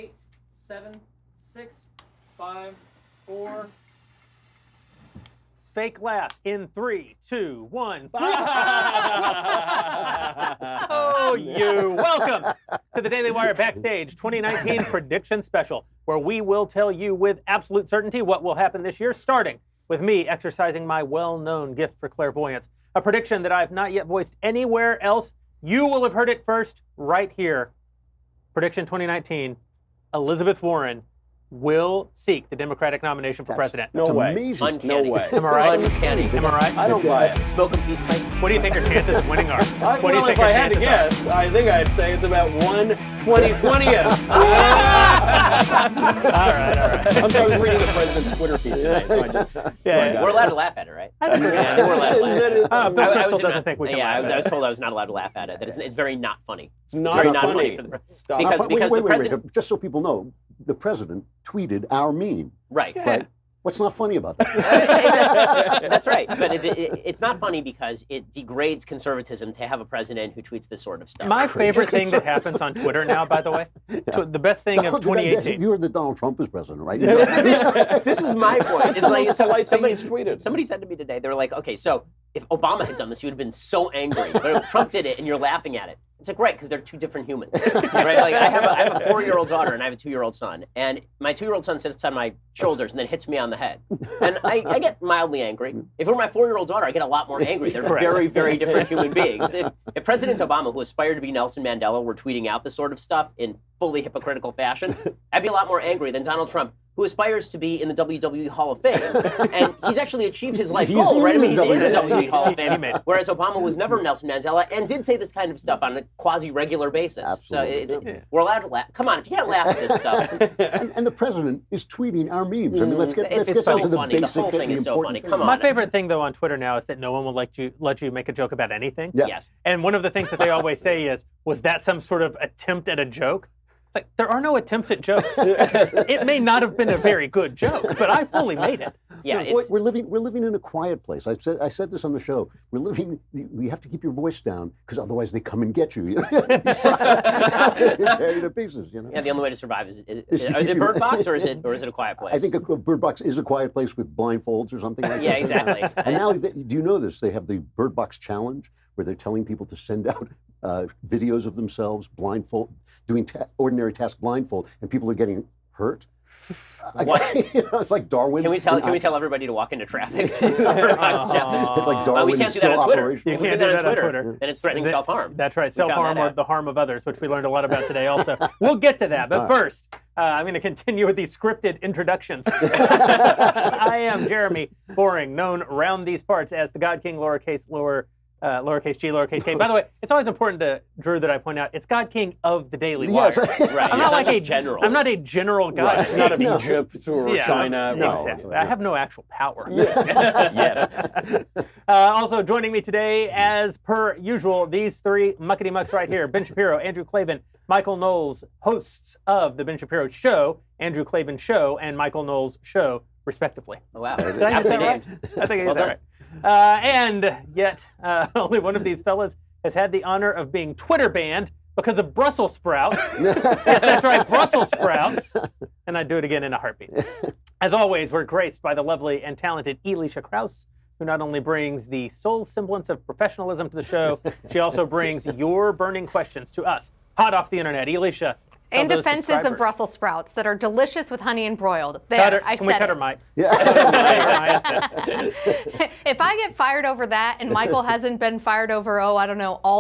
8, 7, 6, 5, 4. Fake laugh in 3, 2, 1. Oh, you. Welcome to the Daily Wire Backstage 2019 Prediction Special, where we will tell you with absolute certainty what will happen this year, starting with me exercising my well-known gift for clairvoyance. A prediction that I've not yet voiced anywhere else. You will have heard it first right here. Prediction 2019, Elizabeth Warren will seek the Democratic nomination for president. No way. Amazing. Uncanny. No way. Am I right? Uncanny. Am I right? I don't buy it. Smoking peace pipe. What do you think her chances of winning are? What do you think if her I had to chances are? guess, I think I'd say it's about 1/2020th. All right. I'm sorry, I was reading the president's Twitter feed today, so I just... Yeah. We're allowed to laugh at it, right? I think we're Yeah, we're allowed to laugh at it. Bill I Crystal was doesn't think we can Yeah, laugh I was told I was not allowed to laugh at it. That it's very not funny. It's not very funny. for the president. Stop. Because the president... Wait. Just so people know, the president tweeted our meme. Right. Right? What's not funny about that? That's right. But it's not funny because it degrades conservatism to have a president who tweets this sort of stuff. My favorite thing that happens on Twitter now, by the way, the best thing of 2018. You heard that Donald Trump was president, right? This was my point. It's like somebody tweeted. Somebody said to me today, they were like, okay, so if Obama had done this, you would have been so angry. But if Trump did it and you're laughing at it. It's like, right, because they're two different humans, right? Like I have a 4-year-old daughter and I have a 2-year-old son, and my 2-year-old son sits on my shoulders and then hits me on the head, and I get mildly angry. If it were my 4-year-old daughter, I get a lot more angry. They're very, very different human beings. If President Obama, who aspired to be Nelson Mandela, were tweeting out this sort of stuff in fully hypocritical fashion, I'd be a lot more angry than Donald Trump, who aspires to be in the WWE Hall of Fame, and he's actually achieved his life goal, right? I mean, he's in the WWE Hall of Fame, whereas Obama was never Nelson Mandela and did say this kind of stuff on a quasi-regular basis. Absolutely. So we're allowed to laugh. Come on, if you can't laugh at this stuff. and the president is tweeting our memes. I mean, let's get It's down so to the funny. The basic, whole thing is so important funny. thing. Come on. My favorite thing, though, on Twitter now is that no one will let you make a joke about anything. Yeah. Yes. And one of the things that they always say is, was that some sort of attempt at a joke? It's like, there are no attempts at jokes. It may not have been a very good joke, but I fully made it. Yeah, We're living in a quiet place. I said this on the show. We have to keep your voice down because otherwise they come and get you. They tear you to pieces. You know. Yeah, the only way to survive is it Bird Box or is it a quiet place? I think a Bird Box is a quiet place with blindfolds or something like that. Yeah, exactly. And now, do you know this? They have the Bird Box Challenge where they're telling people to send out videos of themselves blindfold, doing ordinary task blindfold, and people are getting hurt. What? It's like Darwin. Can we tell everybody to walk into traffic? It's It's like Darwin. we can't do that on Twitter. You can't do that on Twitter. And it's threatening self-harm. That's right, self-harm or the harm of others, which we learned a lot about today also. We'll get to that, but first, I'm going to continue with these scripted introductions. I am Jeremy Boring, known around these parts as the God King, lowercase g, lowercase k. By the way, it's always important to Drew that I point out it's God King of the Daily Wire. Yes. Right. I'm not like a general. I'm not a general God. Right. Not of Egypt or China. No, exactly. I have no actual power. Yet. Also joining me today, as per usual, these three muckety mucks right here: Ben Shapiro, Andrew Klavan, Michael Knowles, hosts of the Ben Shapiro Show, Andrew Klavan Show, and Michael Knowles Show, respectively. Oh, wow. Did I use that right? I think I used that right. And yet, only one of these fellas has had the honor of being Twitter banned because of Brussels sprouts. Yes, that's right, Brussels sprouts. And I'd do it again in a heartbeat. As always, we're graced by the lovely and talented Elisha Krause, who not only brings the sole semblance of professionalism to the show, she also brings your burning questions to us, hot off the internet. Elisha. And defenses of Brussels sprouts that are delicious with honey and broiled. There, Can I we said cut her it. mic? If I get fired over that and Michael hasn't been fired over, all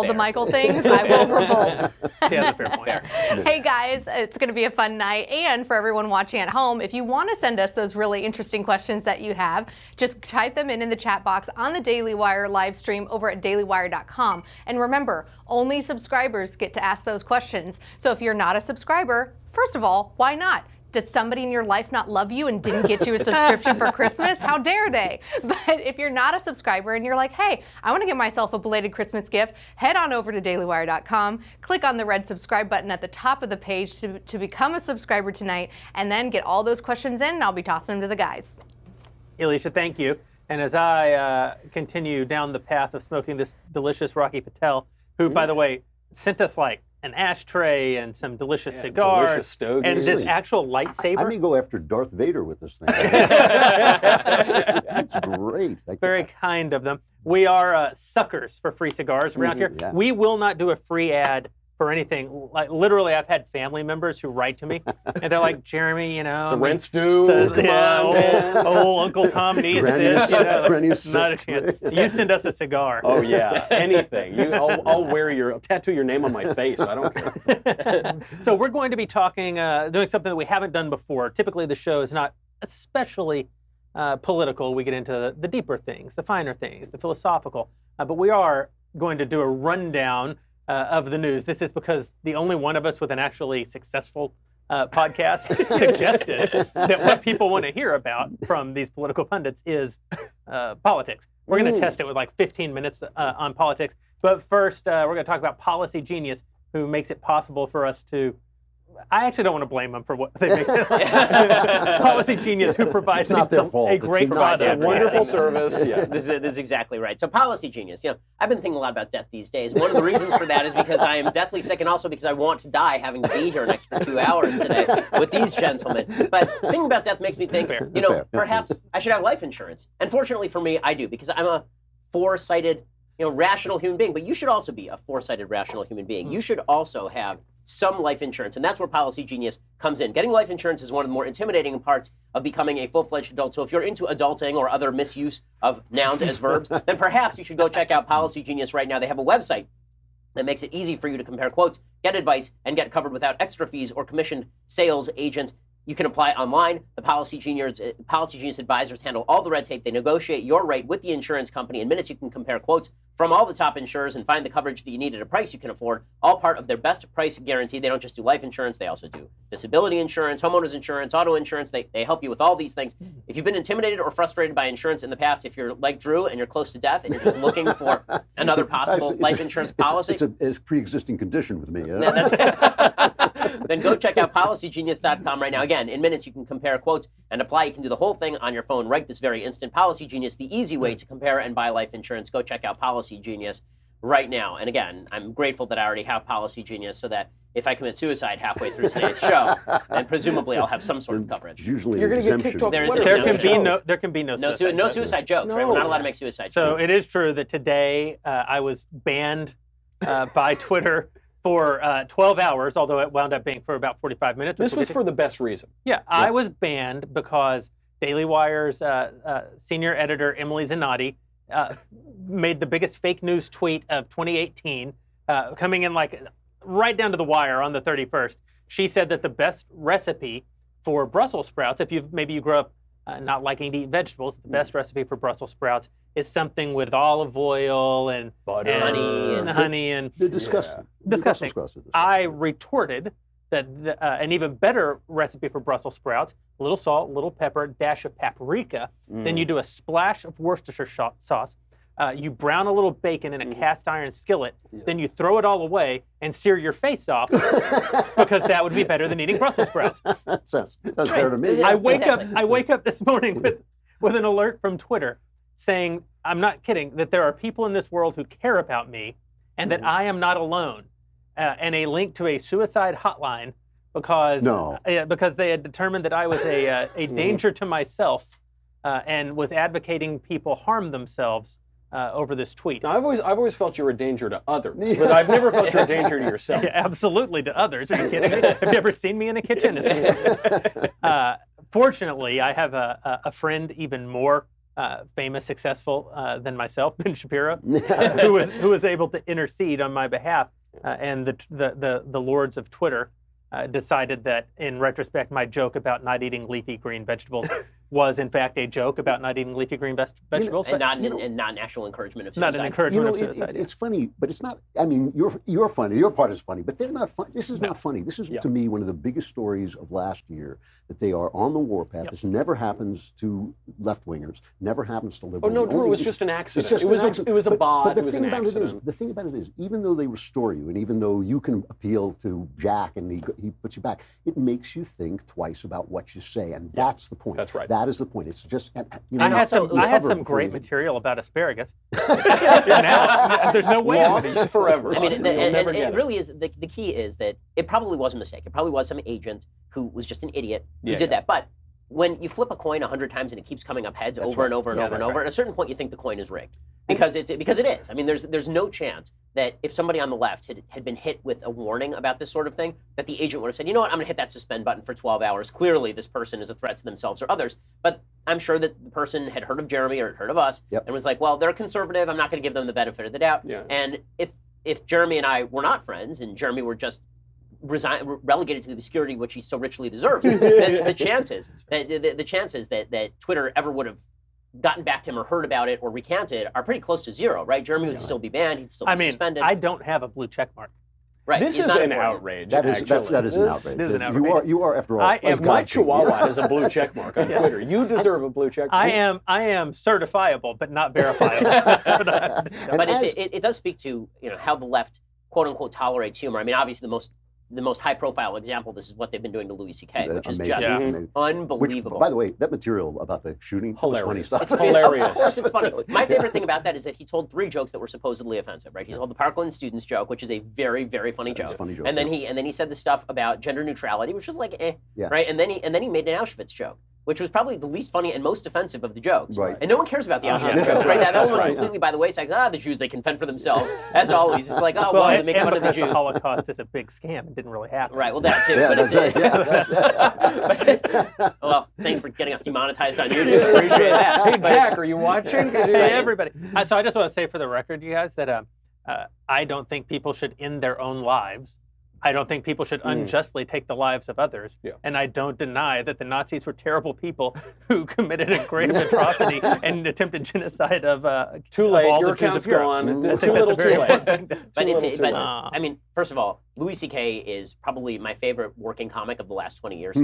the Michael things, I will revolt. Yeah, that's a fair point. Hey guys, it's going to be a fun night. And for everyone watching at home, if you want to send us those really interesting questions that you have, just type them in the chat box on the Daily Wire live stream over at dailywire.com. And remember, only subscribers get to ask those questions. So if you're not a subscriber, first of all, why not? Did somebody in your life not love you and didn't get you a subscription for Christmas? How dare they? But if you're not a subscriber and you're like, hey, I want to give myself a belated Christmas gift, head on over to dailywire.com, click on the red subscribe button at the top of the page to become a subscriber tonight, and then get all those questions in, and I'll be tossing them to the guys. Elisha, thank you. And as I continue down the path of smoking this delicious Rocky Patel, who, by the way, sent us like an ashtray and some delicious cigars delicious stogies. and this actual I lightsaber. may go after Darth Vader with this thing. That's great. Very kind of them. We are suckers for free cigars around here. Yeah. We will not do a free ad for anything. Like literally, I've had family members who write to me, and they're like, "Jeremy, you know, The rent's due. Come on, man. old Uncle Tom needs Granny's- this. You know, Granny's not a sick. chance. You send us a cigar." Oh yeah, anything. I'll tattoo your name on my face. I don't care. So we're going to be talking, doing something that we haven't done before. Typically, the show is not especially political. We get into the deeper things, the finer things, the philosophical. But we are going to do a rundown of the news. This is because the only one of us with an actually successful podcast suggested that what people want to hear about from these political pundits is politics. We're going to test it with like 15 minutes on politics. But first, we're going to talk about Policy Genius, who makes it possible for us to. I actually don't want to blame them for what they make. Policy Genius, who provides It's not their fault. a It's great not their product. fault. Wonderful service. Yeah. This is exactly right. So Policy Genius, I've been thinking a lot about death these days. One of the reasons for that is because I am deathly sick and also because I want to die having to be here an extra 2 hours today with these gentlemen. But thinking about death makes me think, Fair. Fair. perhaps I should have life insurance. And fortunately for me, I do, because I'm a foresighted, rational human being. But you should also be a foresighted, rational human being. You should also have some life insurance, and that's where Policy Genius comes in. Getting life insurance is one of the more intimidating parts of becoming a full-fledged adult. So if you're into adulting or other misuse of nouns as verbs, then perhaps you should go check out Policy Genius right now. They have a website that makes it easy for you to compare quotes, get advice, and get covered without extra fees or commissioned sales agents. You can apply online. The Policy Genius advisors handle all the red tape. They negotiate your rate with the insurance company. In minutes, you can compare quotes from all the top insurers and find the coverage that you need at a price you can afford, all part of their best price guarantee. They don't just do life insurance. They also do disability insurance, homeowners insurance, auto insurance. They help you with all these things. If you've been intimidated or frustrated by insurance in the past, if you're like Drew and you're close to death and you're just looking for another possible life insurance policy. It's a pre-existing condition with me. Then go check out PolicyGenius.com right now. Again, in minutes, you can compare quotes and apply. You can do the whole thing on your phone right this very instant. Policy Genius, the easy way to compare and buy life insurance. Go check out Policy Genius right now. And again, I'm grateful that I already have Policy Genius so that if I commit suicide halfway through today's show, then presumably I'll have some sort of coverage. Usually You're an going to get exemption. kicked off There is Twitter. an There can be no suicide. No suicide jokes, right? We're not allowed to make suicide So jokes. it is true that today I was banned by Twitter for 12 hours, although it wound up being for about 45 minutes. This was for the best reason. Yeah, I was banned because Daily Wire's senior editor, Emily Zanotti, made the biggest fake news tweet of 2018, coming in like right down to the wire on the 31st. She said that the best recipe for Brussels sprouts, if maybe you grew up not liking to eat vegetables, the best recipe for Brussels sprouts is something with olive oil and Butter. and honey and They're disgusting. disgusting. Brussels sprouts are disgusting. I retorted that an even better recipe for Brussels sprouts, a little salt, a little pepper, dash of paprika. Then you do a splash of Worcestershire sauce. You brown a little bacon in a cast iron skillet. Then you throw it all away and sear your face off because that would be better than eating Brussels sprouts. That's fair to me. Yeah. I wake Exactly. up this morning with an alert from Twitter saying, I'm not kidding, that there are people in this world who care about me and that I am not alone. And a link to a suicide hotline because they had determined that I was a danger to myself and was advocating people harm themselves over this tweet. Now, I've always felt you're a danger to others, but I've never felt you're a danger to yourself. Yeah, absolutely to others. Are you kidding me? Have you ever seen me in a kitchen? It's just, fortunately, I have a friend even more famous, successful than myself, Ben Shapiro, who was able to intercede on my behalf. And the lords of Twitter decided that, in retrospect, my joke about not eating leafy green vegetables was, in fact, a joke about not eating leafy green vegetables. And not an actual encouragement of suicide. Not an encouragement of suicide. It's funny, but it's not. I mean, you're funny. Your part is funny, but they're not funny. This is not funny. This is, to me, one of the biggest stories of last year, that they are on the warpath. This never happens to left-wingers. Never happens to liberals. Oh, no, Drew, it was just an accident. It's just an accident. It was a bod. But It was an accident. the thing about it is, even though they restore you, and even though you can appeal to Jack and he puts you back, it makes you think twice about what you say, and that's the point. That's right. that is the point. It's just I had some great material about asparagus. Now there's no way. Lost forever. I mean, You'll never get it really is. The key is that it probably was a mistake. It probably was some agent who was just an idiot who did that. But when you flip a coin 100 times and it keeps coming up heads over and over and over and over, at a certain point you think the coin is rigged because it is. I mean, there's no chance that if somebody on the left had been hit with a warning about this sort of thing, that the agent would have said, you know what, I'm going to hit that suspend button for 12 hours. Clearly, this person is a threat to themselves or others. But I'm sure that the person had heard of Jeremy or had heard of us and was like, well, they're conservative. I'm not going to give them the benefit of the doubt. Yeah. And if Jeremy and I were not friends and Jeremy were just relegated to the obscurity which he so richly deserves, then the chances that Twitter ever would have gotten back to him or heard about it or recanted are pretty close to zero, right? Jeremy would still be banned. He'd still be suspended. I don't have a blue check mark. Right. This is an outrage. That is an outrage. You are, after all. My Chihuahua has a blue check mark on Twitter. You deserve a blue check mark. I am certifiable, but not verifiable. But it does speak to how the left, quote unquote, tolerates humor. I mean, obviously the most high-profile example, this is what they've been doing to Louis C.K., which is just unbelievable. Which, by the way, that material about the shooting was funny stuff. It's hilarious. Of course it's funny. My favorite thing about that is that he told 3 jokes that were supposedly offensive, right? He told the Parkland students joke, which is a very, very funny joke. Funny joke. And then he said the stuff about gender neutrality, which was like, right? And then he made an Auschwitz joke, which was probably the least funny and most offensive of the jokes. Right. And no one cares about the Auschwitz jokes, right? That one went completely by the wayside. The Jews, they can fend for themselves. As always, it's like, they make fun of the Jews. The Holocaust is a big scam. It didn't really happen. Right, well, that too. But it's well, thanks for getting us demonetized on YouTube. I appreciate that. Hey, Jack, are you watching? Hey, everybody. So I just want to say for the record, you guys, that I don't think people should end their own lives. I don't think people should unjustly take the lives of others. Yeah. And I don't deny that the Nazis were terrible people who committed a grave atrocity and attempted genocide of too late. Of all Your the Jews account's of Europe. gone. I think that's a very important But I mean, first of all, Louis C.K. is probably my favorite working comic of the last 20 years.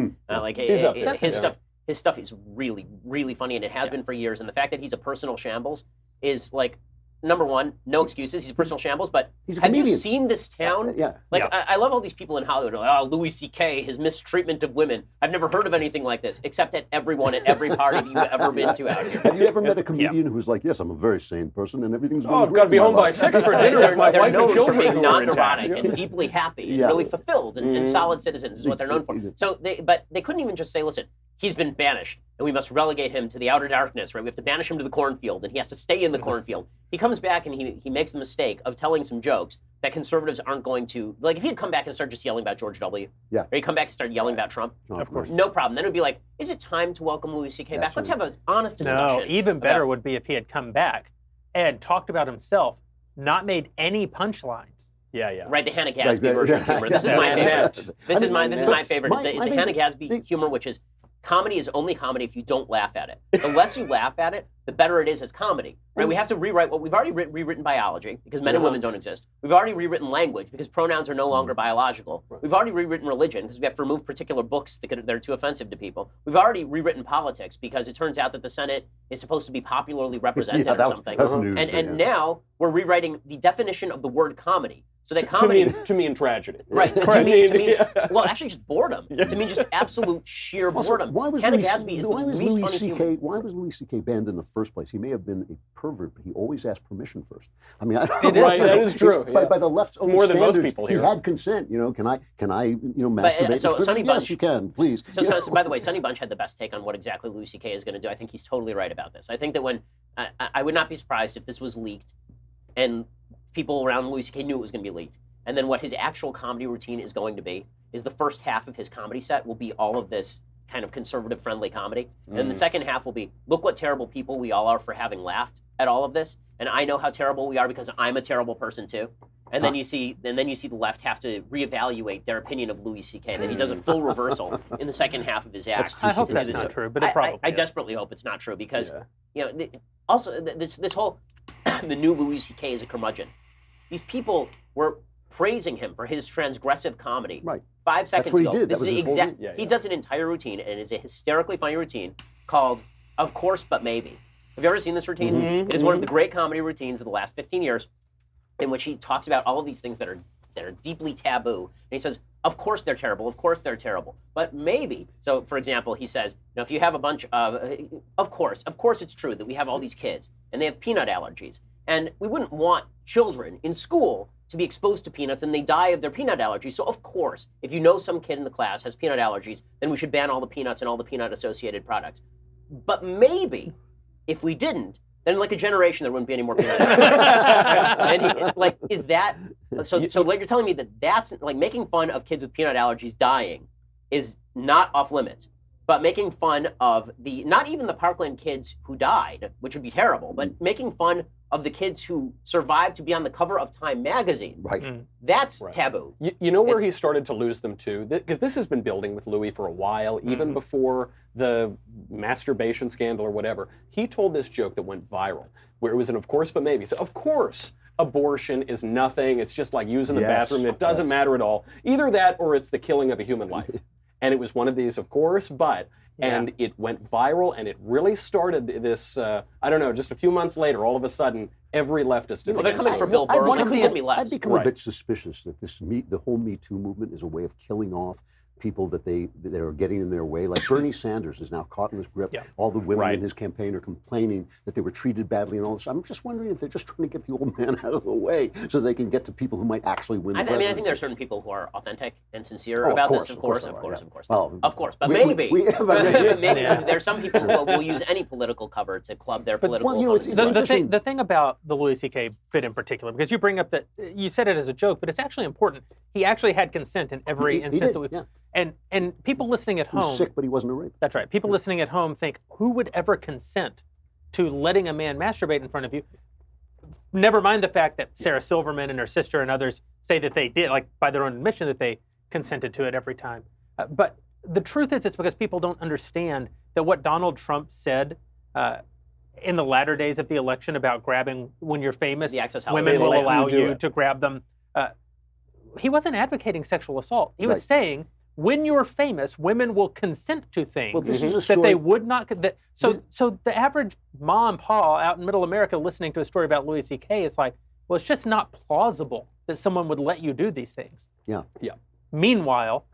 His stuff is really, really funny, and it has been for years. And the fact that he's a personal shambles is like, number one, no excuses. He's a personal shambles, but have you seen this town? I love all these people in Hollywood who are like, Louis C.K., his mistreatment of women. I've never heard of anything like this, except at everyone at every party you've ever been to out here. Have you ever met a comedian who's like, yes, I'm a very sane person and everything's going I've got to be home by 6 for dinner with my wife and children. They're non-neurotic and deeply happy and really fulfilled and solid citizens is what they're known for. So they couldn't even just say, listen, he's been banished, and we must relegate him to the outer darkness, right? We have to banish him to the cornfield, and he has to stay in the cornfield. He comes back, and he makes the mistake of telling some jokes that conservatives aren't going to... Like, if he had come back and started just yelling about George W., or he'd come back and start yelling about Trump, of course, no problem. Then it would be like, is it time to welcome Louis C.K. back? Let's have an honest discussion. No, even better would be if he had come back and talked about himself, not made any punchlines. Right, the Hannah Gadsby version of humor. This is my favorite. This is my favorite. Is the Hannah Gadsby humor, which is... Comedy is only comedy if you don't laugh at it. The less you laugh at it, the better it is as comedy. Right? We have to rewrite what we've already rewritten biology because men and women don't exist. We've already rewritten language because pronouns are no longer biological. We've already rewritten religion because we have to remove particular books that are too offensive to people. We've already rewritten politics because it turns out that the Senate is supposed to be popularly represented or something. And now we're rewriting the definition of the word comedy. So that comedy to mean tragedy, right? To mean well, actually, just boredom. To mean just absolute sheer boredom. Hannah Gadsby is the least funny human. Why was Louis C.K. banned in the first place? He may have been a pervert, but he always asked permission first. I mean, that is true. By the left's own more standards, than most people here. He had consent. Can I masturbate? So Sonny Bunch, yes, you can, please. So by the way, Sonny Bunch had the best take on what exactly Louis C.K. is going to do. I think he's totally right about this. I think that when I would not be surprised if this was leaked, and people around Louis C.K. knew it was going to be leaked. And then what his actual comedy routine is going to be is the first half of his comedy set will be all of this kind of conservative-friendly comedy. And the second half will be, look what terrible people we all are for having laughed at all of this. And I know how terrible we are because I'm a terrible person too. And then you see the left have to reevaluate their opinion of Louis C.K. And then he does a full reversal in the second half of his act. I hope that's not true, but it probably I desperately hope it's not true because also this whole the new Louis C.K. is a curmudgeon. These people were praising him for his transgressive comedy. Right. 5 seconds That's what ago. he did. This is exact. He does an entire routine, and it is a hysterically funny routine called "Of Course, But Maybe." Have you ever seen this routine? It is one of the great comedy routines of the last 15 years, in which he talks about all of these things that are that are deeply taboo. And he says, of course they're terrible. Of course they're terrible. But maybe, so for example, he says, if you have a bunch of course it's true that we have all these kids and they have peanut allergies. And we wouldn't want children in school to be exposed to peanuts and they die of their peanut allergies. So of course, if you know some kid in the class has peanut allergies, then we should ban all the peanuts and all the peanut associated products. But maybe if we didn't, then like a generation there wouldn't be any more peanut allergies. And is that, so like you're telling me that's like making fun of kids with peanut allergies dying is not off limits. But making fun of not even the Parkland kids who died, which would be terrible, but making fun of the kids who survived to be on the cover of Time magazine. Right. That's taboo. You know where he started to lose them too? Because this has been building with Louis for a while, even before the masturbation scandal or whatever. He told this joke that went viral, where it was an of course but maybe. So of course, abortion is nothing. It's just like using the bathroom. It doesn't matter at all. Either that or it's the killing of a human life. And it was one of these, of course, but, and it went viral, and it really started this, I don't know, just a few months later, all of a sudden, every leftist is they're coming for Bill Burr. I've become a bit suspicious that the whole Me Too movement is a way of killing off people that are getting in their way. Like Bernie Sanders is now caught in this grip. All the women in his campaign are complaining that they were treated badly and all this. I'm just wondering if they're just trying to get the old man out of the way so they can get to people who might actually win the presidency. I think there are certain people who are authentic and sincere about this. Of course. Well, of course. But maybe there's some people who will use any political cover to club their political opponents. The thing about the Louis C.K. bit in particular, because you bring up that, you said it as a joke, but it's actually important. He actually had consent in every instance that we... And people listening at home... He was sick, but he wasn't a rapist. That's right. People listening at home think, who would ever consent to letting a man masturbate in front of you? Never mind the fact that Sarah Silverman and her sister and others say that they did, like by their own admission, that they consented to it every time. But the truth is, it's because people don't understand that what Donald Trump said in the latter days of the election about grabbing, when you're famous, women will allow you to grab them. He wasn't advocating sexual assault. He was saying, when you're famous, women will consent to things that they would not. So the average mom, pa out in middle America listening to a story about Louis C.K. is like, well, it's just not plausible that someone would let you do these things. Yeah. Meanwhile,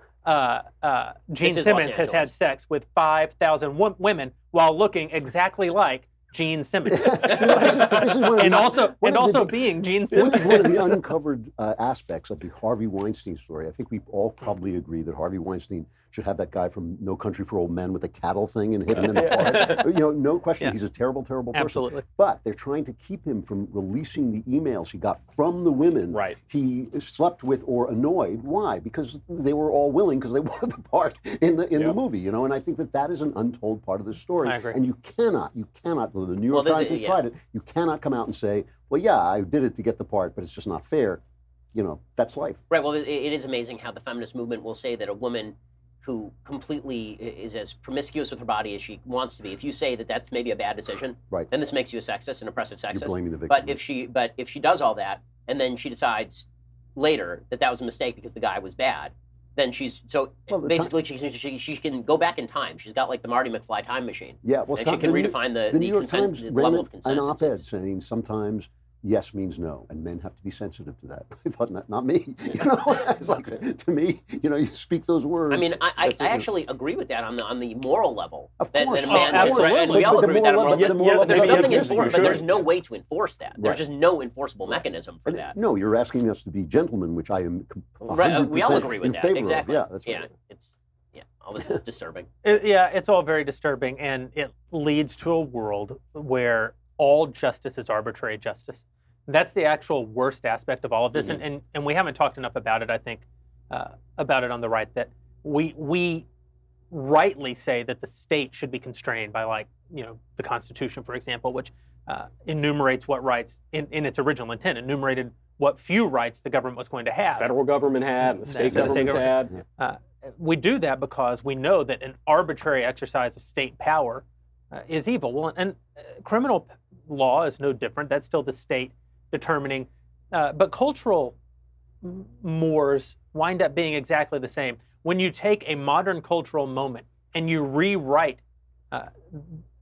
Gene Simmons has had sex with 5,000 women while looking exactly like Gene Simmons, and also being Gene Simmons. One of the uncovered aspects of the Harvey Weinstein story. I think we all probably agree that Harvey Weinstein should have that guy from No Country for Old Men with the cattle thing and hit him in the forehead. No question, he's a terrible, terrible person. Absolutely. But they're trying to keep him from releasing the emails he got from the women he slept with or annoyed. Why? Because they were all willing, because they wanted the part in the movie. And I think that is an untold part of the story. I agree. And you cannot. The New York Times has tried it. You cannot come out and say, well, yeah, I did it to get the part, but it's just not fair. That's life. Right. Well, it is amazing how the feminist movement will say that a woman who completely is as promiscuous with her body as she wants to be, if you say that that's maybe a bad decision, then this makes you a sexist, an oppressive sexist. You're blaming the victim. But if she does all that, and then she decides later that was a mistake because the guy was bad, then she can go back in time. She's got like the Marty McFly time machine. Yeah, well, and she can redefine the New York Times level of consent. An op-ed saying sometimes yes means no, and men have to be sensitive to that. I thought, not me. It's like, to me, you speak those words. I mean, I actually agree with that on the moral level. Of course, and we all agree with that. There's nothing enforced, but there's no way to enforce that. There's just no enforceable mechanism for that. No, you're asking us to be gentlemen, which I am 100% we all agree with that. Exactly. Yeah, that's right. All this is disturbing. It's all very disturbing, and it leads to a world where all justice is arbitrary justice. That's the actual worst aspect of all of this, and we haven't talked enough about it, I think, about it on the right, that we rightly say that the state should be constrained by, the Constitution, for example, which enumerates what rights, in its original intent, enumerated what few rights the government was going to have. Federal government had, and the state governments had. We do that because we know that an arbitrary exercise of state power is evil. Well, and criminal law is no different. That's still the state determining. But cultural mores wind up being exactly the same. When you take a modern cultural moment and you rewrite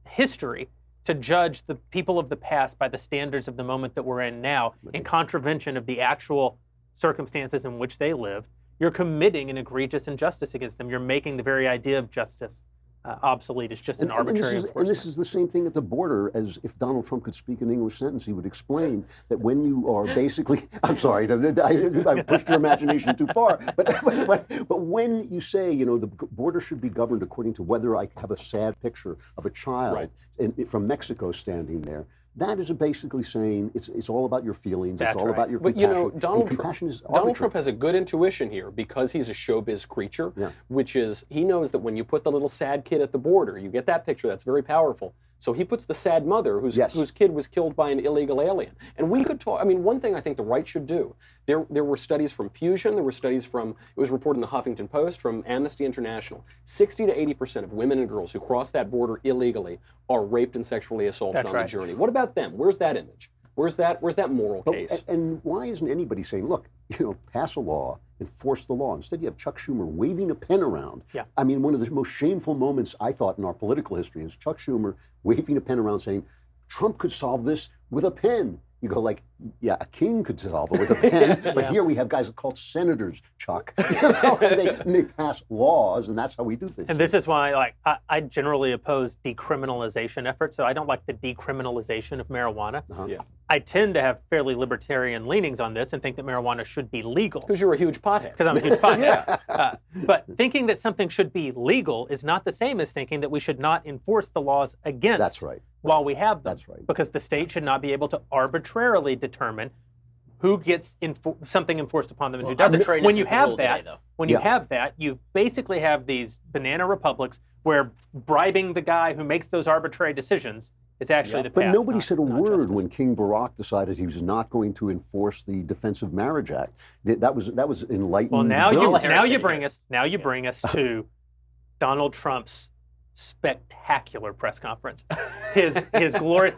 history to judge the people of the past by the standards of the moment that we're in now, in contravention of the actual circumstances in which they live, you're committing an egregious injustice against them. You're making the very idea of justice obsolete. It's just an arbitrary enforcement. And this is the same thing at the border, as if Donald Trump could speak an English sentence, he would explain that when you are basically, I'm sorry, I pushed your imagination too far, but when you say, the border should be governed according to whether I have a sad picture of a child from Mexico standing there, that is basically saying it's all about your feelings. That's it's all about your But compassion. Donald Trump has a good intuition here because he's a showbiz creature, which is he knows that when you put the little sad kid at the border, you get that picture. That's very powerful. So he puts the sad mother whose kid was killed by an illegal alien. And we could talk, one thing I think the right should do, there were studies from Fusion, there were studies from, it was reported in the Huffington Post, from Amnesty International. 60 to 80% of women and girls who cross that border illegally are raped and sexually assaulted on the journey. What about them? Where's that image? Where's that moral case? And why isn't anybody saying, look, pass a law, enforce the law? Instead, you have Chuck Schumer waving a pen around. Yeah. One of the most shameful moments, I thought, in our political history is Chuck Schumer waving a pen around saying, Trump could solve this with a pen. You go like, yeah, a king could solve it with a pen, but here we have guys called senators, Chuck. And they pass laws, and that's how we do things. And this is why, I generally oppose decriminalization efforts, so I don't like the decriminalization of marijuana. I tend to have fairly libertarian leanings on this and think that marijuana should be legal. Because you're a huge pothead. Because I'm a huge pothead. But thinking that something should be legal is not the same as thinking that we should not enforce the laws against. That's right. While we have them. That's right. Because the state should not be able to arbitrarily determine who gets something enforced upon them and who doesn't. When you have that, you basically have these banana republics where bribing the guy who makes those arbitrary decisions is actually the path. But nobody said a word justice. when King Barack decided he was not going to enforce the Defense of Marriage Act. That was enlightened. Well, now you bring us to Donald Trump's spectacular press conference. His glorious.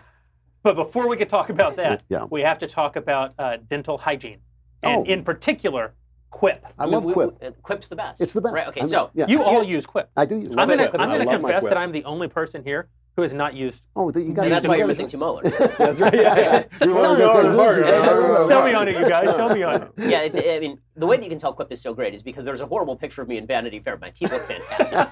But before we could talk about that, we have to talk about dental hygiene, and in particular, Quip. I love Quip. Quip's the best. It's the best. Right. Okay. So you all use Quip. I do use Quip. I'm going to confess that I'm the only person here who has not used. Oh, you got. And that's why you're missing two molars. That's right. Show me on it, you guys. Show me on it. Yeah, the way that you can tell Quip is so great is because there's a horrible picture of me in Vanity Fair. My teeth look fantastic.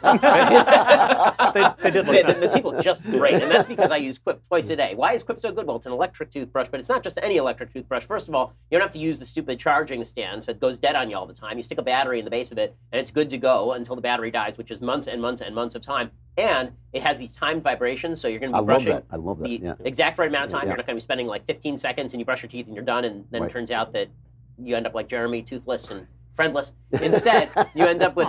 They did look nice. The teeth look just great, and that's because I use Quip twice a day. Why is Quip so good? Well, it's an electric toothbrush, but it's not just any electric toothbrush. First of all, you don't have to use the stupid charging stand, so it goes dead on you all the time. You stick a battery in the base of it, and it's good to go until the battery dies, which is months and months and months of time. And it has these timed vibrations, so you're going to be brushing I love that. the exact right amount of time. You're not going to be spending like 15 seconds, and you brush your teeth, and you're done, and then it turns out that you end up like Jeremy, toothless and friendless. Instead, you end up with...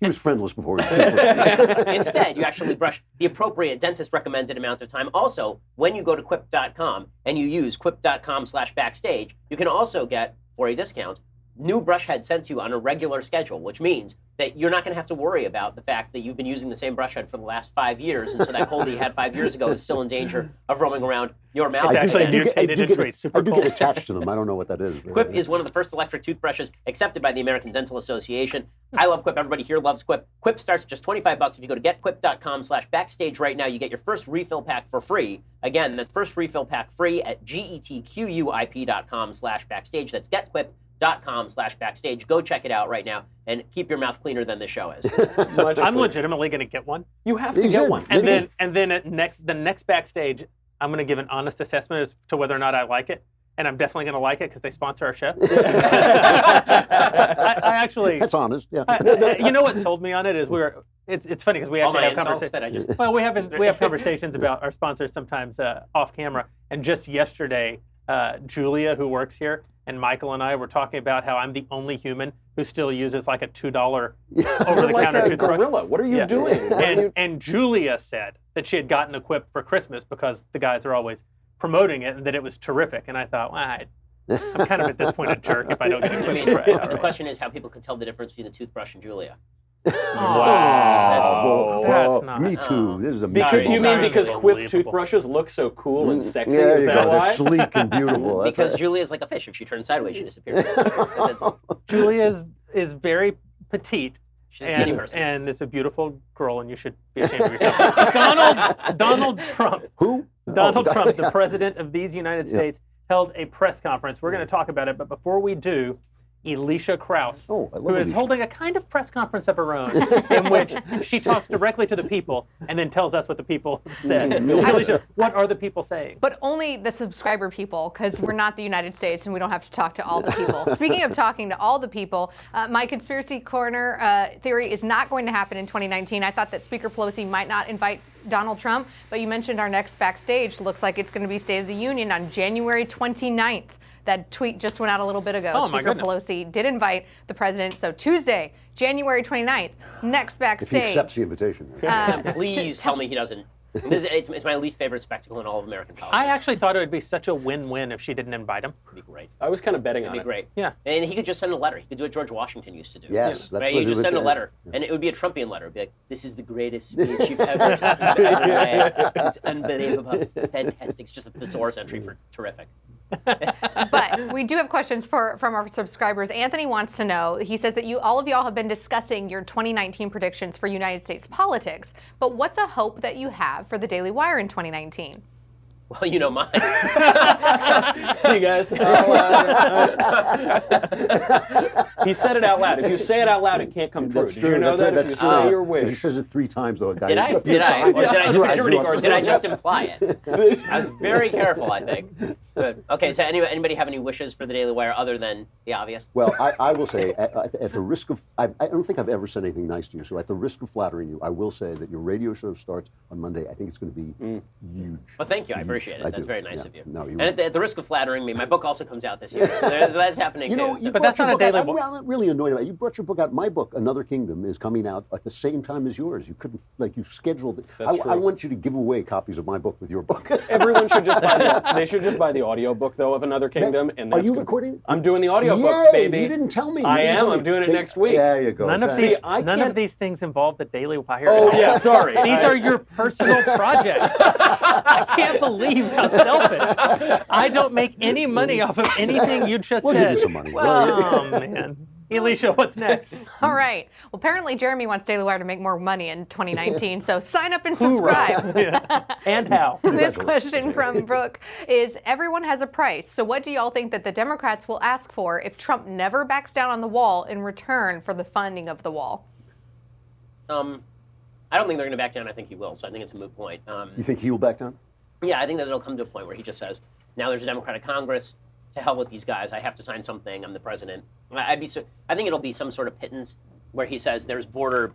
he was friendless before. Instead, you actually brush the appropriate dentist-recommended amount of time. Also, when you go to quip.com and you use quip.com/backstage, you can also get, for a discount, new brush head sent to you on a regular schedule, which means that you're not going to have to worry about the fact that you've been using the same brush head for the last 5 years, and so that cold that you had 5 years ago is still in danger of roaming around your mouth. It's actually mutated into a super cold. I do get attached to them. I don't know what that is. Quip is one of the first electric toothbrushes accepted by the American Dental Association. I love Quip. Everybody here loves Quip. Quip starts at just $25. If you go to getquip.com/backstage right now, you get your first refill pack for free. Again, that first refill pack free at getquip.com/backstage. That's getquip.com/backstage. Go check it out right now and keep your mouth cleaner than this show is. I'm legitimately going to get one. You have to get one. And then at the next Backstage, I'm going to give an honest assessment as to whether or not I like it. And I'm definitely going to like it because they sponsor our show. I actually... That's honest, yeah. You know what sold me on it is it's funny because we actually have conversations. Well, we have conversations about our sponsors sometimes off camera. And just yesterday, Julia, who works here, and Michael and I were talking about how I'm the only human who still uses like a $2 over-the-counter toothbrush. Gorilla. What are you doing? And Julia said that she had gotten a Quip for Christmas because the guys are always promoting it and that it was terrific. And I thought, well, I'm kind of at this point a jerk if I don't get a Quip. The question is how people could tell the difference between the toothbrush and Julia. Wow. That's not. Me too. This is Because, you mean because Quip Unbelievable. toothbrushes look so cool and sexy? There Is you that go. why? They're sleek and beautiful. Because Julia is like a fish. If she turns sideways, she disappears. Julia is very petite. She's a skinny person. And is a beautiful girl, and you should be ashamed of yourself. Donald Trump. Who? Donald Trump, the president of these United States, held a press conference. We're going to talk about it, but before we do, Elisha Krauss, Oh, I love who is Elisha. holding a kind of press conference of her own in which she talks directly to the people and then tells us what the people said. Elisha, what are the people saying? But only the subscriber people, because we're not the United States and we don't have to talk to all the people. Speaking of talking to all the people, my conspiracy corner theory is not going to happen in 2019. I thought that Speaker Pelosi might not invite Donald Trump, but you mentioned our next Backstage. Looks like it's going to be State of the Union on January 29th. That tweet just went out a little bit ago. Oh, my Speaker goodness. Pelosi did invite the president. So Tuesday, January 29th, next If he Backstage. accepts the invitation. Please tell me he doesn't. It's my least favorite spectacle in all of American politics. I actually thought it would be such a win-win if she didn't invite him. It'd be great. I was kind of betting It'd on be it. great. Yeah. And he could just send a letter. He could do what George Washington used to do. Yes, that's right? what He'd he just would send a do. letter, and it would be a Trumpian letter. It'd be like, "This is the greatest speech you've ever read. It's unbelievable, fantastic." It's just a thesaurus entry for terrific. But we do have questions from our subscribers. Anthony wants to know, he says that all of y'all have been discussing your 2019 predictions for United States politics, but what's a hope that you have for the Daily Wire in 2019? Well, you know mine. See you guys. He said it out loud. If you say it out loud, it can't come true. That's Did true. you know that? If you say your If he wish. says it 3 times, though, a guy Did I? Or did I just imply it? I was very careful, I think. But, okay, so anybody have any wishes for the Daily Wire other than the obvious? Well, I will say, at the risk of, I don't think I've ever said anything nice to you, so at the risk of flattering you, I will say that your radio show starts on Monday. I think it's going to be huge. Well, thank you. I appreciate it. I That's do. very nice Yeah. of you. No, you and at the risk of flattering me, my book also comes out this year, so that's happening You know, too. you But brought that's your not a book out. daily I'm not really annoyed about it. You brought your book out. My book, Another Kingdom, is coming out at the same time as yours. You couldn't, you scheduled it. That's I true. want you to give away copies of my book with your book. Everyone should just buy the audiobook, though, of Another Kingdom. And Are that's you good. recording? I'm doing the audiobook, Yay, baby. You didn't tell me. You I didn't am. tell me. I'm doing it next week. There you go. None of Okay. these, I none can't- of these things involve the Daily Wire. Oh, yeah, sorry. These are your personal projects. I can't believe how selfish. I don't make any money off of anything you just We'll said. give you some money. Oh, man. Elisha, what's next? All right. Well, apparently Jeremy wants Daily Wire to make more money in 2019, so sign up and subscribe. Yeah. And how? This question from Brooke is, everyone has a price, so what do y'all think that the Democrats will ask for if Trump never backs down on the wall in return for the funding of the wall? I don't think they're going to back down. I think he will, so I think it's a moot point. You think he will back down? Yeah, I think that it'll come to a point where he just says, now there's a Democratic Congress, to hell with these guys, I have to sign something, I'm the president. I think it'll be some sort of pittance where he says there's border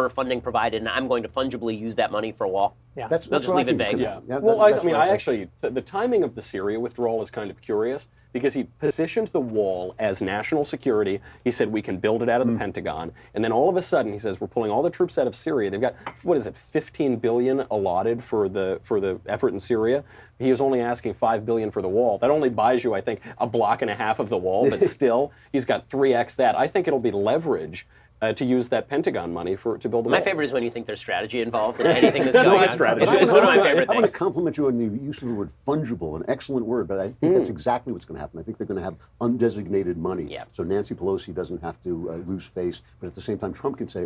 funding provided, and I'm going to fungibly use that money for a wall. Yeah. That's They'll just what I leave it think is vague. gonna- Yeah. Well, that's what I think. actually, the timing of the Syria withdrawal is kind of curious because he positioned the wall as national security. He said we can build it out of the Pentagon, and then all of a sudden he says we're pulling all the troops out of Syria. They've got, what is it, 15 billion allotted for the effort in Syria. He is only asking 5 billion for the wall. That only buys you, I think, a block and a half of the wall, but still, he's got 3x that. I think it'll be leverage to use that Pentagon money to build a wall. My favorite is when you think there's strategy involved in anything that's That's going my on. strategy. It's one of my favorite I want things. to compliment you on the use of the word fungible, an excellent word, but I think that's exactly what's going to happen. I think they're going to have undesignated money. Yeah. So Nancy Pelosi doesn't have to lose face, but at the same time, Trump can say,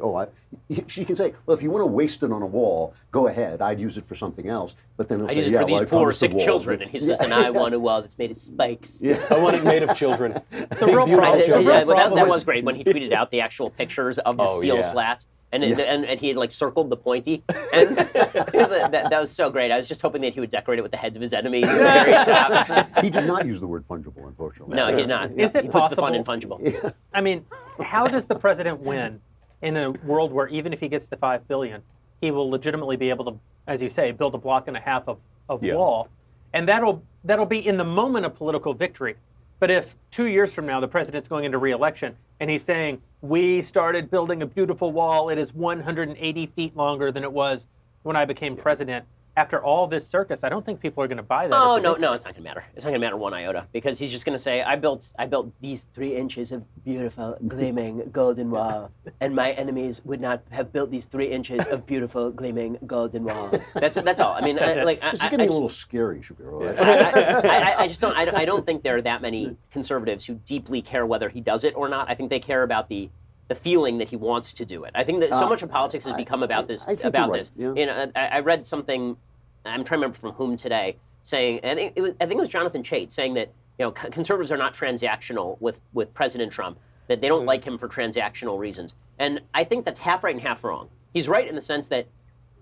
she can say, well, if you want to waste it on a wall, go ahead. I'd use it for something else. But then he'll I say, use it yeah, for well, these I poor, promised the sick wall. children, and he says, and I want a wall that's made of spikes. I want it made of children. The real problem. That was great when he tweeted out the actual pictures of the steel yeah. slats. And he had like circled the pointy ends. That was so great. I was just hoping that he would decorate it with the heads of his enemies at the very top. He did not use the word fungible, unfortunately. No, he did not. Is it he puts the fun in possible- fungible. I mean, how does the president win in a world where even if he gets the $5 billion, he will legitimately be able to, as you say, build a block and a half of wall, and that'll be in the moment of political victory. But if 2 years from now the president's going into re-election and he's saying, we started building a beautiful wall, it is 180 feet longer than it was when I became president, after all this circus, I don't think people are going to buy that. Oh, no, it's not going to matter. It's not going to matter one iota, because he's just going to say, I built these 3 inches of beautiful, gleaming, golden wall, and my enemies would not have built these 3 inches of beautiful, gleaming, golden wall. That's all. I mean, This is getting a little scary, Shapiro. I don't think there are that many conservatives who deeply care whether he does it or not. I think they care about the feeling that he wants to do it. I think that so much of politics has become about this. I think you're right, yeah. You know, I read something. I'm trying to remember from whom today, saying I think it was Jonathan Chait saying that conservatives are not transactional with President Trump, that they don't like him for transactional reasons. And I think that's half right and half wrong. He's right in the sense that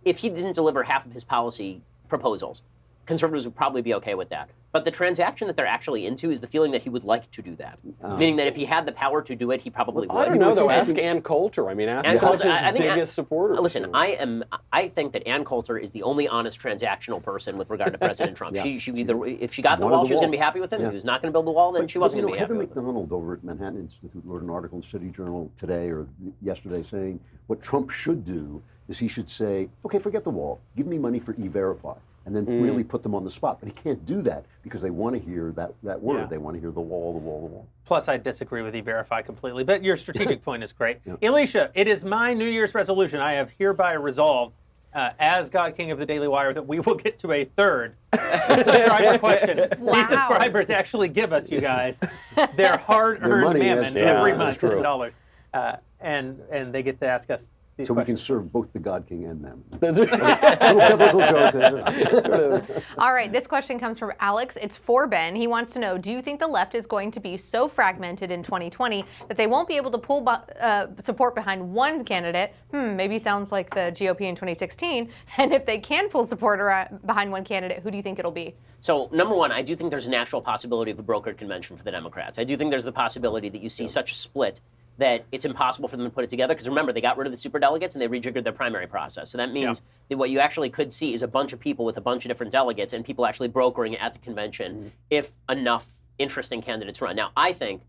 if he didn't deliver half of his policy proposals, conservatives would probably be okay with that. But the transaction that they're actually into is the feeling that he would like to do that. Meaning that if he had the power to do it, he probably would. I don't know, though. Ask Ann Coulter. I mean, ask some of his biggest supporters. Listen, I think that Ann Coulter is the only honest transactional person with regard to President Trump. She either, if she got the wall, she was going to be happy with him. If he was not going to build the wall, then she wasn't going to be happy with him. Heather McDonald over at Manhattan Institute wrote an article in City Journal today or yesterday saying what Trump should do is he should say, okay, forget the wall. Give me money for E-Verify. And then really put them on the spot. But he can't do that because they want to hear that word. Yeah. They want to hear the wall, the wall, the wall. Plus, I disagree with E-Verify completely. But your strategic point is great. Alicia, it is my New Year's resolution. I have hereby resolved, as God King of the Daily Wire, that we will get to a third subscriber question. Wow. These subscribers actually give us, you guys, their hard-earned mammon every month in dollars. And they get to ask us so we can serve both the God King and them. That's right. Little biblical joke there. All right, this question comes from Alex. It's for Ben. He wants to know, do you think the left is going to be so fragmented in 2020 that they won't be able to pull support behind one candidate? Maybe sounds like the GOP in 2016. And if they can pull support behind one candidate, who do you think it'll be? So, number one, I do think there's a natural possibility of a brokered convention for the Democrats. I do think there's the possibility that you see such a split that it's impossible for them to put it together. Because remember, they got rid of the superdelegates and they rejiggered their primary process. So that means that what you actually could see is a bunch of people with a bunch of different delegates and people actually brokering at the convention if enough interesting candidates run. Now, I think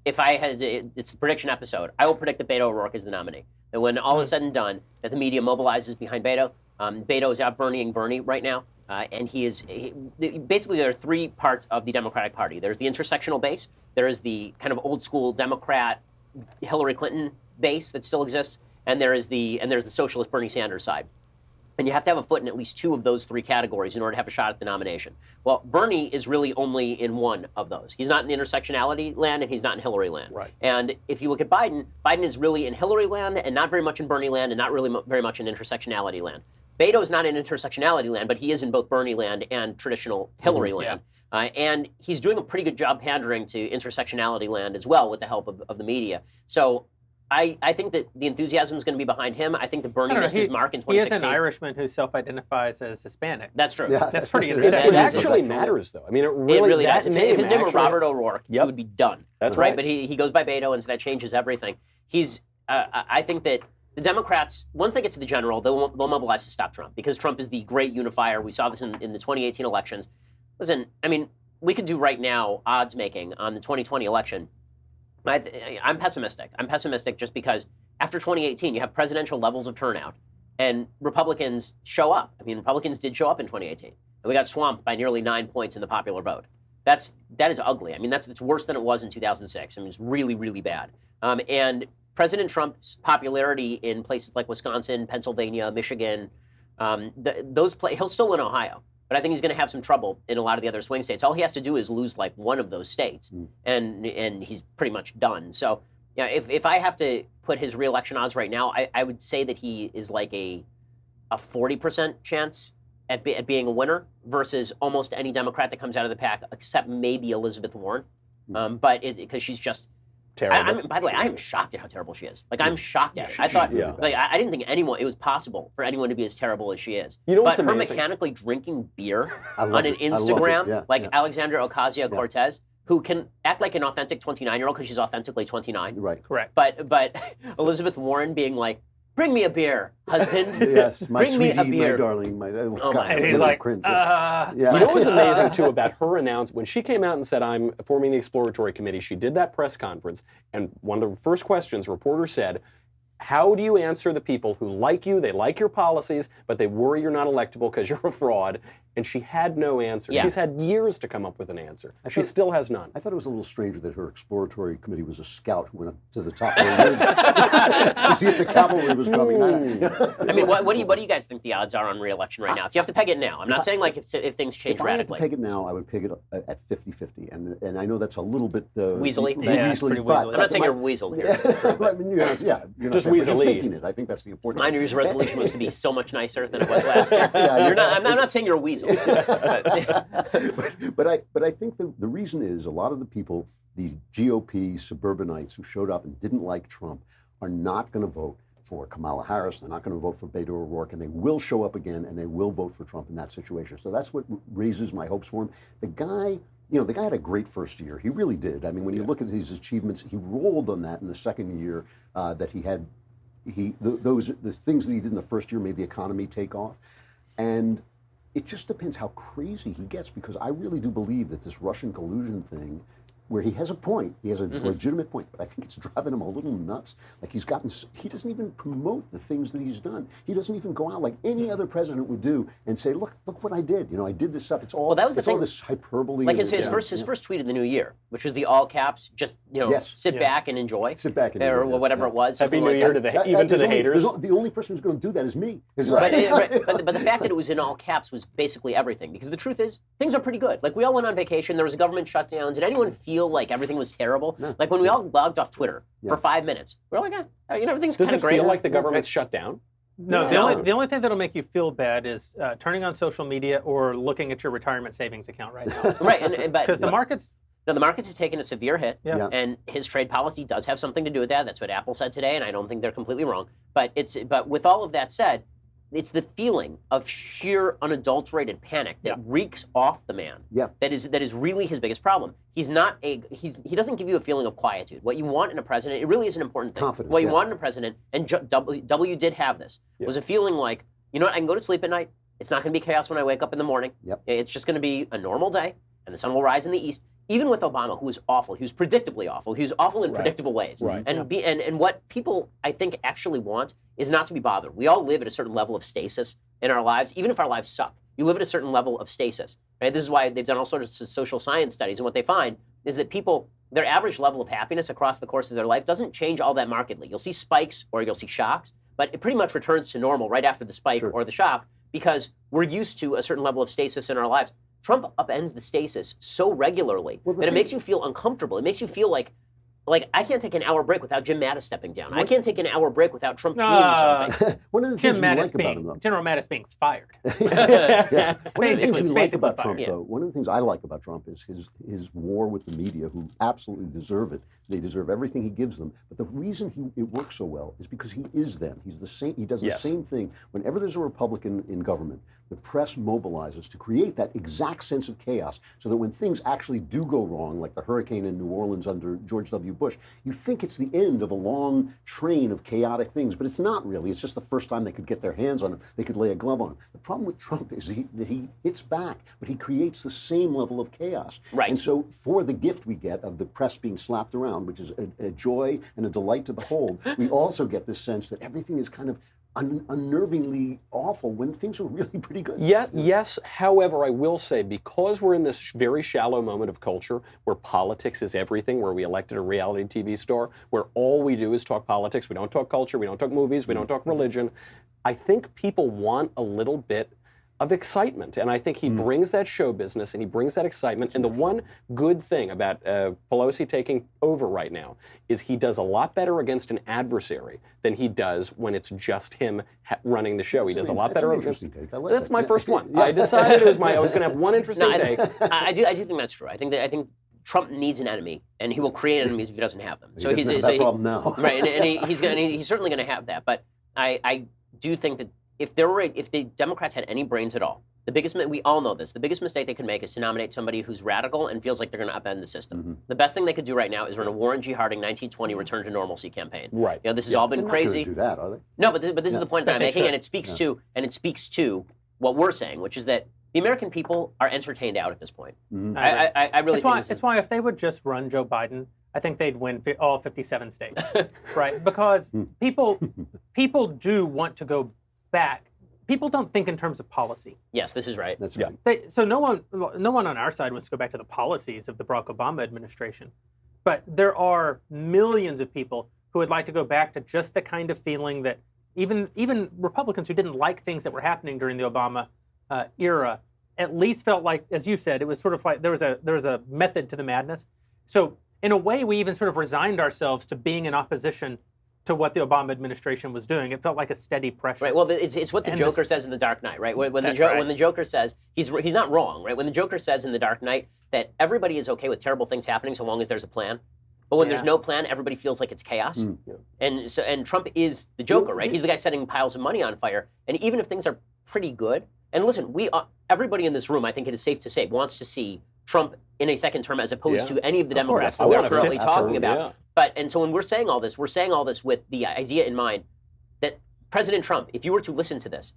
if I had, it's a prediction episode, I will predict that Beto O'Rourke is the nominee. And when all is said and done, that the media mobilizes behind Beto. Beto is out Bernie right now. And basically there are three parts of the Democratic Party. There's the intersectional base. There is the kind of old school Democrat Hillary Clinton base that still exists, and there's the socialist Bernie Sanders side. And you have to have a foot in at least two of those three categories in order to have a shot at the nomination. Well, Bernie is really only in one of those. He's not in intersectionality land, and he's not in Hillary land. Right. And if you look at Biden is really in Hillary land, and not very much in Bernie land, and not really very much in intersectionality land. Beto is not in intersectionality land, but he is in both Bernie land and traditional Hillary land. And he's doing a pretty good job pandering to intersectionality land as well with the help of the media. So I think that the enthusiasm is going to be behind him. I think that Bernie missed his mark in 2016. He is an Irishman who self-identifies as Hispanic. That's true. Yeah, that's pretty It interesting. actually matters, though. I mean, it really does. If his name were actually- Robert O'Rourke, he would be done. That's right. But he goes by Beto, and so that changes everything. I think that the Democrats, once they get to the general, they'll mobilize to stop Trump because Trump is the great unifier. We saw this in the 2018 elections. Listen, I mean, we could do right now odds making on the 2020 election. I'm pessimistic. I'm pessimistic just because after 2018, you have presidential levels of turnout and Republicans show up. I mean, Republicans did show up in 2018 and we got swamped by nearly 9 points in the popular vote. That is ugly. I mean, it's worse than it was in 2006. I mean, it's really, really bad. And President Trump's popularity in places like Wisconsin, Pennsylvania, Michigan, he'll still win Ohio. But I think he's going to have some trouble in a lot of the other swing states. All he has to do is lose like one of those states, and he's pretty much done. So, yeah, if I have to put his re-election odds right now, I would say that he is like a 40% chance at being a winner versus almost any Democrat that comes out of the pack, except maybe Elizabeth Warren. But because she's just terrible. By the way, I am shocked at how terrible she is. Like, I'm shocked at it. I thought, I didn't think it was possible for anyone to be as terrible as she is. You know but what's her amazing? mechanically drinking beer on an Instagram, Alexandra Ocasio-Cortez, who can act like an authentic 29-year-old because she's authentically 29. Right. Correct. But Elizabeth Warren being like, bring me a beer, husband. Yes, my bring sweetie, me a beer. my darling, my. Oh my! And he's like, You know what was amazing, too, about her announcement? When she came out and said, I'm forming the exploratory committee, she did that press conference, and one of the first questions a reporter said, how do you answer the people who like you, they like your policies, but they worry you're not electable because you're a fraud? And she had no answer. Yeah. She's had years to come up with an answer. She still has none. I thought it was a little stranger that her exploratory committee was a scout who went up to the top of the ridge to see if the cavalry was coming. I mean, what do you guys think the odds are on re-election right now? If you have to peg it now, I'm not saying like if things change If I had to radically. peg it now, I would peg it at 50-50, and I know that's a little bit Weaselly? Yeah, it's pretty weaselly. I'm not saying you're weasel here. I mean, you're Just not weaselly. thinking it. I think that's the important. My New Year's resolution was to be so much nicer than it was last year. I'm not saying you're a weasel. But I think the reason is a lot of the people, the GOP suburbanites who showed up and didn't like Trump, are not going to vote for Kamala Harris. They're not going to vote for Beto O'Rourke, and they will show up again and they will vote for Trump in that situation. So that's what raises my hopes for him. The guy had a great first year. He really did. I mean, when you look at his achievements, he rolled on that in the second year that he had. The things that he did in the first year made the economy take off. And it just depends how crazy he gets, because I really do believe that this Russian collusion thing, where he has a point, he has a legitimate point, but I think it's driving him a little nuts. Like he doesn't even promote the things that he's done. He doesn't even go out like any other president would do and say, look what I did. I did this stuff. It's all, that was the thing. all this hyperbole. Like his first tweet of the new year, which was the all caps, just sit back and enjoy. Sit back and enjoy. Or whatever it was. Happy New Year to the haters. The only person who's going to do that is me. But the fact that it was in all caps was basically everything, because the truth is, things are pretty good. Like, we all went on vacation, there was government shutdowns. Did anyone feel like everything was terrible? No. Like, when we all logged off Twitter for 5 minutes, we were like, everything's kind of great. Does it feel like the government's shut down? No, the only thing that'll make you feel bad is turning on social media or looking at your retirement savings account right now. Right, because the markets. No, the markets have taken a severe hit, Yeah. and his trade policy does have something to do with that. That's what Apple said today, and I don't think they're completely wrong. But with all of that said, it's the feeling of sheer unadulterated panic that reeks off the man. Yeah. That is really his biggest problem. He doesn't give you a feeling of quietude. What you want in a president, it really is an important thing. Confidence, what you want in a president, and W did have this, was a feeling like, you know what, I can go to sleep at night. It's not going to be chaos when I wake up in the morning. Yep. It's just going to be a normal day, and the sun will rise in the east. Even with Obama, who was awful, he was predictably awful. He was awful in predictable ways. Right. And what people, I think, actually want is not to be bothered. We all live at a certain level of stasis in our lives, even if our lives suck. You live at a certain level of stasis. Right? This is why they've done all sorts of social science studies, and what they find is that people, their average level of happiness across the course of their life doesn't change all that markedly. You'll see spikes or you'll see shocks, but it pretty much returns to normal right after the spike or the shock, because we're used to a certain level of stasis in our lives. Trump upends the stasis so regularly that it makes you feel uncomfortable. It makes you feel like I can't take an hour break without Jim Mattis stepping down. I can't take an hour break without Trump tweeting something. One of the things we like about him, though. General Mattis being fired. One of the things we like about fired. Trump, though, one of the things I like about Trump is his war with the media, who absolutely deserve it. They deserve everything he gives them. But the reason it works so well is because he is them. He's the same. He does the same thing. Whenever there's a Republican in government, the press mobilizes to create that exact sense of chaos, so that when things actually do go wrong, like the hurricane in New Orleans under George W. Bush, you think it's the end of a long train of chaotic things, but it's not really. It's just the first time they could get their hands on him. They could lay a glove on him. The problem with Trump is that he hits back, but he creates the same level of chaos. Right. And so for the gift we get of the press being slapped around, which is a joy and a delight to behold, we also get this sense that everything is kind of unnervingly awful when things are really pretty good. Yes. However, I will say, because we're in this very shallow moment of culture where politics is everything, where we elected a reality TV star, where all we do is talk politics, we don't talk culture, we don't talk movies, we don't talk religion, I think people want a little bit of excitement. And I think he brings that show business and he brings that excitement. And the one good thing about Pelosi taking over right now is he does a lot better against an adversary than he does when it's just him running the show. He does a lot better. That's my first one. I decided I was going to have one interesting take. I do think that's true. I think Trump needs an enemy, and he will create enemies if he doesn't have them. So he's that problem now. Right, and he's certainly going to have that. But I do think that if the Democrats had any brains at all, we all know this, the biggest mistake they could make is to nominate somebody who's radical and feels like they're going to upend the system. The best thing they could do right now is run a Warren G. Harding 1920 return to normalcy campaign. Right. This has all been crazy. They're not going to do that, are they? No, but this is the point that I'm making, and it speaks to what we're saying, which is that the American people are entertained out at this point. I really think it's why if they would just run Joe Biden, I think they'd win all 57 states, right? Because people do want to go back. People don't think in terms of policy. Yes, this is right. That's right. So no one on our side wants to go back to the policies of the Barack Obama administration. But there are millions of people who would like to go back to just the kind of feeling that even Republicans who didn't like things that were happening during the Obama era at least felt like, as you said, it was sort of like there was a method to the madness. So in a way, we even sort of resigned ourselves to being in opposition to what the Obama administration was doing. It felt like a steady pressure. Right. Well, it's what the Joker says in The Dark Knight, right? When the Joker says he's not wrong, right? When the Joker says in The Dark Knight that everybody is okay with terrible things happening so long as there's a plan. But when there's no plan, everybody feels like it's chaos. And Trump is the Joker, right? He's the guy setting piles of money on fire. And even if things are pretty good, and listen, everybody in this room, I think it is safe to say, wants to see Trump in a second term as opposed to any of the Democrats that we're currently talking about. And so when we're saying all this with the idea in mind that President Trump, if you were to listen to this,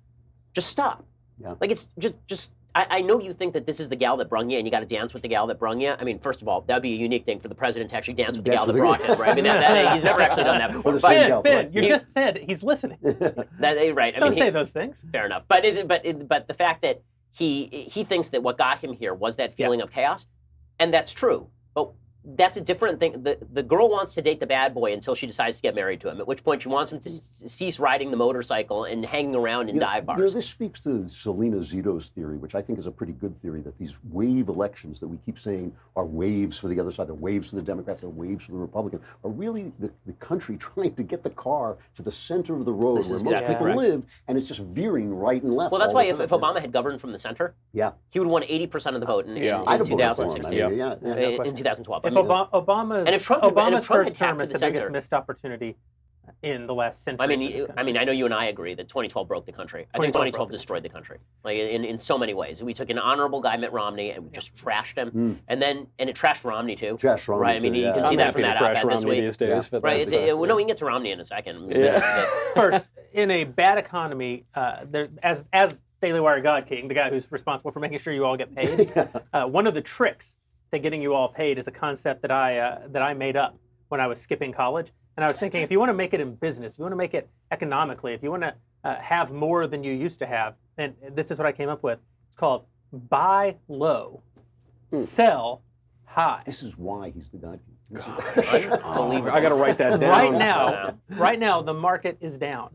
just stop. Yeah. Like it's just. I know you think that this is the gal that brung you, and you got to dance with the gal that brung you. I mean, first of all, that would be a unique thing for the president to actually dance with the gal that brought him, right? I mean, he's never actually done that before. Ben, you just said he's listening. Right? Don't say those things. Fair enough. But the fact that he thinks that what got him here was that feeling of chaos, and that's true. But that's a different thing. The girl wants to date the bad boy until she decides to get married to him, at which point she wants him to cease riding the motorcycle and hanging around in dive bars. This speaks to Selena Zito's theory, which I think is a pretty good theory, that these wave elections that we keep saying are waves for the other side, they're waves for the Democrats, they're waves for the Republicans, are really the country trying to get the car to the center of the road where most people live, and it's just veering right and left. Well, that's why if Obama had governed from the center, he would have won 80% of the vote in 2016, in 2012. Obama's first term is the biggest missed opportunity in the last century. I mean, I know you and I agree that 2012 broke the country. I think 2012 destroyed the country, like in so many ways. We took an honorable guy, Mitt Romney, and we just trashed him, and it trashed Romney too. Trashed Romney, right? I mean, you can see that from that op-ed this week. These days, right? We can get to Romney in a second. First, in a bad economy, as Daily Wire God King, the guy who's responsible for making sure you all get paid, one of the tricks to getting you all paid is a concept that I made up when I was skipping college. And I was thinking, if you want to make it in business, if you want to make it economically, if you want to have more than you used to have, and this is what I came up with. It's called buy low, sell high. This is why he's the God King. I got to write that down. Right now, the market is down.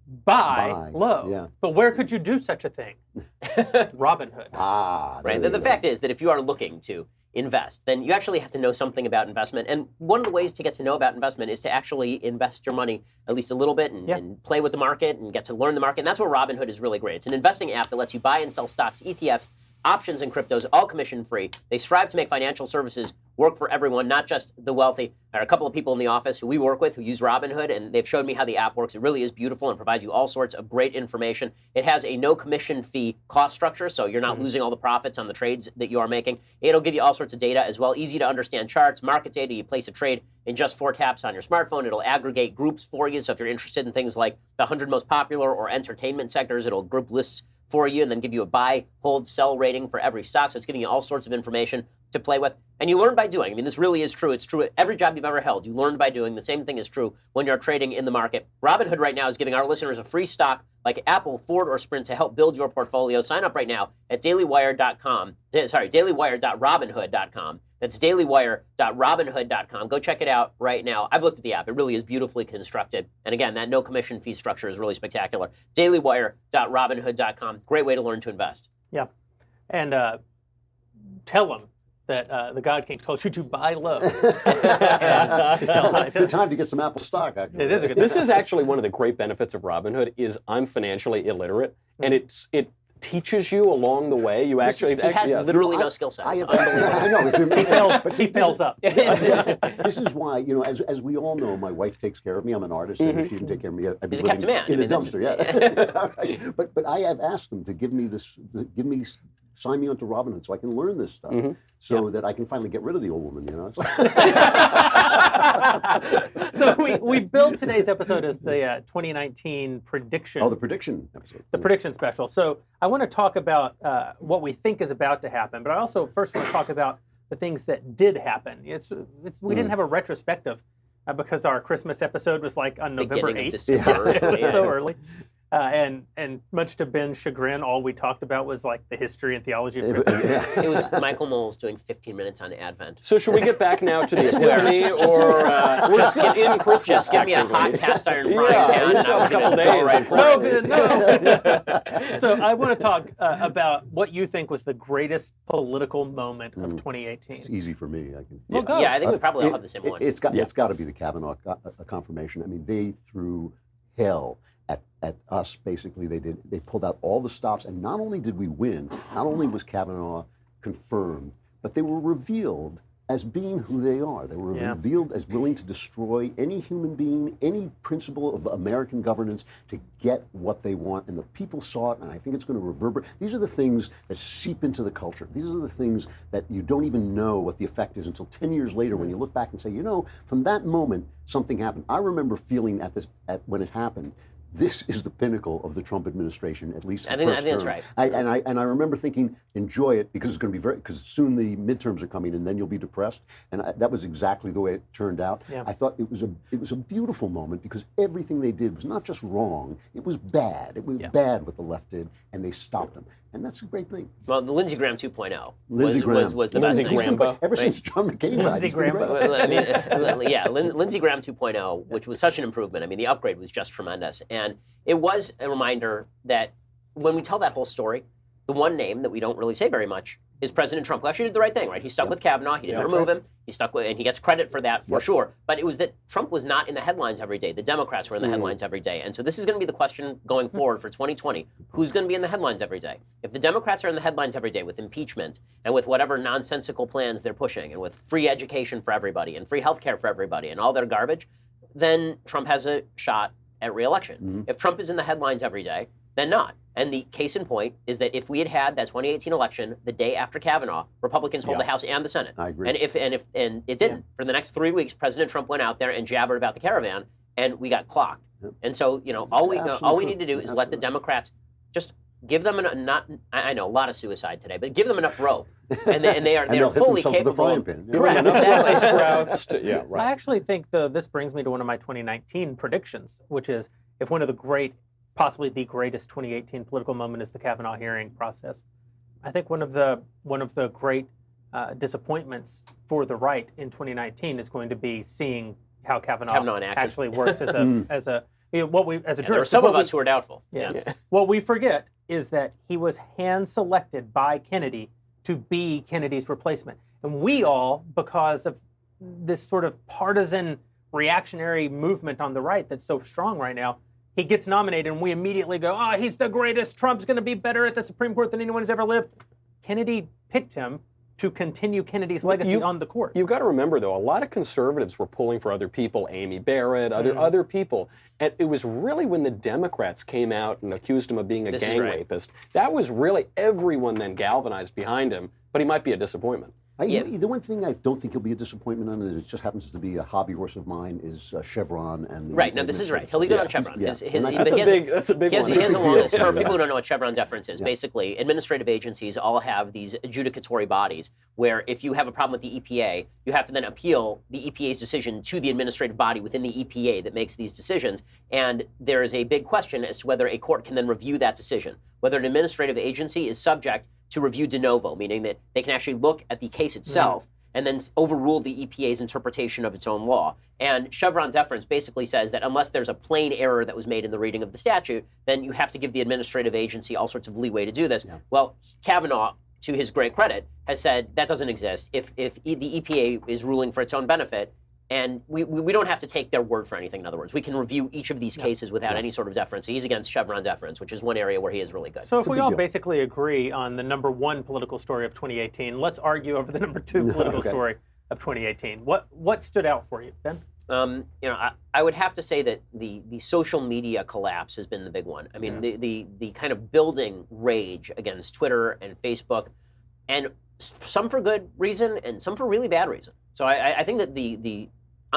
Buy low. Yeah. But where could you do such a thing? Robinhood. Right. The fact is that if you are looking to invest, then you actually have to know something about investment. And one of the ways to get to know about investment is to actually invest your money at least a little bit and play with the market and get to learn the market. And that's where Robinhood is really great. It's an investing app that lets you buy and sell stocks, ETFs, options, and cryptos, all commission-free. They strive to make financial services work for everyone, not just the wealthy. There are a couple of people in the office who we work with who use Robinhood, and they've showed me how the app works. It really is beautiful and provides you all sorts of great information. It has a no commission fee cost structure, so you're not losing all the profits on the trades that you are making. It'll give you all sorts of data as well, easy to understand charts, market data. You place a trade in just 4 taps on your smartphone. It'll aggregate groups for you, so if you're interested in things like the 100 most popular or entertainment sectors, it'll group lists for you and then give you a buy, hold, sell rating for every stock. So it's giving you all sorts of information to play with. And you learn by doing. I mean, this really is true. It's true at every job you've ever held. You learn by doing. The same thing is true when you're trading in the market. Robinhood right now is giving our listeners a free stock like Apple, Ford, or Sprint to help build your portfolio. Sign up right now at dailywire.com. dailywire.robinhood.com. That's dailywire.robinhood.com. Go check it out right now. I've looked at the app. It really is beautifully constructed. And again, that no commission fee structure is really spectacular. dailywire.robinhood.com. Great way to learn to invest. Yeah. And tell them that the God King told you to buy low and to sell high. Good time to get some Apple stock, actually. It is a good time. This is actually one of the great benefits of Robinhood is I'm financially illiterate, and it teaches you along the way. You actually he has literally no skill set. It's unbelievable. I know. He fails up. This is why, as we all know, my wife takes care of me. I'm an artist, and if she didn't take care of me, I'd be He's a kept man. in a dumpster. But I have asked them to sign me onto Robinhood so I can learn this stuff, so that I can finally get rid of the old woman. So we built today's episode as the 2019 prediction. Oh, the prediction episode. The prediction special. So I want to talk about what we think is about to happen, but I also first want to talk about the things that did happen. We didn't have a retrospective because our Christmas episode was like on November 8th. December. It was so early. And much to Ben's chagrin, all we talked about was like the history and theology of Christianity. It was Michael Knowles doing 15 minutes on Advent. So should we get back now to the Epiphany, or we're still in Christmas? Just give me a hot cast iron frying pan. And I was a couple gonna go days. right for No, it. Ben, no. So I want to talk about what you think was the greatest political moment of 2018. It's easy for me. I can. Well, go. Yeah, I think we probably all have the same one. It's got to be the Kavanaugh confirmation. I mean, they threw hell at us. Basically, they pulled out all the stops, and not only did we win, not only was Kavanaugh confirmed, but they were revealed as being who they are. They were revealed as willing to destroy any human being, any principle of American governance to get what they want. And the people saw it, and I think it's going to reverberate. These are the things that seep into the culture. These are the things that you don't even know what the effect is until 10 years later when you look back and say, from that moment, something happened. I remember feeling when it happened, this is the pinnacle of the Trump administration, at least the first term. I think that's right. I remember thinking, enjoy it, because it's going to be because soon the midterms are coming, and then you'll be depressed. And that was exactly the way it turned out. Yeah. I thought it was a beautiful moment, because everything they did was not just wrong; it was bad. It was bad what the left did, and they stopped them. And that's a great thing. Well, the Lindsey Graham 2.0 was the Lindsey best Graham, thing. Ever since John McCain died. Lindsey Graham. Lindsey Graham 2.0, which was such an improvement. I mean, the upgrade was just tremendous. And it was a reminder that when we tell that whole story, the one name that we don't really say very much is President Trump, who actually did the right thing, right? He stuck with Kavanaugh. He didn't remove him. He stuck with, and he gets credit for that for sure. But it was that Trump was not in the headlines every day. The Democrats were in the headlines every day. And so this is going to be the question going forward for 2020. Who's going to be in the headlines every day? If the Democrats are in the headlines every day with impeachment and with whatever nonsensical plans they're pushing and with free education for everybody and free health care for everybody and all their garbage, then Trump has a shot at re-election. If Trump is in the headlines every day, then not. And the case in point is that if we had had that 2018 election the day after Kavanaugh, Republicans hold the House and the Senate. I agree. And if it didn't, for the next 3 weeks, President Trump went out there and jabbered about the caravan, and we got clocked. And so, all we need to do is let the Democrats just give them I know a lot of suicide today, but give them enough rope, and they are fully capable. I actually think this brings me to one of my 2019 predictions, which is if one of the possibly the greatest 2018 political moment is the Kavanaugh hearing process. I think one of the great disappointments for the right in 2019 is going to be seeing how Kavanaugh actually works as a jurist. There are some of us who are doubtful. What we forget is that he was hand-selected by Kennedy to be Kennedy's replacement. And we all, because of this sort of partisan reactionary movement on the right that's so strong right now, he gets nominated and we immediately go, he's the greatest. Trump's going to be better at the Supreme Court than anyone has ever lived. Kennedy picked him to continue Kennedy's legacy on the court. You've got to remember, though, a lot of conservatives were pulling for other people, Amy Barrett, other people. And it was really when the Democrats came out and accused him of being a gang rapist. That was really everyone then galvanized behind him, but he might be a disappointment. The one thing I don't think he'll be a disappointment on, is it just happens to be a hobby horse of mine, is Chevron and right. Now this is right. He'll be good on Chevron. Yeah. That's a big one. He has a long list. For people who don't know what Chevron deference is, basically administrative agencies all have these adjudicatory bodies where if you have a problem with the EPA, you have to then appeal the EPA's decision to the administrative body within the EPA that makes these decisions. And there is a big question as to whether a court can then review that decision, whether an administrative agency is subject to review de novo, meaning that they can actually look at the case itself and then overrule the EPA's interpretation of its own law. And Chevron deference basically says that unless there's a plain error that was made in the reading of the statute, then you have to give the administrative agency all sorts of leeway to do this. Yeah. Well, Kavanaugh, to his great credit, has said that doesn't exist. If the EPA is ruling for its own benefit, and we don't have to take their word for anything, in other words. We can review each of these cases without any sort of deference. So he's against Chevron deference, which is one area where he is really good. So if we all basically agree on the number one political story of 2018, let's argue over the number two political story of 2018. What stood out for you, Ben? I would have to say that the social media collapse has been the big one. I mean, the kind of building rage against Twitter and Facebook, and some for good reason and some for really bad reason. So I think that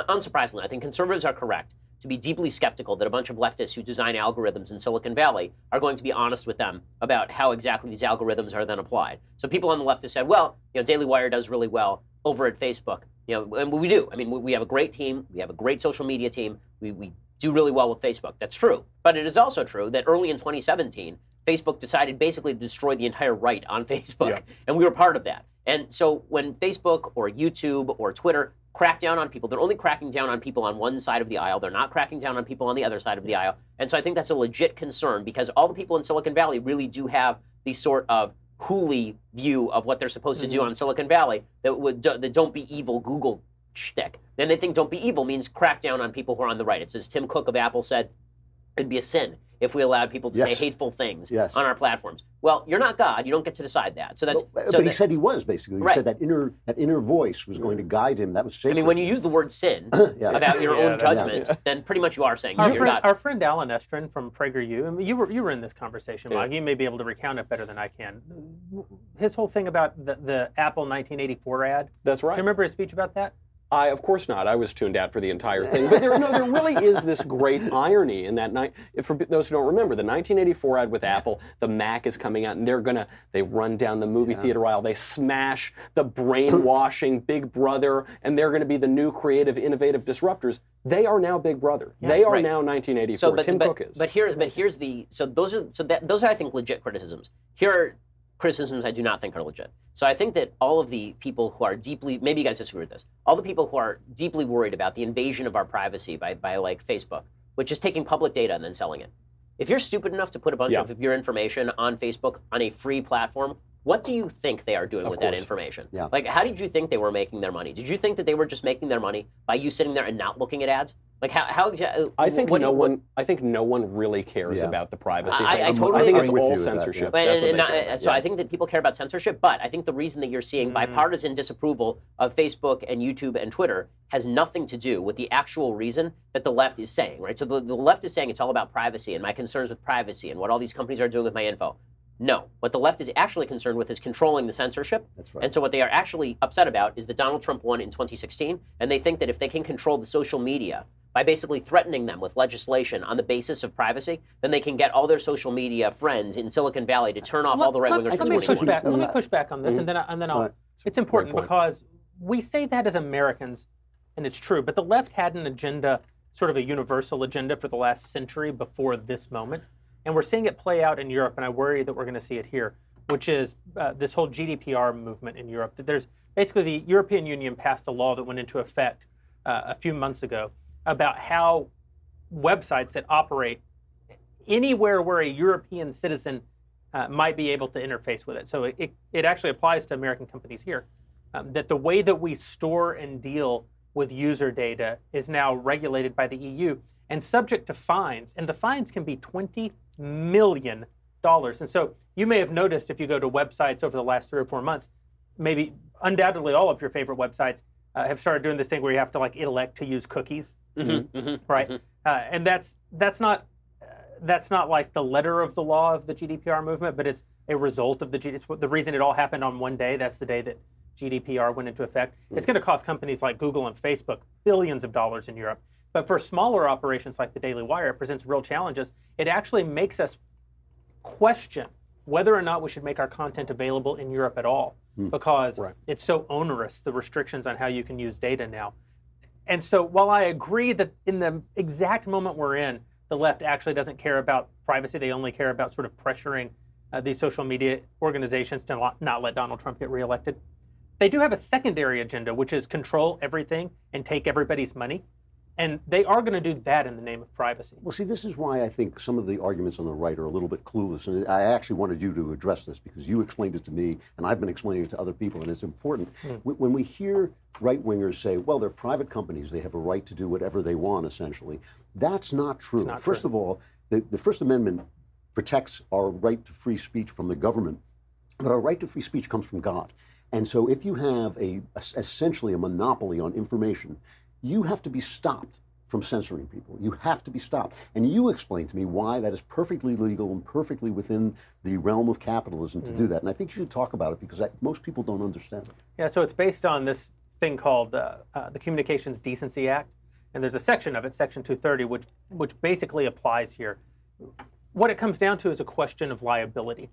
unsurprisingly, I think conservatives are correct to be deeply skeptical that a bunch of leftists who design algorithms in Silicon Valley are going to be honest with them about how exactly these algorithms are then applied. So people on the left have said, well, Daily Wire does really well over at Facebook. And we do. I mean, we have a great team. We have a great social media team. We do really well with Facebook. That's true. But it is also true that early in 2017, Facebook decided basically to destroy the entire right on Facebook. And we were part of that. And so when Facebook or YouTube or Twitter crack down on people, they're only cracking down on people on one side of the aisle. They're not cracking down on people on the other side of the aisle. And so I think that's a legit concern, because all the people in Silicon Valley really do have the sort of Hooli view of what they're supposed to do on Silicon Valley, the don't be evil Google shtick. Then they think don't be evil means crack down on people who are on the right. It's as Tim Cook of Apple said, it'd be a sin if we allowed people to say hateful things on our platforms. Well, you're not God. You don't get to decide that. So that's. But he said he was, basically. He said that inner voice was going to guide him. That was sacred. I mean, when you use the word sin about your own judgment, then pretty much you are saying you're God. Our friend Alan Estrin from PragerU, I mean, you were in this conversation, Mike. You may be able to recount it better than I can. His whole thing about the Apple 1984 ad. That's right. Do you remember his speech about that? Of course not. I was tuned out for the entire thing. But there really is this great irony in that night. For those who don't remember, the 1984 ad with Apple, the Mac is coming out, and they run down the movie theater aisle. They smash the brainwashing Big Brother, and they're going to be the new creative, innovative disruptors. They are now Big Brother. They are now 1984. So, Tim Cook is. Those are I think legit criticisms. Here are criticisms I do not think are legit. So I think that all of the people who are deeply, maybe you guys disagree with this, all the people who are deeply worried about the invasion of our privacy by like Facebook, which is taking public data and then selling it. If you're stupid enough to put a bunch of your information on Facebook on a free platform, what do you think they are doing with that information? Like, how did you think they were making their money? Did you think that they were just making their money by you sitting there and not looking at ads? Like, how I think no one really cares about the privacy. I totally think agree it's all censorship. I think that people care about censorship, but I think the reason that you're seeing bipartisan disapproval of Facebook and YouTube and Twitter has nothing to do with the actual reason that the left is saying, right? So the left is saying it's all about privacy and my concerns with privacy and what all these companies are doing with my info. No, what the left is actually concerned with is controlling the censorship. That's right. And so what they are actually upset about is that Donald Trump won in 2016, and they think that if they can control the social media by basically threatening them with legislation on the basis of privacy, then they can get all their social media friends in Silicon Valley to turn off all the right-wingers. Let me push back on this, and then I'll. It's important because we say that as Americans, and it's true, but the left had an agenda, sort of a universal agenda for the last century before this moment. And we're seeing it play out in Europe, and I worry that we're going to see it here, which is this whole GDPR movement in Europe. There's basically the European Union passed a law that went into effect a few months ago about how websites that operate anywhere where a European citizen might be able to interface with it. So it actually applies to American companies here, that the way that we store and deal with user data is now regulated by the EU and subject to fines. And the fines can be $20 million. And so you may have noticed if you go to websites over the last 3 or 4 months, maybe undoubtedly all of your favorite websites have started doing this thing where you have to like elect to use cookies, right? And that's not like the letter of the law of the GDPR movement, but it's a result of it's the reason it all happened on one day. That's the day that GDPR went into effect. It's going to cost companies like Google and Facebook billions of dollars in Europe. But for smaller operations like the Daily Wire, it presents real challenges. It actually makes us question whether or not we should make our content available in Europe at all, because it's so onerous, the restrictions on how you can use data now. And so while I agree that in the exact moment we're in, the left actually doesn't care about privacy, they only care about sort of pressuring these social media organizations to not let Donald Trump get reelected. They do have a secondary agenda, which is control everything and take everybody's money. And they are going to do that in the name of privacy. Well, see, this is why I think some of the arguments on the right are a little bit clueless. And I actually wanted you to address this because you explained it to me, and I've been explaining it to other people, and it's important. When we hear right-wingers say, well, they're private companies, they have a right to do whatever they want, essentially, that's not true. First of all, the First Amendment protects our right to free speech from the government, but our right to free speech comes from God. And so if you have essentially a monopoly on information, you have to be stopped from censoring people. You have to be stopped. And you explained to me why that is perfectly legal and perfectly within the realm of capitalism to do that. And I think you should talk about it because most people don't understand it. Yeah, so it's based on this thing called the Communications Decency Act. And there's a section of it, Section 230, which basically applies here. What it comes down to is a question of liability.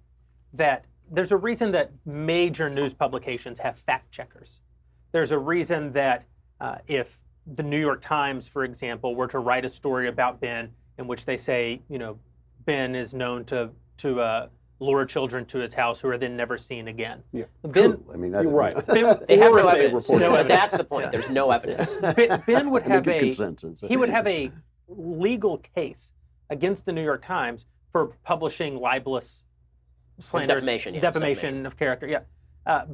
That there's a reason that major news publications have fact checkers. There's a reason that if the New York Times, for example, were to write a story about Ben in which they say, Ben is known to lure children to his house who are then never seen again. Yeah. Ben, True. I mean, You're right. They have Or no if they evidence. report it. But that's the point. There's no evidence. Ben would have Make a consensus. he would have a legal case against the New York Times for publishing libelous slander, Defamation, yeah, defamation of character,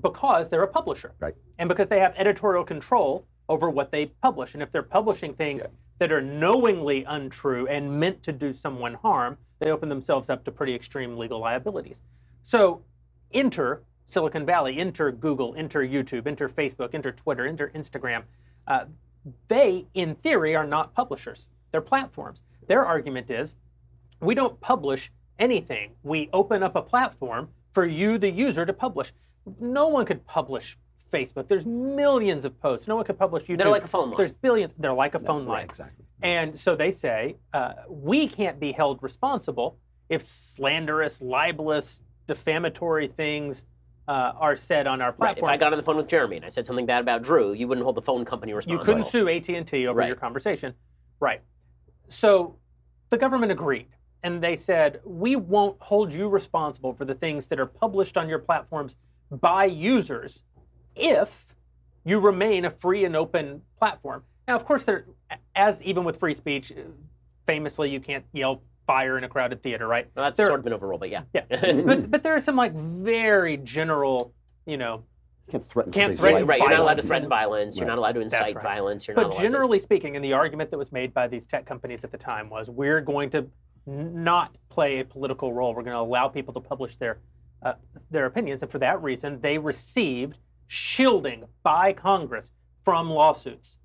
because they're a publisher, Right. and because they have editorial control over what they publish. And if they're publishing things that are knowingly untrue and meant to do someone harm, they open themselves up to pretty extreme legal liabilities. So enter Silicon Valley, enter Google, enter YouTube, enter Facebook, enter Twitter, enter Instagram. They, in theory, are not publishers. They're platforms. Their argument is, we don't publish anything. We open up a platform for you, the user, to publish. No one could publish Facebook. There's millions of posts. No one could publish YouTube. They're like a phone line. There's billions. They're like a phone line. Right, exactly. And so they say, we can't be held responsible if slanderous, libelous, defamatory things are said on our Right. platform. If I got on the phone with Jeremy and I said something bad about Drew, you wouldn't hold the phone company You responsible. couldn't sue AT&T over Right. your conversation. Right. So the government agreed. And they said, we won't hold you responsible for the things that are published on your platforms by users if you remain a free and open platform. Now, of course, as even with free speech, famously, you can't yell fire in a crowded theater, right? Well, that's sort of been overruled, but yeah. Yeah. but there are some very general, Can't threaten. Can't somebody's threaten life. Right, you're not allowed to violence. threaten violence. You're Right. not allowed to incite right. violence. You're not But allowed generally speaking, and the argument that was made by these tech companies at the time was, we're going to not play a political role. We're going to allow people to publish their opinions, and for that reason, they received shielding by Congress from lawsuits.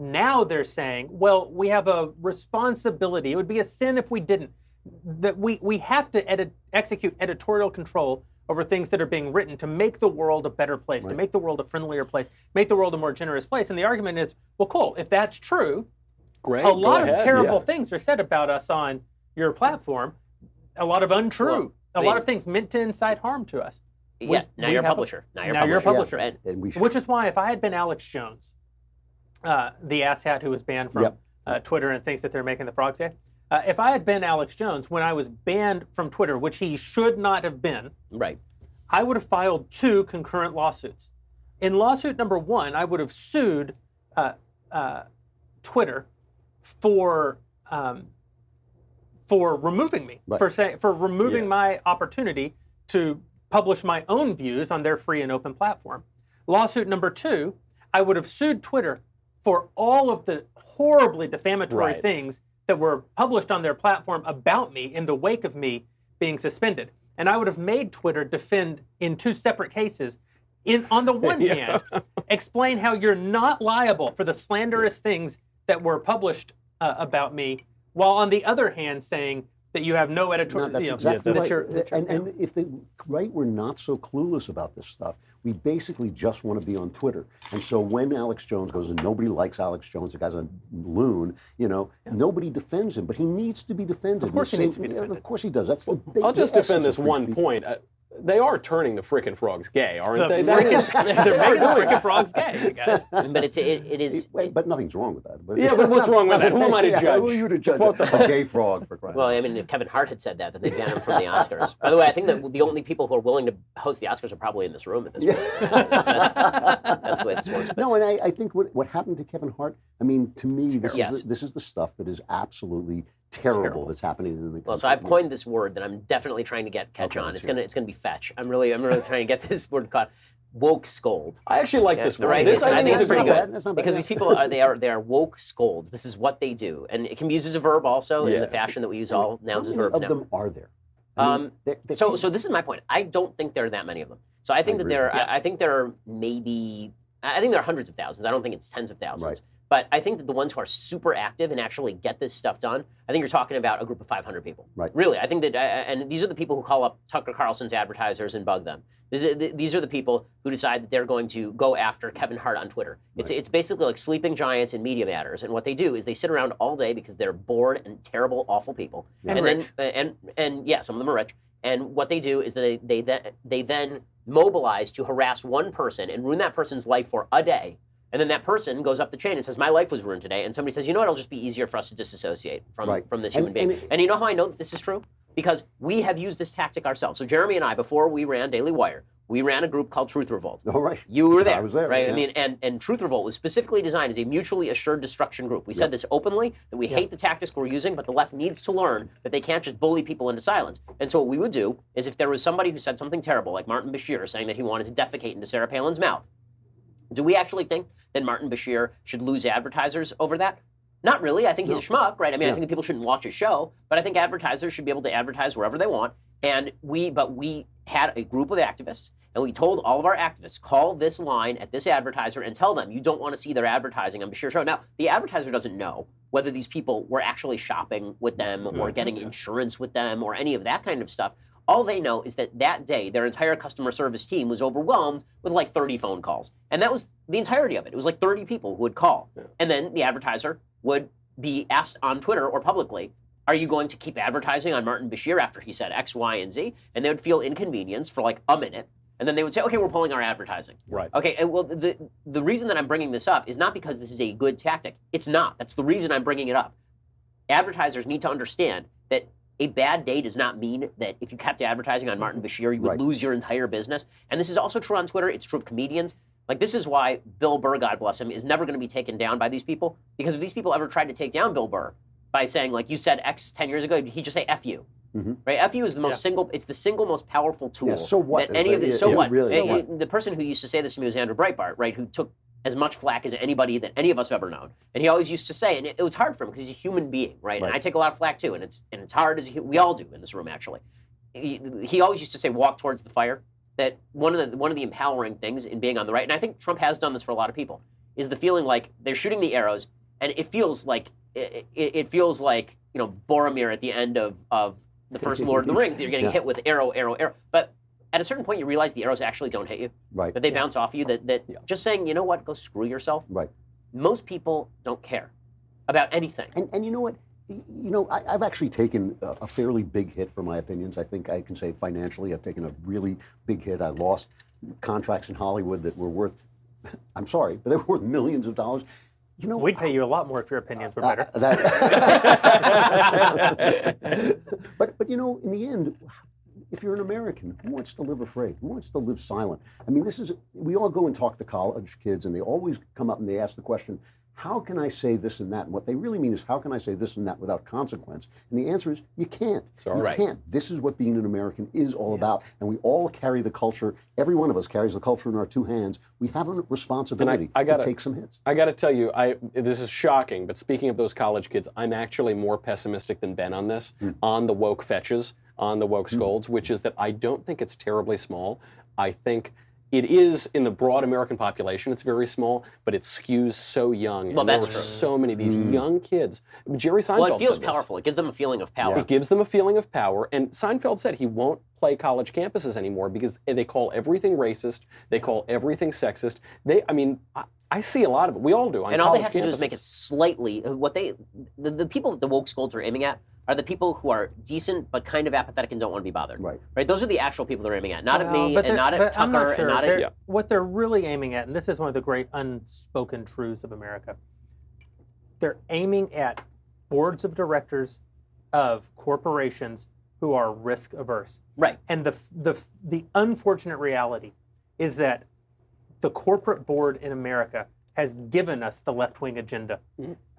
Now they're saying, well, we have a responsibility. It would be a sin if we didn't. That we have to execute editorial control over things that are being written to make the world a better place, to make the world a friendlier place, make the world a more generous place. And the argument is, well, cool, if that's true, Great. a lot go of ahead. terrible things are said about us on your platform, a lot of untrue, a lot of things meant to incite harm to us. Yeah, now we you're a have a- publisher. Now now you're a publisher. Right. And we should. Which is why if I had been Alex Jones, the asshat who was banned from Twitter and thinks that they're making the frogs gay, if I had been Alex Jones when I was banned from Twitter, which he should not have been, Right. I would have filed 2 concurrent lawsuits. In lawsuit number 1, I would have sued Twitter for removing me, for removing my opportunity to publish my own views on their free and open platform. Lawsuit number 2, I would have sued Twitter for all of the horribly defamatory things that were published on their platform about me in the wake of me being suspended. And I would have made Twitter defend in 2 separate cases. On the one hand, explain how you're not liable for the slanderous things that were published about me, while on the other hand saying that you have no editorial. That's exactly right. And if the right were not so clueless about this stuff, we basically just want to be on Twitter. And so when Alex Jones goes, and nobody likes Alex Jones, the guy's a loon, nobody defends him, but he needs to be defended. Of course he needs to be defended. Of course he does. That's the I'll just the defend essence this of free one speech. point. They are turning the frickin' frogs gay, aren't they? They're making the freaking frogs gay, you guys. But it is. But nothing's wrong with that. Yeah, but what's wrong with it? Who am I to judge? Who are you to judge? A gay frog, for crying out Well, loud. I mean, if Kevin Hart had said that, then they'd ban him from the Oscars. By the way, I think that the only people who are willing to host the Oscars are probably in this room at this point. That's the way this works. But No, and I think what happened to Kevin Hart, I mean, to me, this Yes. is the stuff that is absolutely terrible that's happening in the country. Well, so I've coined this word that I'm definitely trying to catch on. It's gonna be fetch. I'm really trying to get this word caught. Woke scold. I actually like this one. Right? This, I think is it's a pretty good good one. That's not bad. because these people are woke scolds. This is what they do, and it can be used as a verb also in the fashion that we use all nouns as How many verbs of now. them are there? I mean, So this is my point. I don't think there are that many of them. So I think that there. I think there are maybe. I think there are hundreds of thousands. I don't think it's tens of thousands. Right. But I think that the ones who are super active and actually get this stuff done, I think you're talking about a group of 500 people. Right. Really, I think that, and these are the people who call up Tucker Carlson's advertisers and bug them. These are the people who decide that they're going to go after Kevin Hart on Twitter. It's basically like sleeping giants in media matters. And what they do is they sit around all day because they're bored and terrible, awful people. And rich. And yeah, some of them are rich. And what they do is they then mobilize to harass one person and ruin that person's life for a day. And then that person goes up the chain and says, my life was ruined today. And somebody says, you know what, it'll just be easier for us to disassociate from this human being. And you know how I know that this is true? Because we have used this tactic ourselves. So Jeremy and I, before we ran Daily Wire, we ran a group called Truth Revolt. Oh, right. You were there. I was there. Right? Yeah. I mean, and Truth Revolt was specifically designed as a mutually assured destruction group. We said this openly, that we hate the tactics we're using, but the left needs to learn that they can't just bully people into silence. And so what we would do is if there was somebody who said something terrible, like Martin Bashir saying that he wanted to defecate into Sarah Palin's mouth, do we actually think that Martin Bashir should lose advertisers over that? Not really. I think he's a schmuck, right? I mean, I think that people shouldn't watch his show, but I think advertisers should be able to advertise wherever they want. And we had a group of activists, and we told all of our activists, call this line at this advertiser and tell them you don't want to see their advertising on Bashir's show. Now, the advertiser doesn't know whether these people were actually shopping with them or getting insurance with them or any of that kind of stuff. All they know is that that day, their entire customer service team was overwhelmed with like 30 phone calls. And that was the entirety of it. It was like 30 people who would call. Yeah. And then the advertiser would be asked on Twitter or publicly, are you going to keep advertising on Martin Bashir after he said X, Y, and Z? And they would feel inconvenienced for like a minute. And then they would say, okay, we're pulling our advertising. Right. Okay, and well, the reason that I'm bringing this up is not because this is a good tactic. It's not. That's the reason I'm bringing it up. Advertisers need to understand that a bad day does not mean that if you kept advertising on Martin Bashir, you would lose your entire business. And this is also true on Twitter. It's true of comedians. Like, this is why Bill Burr, God bless him, is never going to be taken down by these people. Because if these people ever tried to take down Bill Burr by saying, like, you said X 10 years ago, he'd just say F you. Right? F you is the most it's the single most powerful tool. Yeah, so what? That any of this, so what? Really, the person who used to say this to me was Andrew Breitbart, right? Who took as much flack as anybody that any of us have ever known. And he always used to say, and it was hard for him because he's a human being, right? And I take a lot of flack too, and it's hard as we all do in this room, actually. He always used to say, walk towards the fire. That one of the empowering things in being on the right, and I think Trump has done this for a lot of people, is the feeling like they're shooting the arrows, and it feels like Boromir at the end of the first Lord of the Rings, that you're getting hit with arrow, arrow, arrow. But at a certain point, you realize the arrows actually don't hit you. Right. That they bounce off you. That just saying, you know what, go screw yourself. Right. Most people don't care about anything. And you know what? I've actually taken a fairly big hit for my opinions. I think I can say financially, I've taken a really big hit. I lost contracts in Hollywood that were worth, I'm sorry, but they were worth millions of dollars. We'd pay you a lot more if your opinions were better. But in the end, if you're an American, who wants to live afraid? Who wants to live silent? I mean, we all go and talk to college kids, and they always come up and they ask the question, how can I say this and that? And what they really mean is, how can I say this and that without consequence? And the answer is, you can't. You can't. This is what being an American is all about. And we all carry the culture. Every one of us carries the culture in our two hands. We have a responsibility to take some hits. I got to tell you, this is shocking, but speaking of those college kids, I'm actually more pessimistic than Ben on this, on the woke fetches, on the woke scolds, which is that I don't think it's terribly small. I think it is in the broad American population. It's very small, but it skews so young. Well, and that's there true. are so many of these young kids. Jerry Seinfeld Well, it feels said this. powerful. It gives them a feeling of power. It gives them a feeling of power. And Seinfeld said he won't play college campuses anymore because they call everything racist. They call everything sexist. I see a lot of it. We all do on And all they college have to do is campuses. make it slightly, the people that the woke scolds are aiming at are the people who are decent but kind of apathetic and don't want to be bothered. Right? Those are the actual people they're aiming at. Not at me, and not at I'm not Tucker, sure. and not at... What they're really aiming at, and this is one of the great unspoken truths of America, they're aiming at boards of directors of corporations who are risk averse. Right. And the unfortunate reality is that the corporate board in America has given us the left-wing agenda.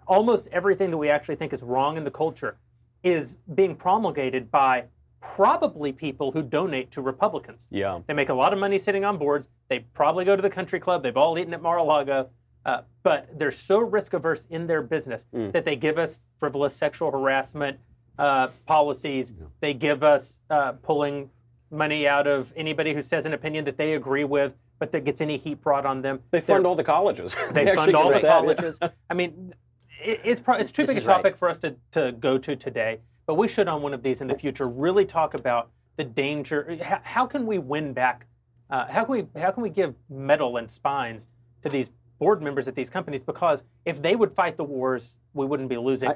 Almost everything that we actually think is wrong in the culture is being promulgated by probably people who donate to Republicans. Yeah. They make a lot of money sitting on boards. They probably go to the country club. They've all eaten at Mar-a-Lago. But they're so risk-averse in their business that they give us frivolous sexual harassment policies. They give us pulling money out of anybody who says an opinion that they agree with, but that gets any heat brought on them. They fund all the colleges. They fund all the colleges. I mean, it's too big a topic for us to go to today, but we should on one of these in the future really talk about the danger. How can we win back? How can we give mettle and spines to these board members at these companies? Because if they would fight the wars, we wouldn't be losing.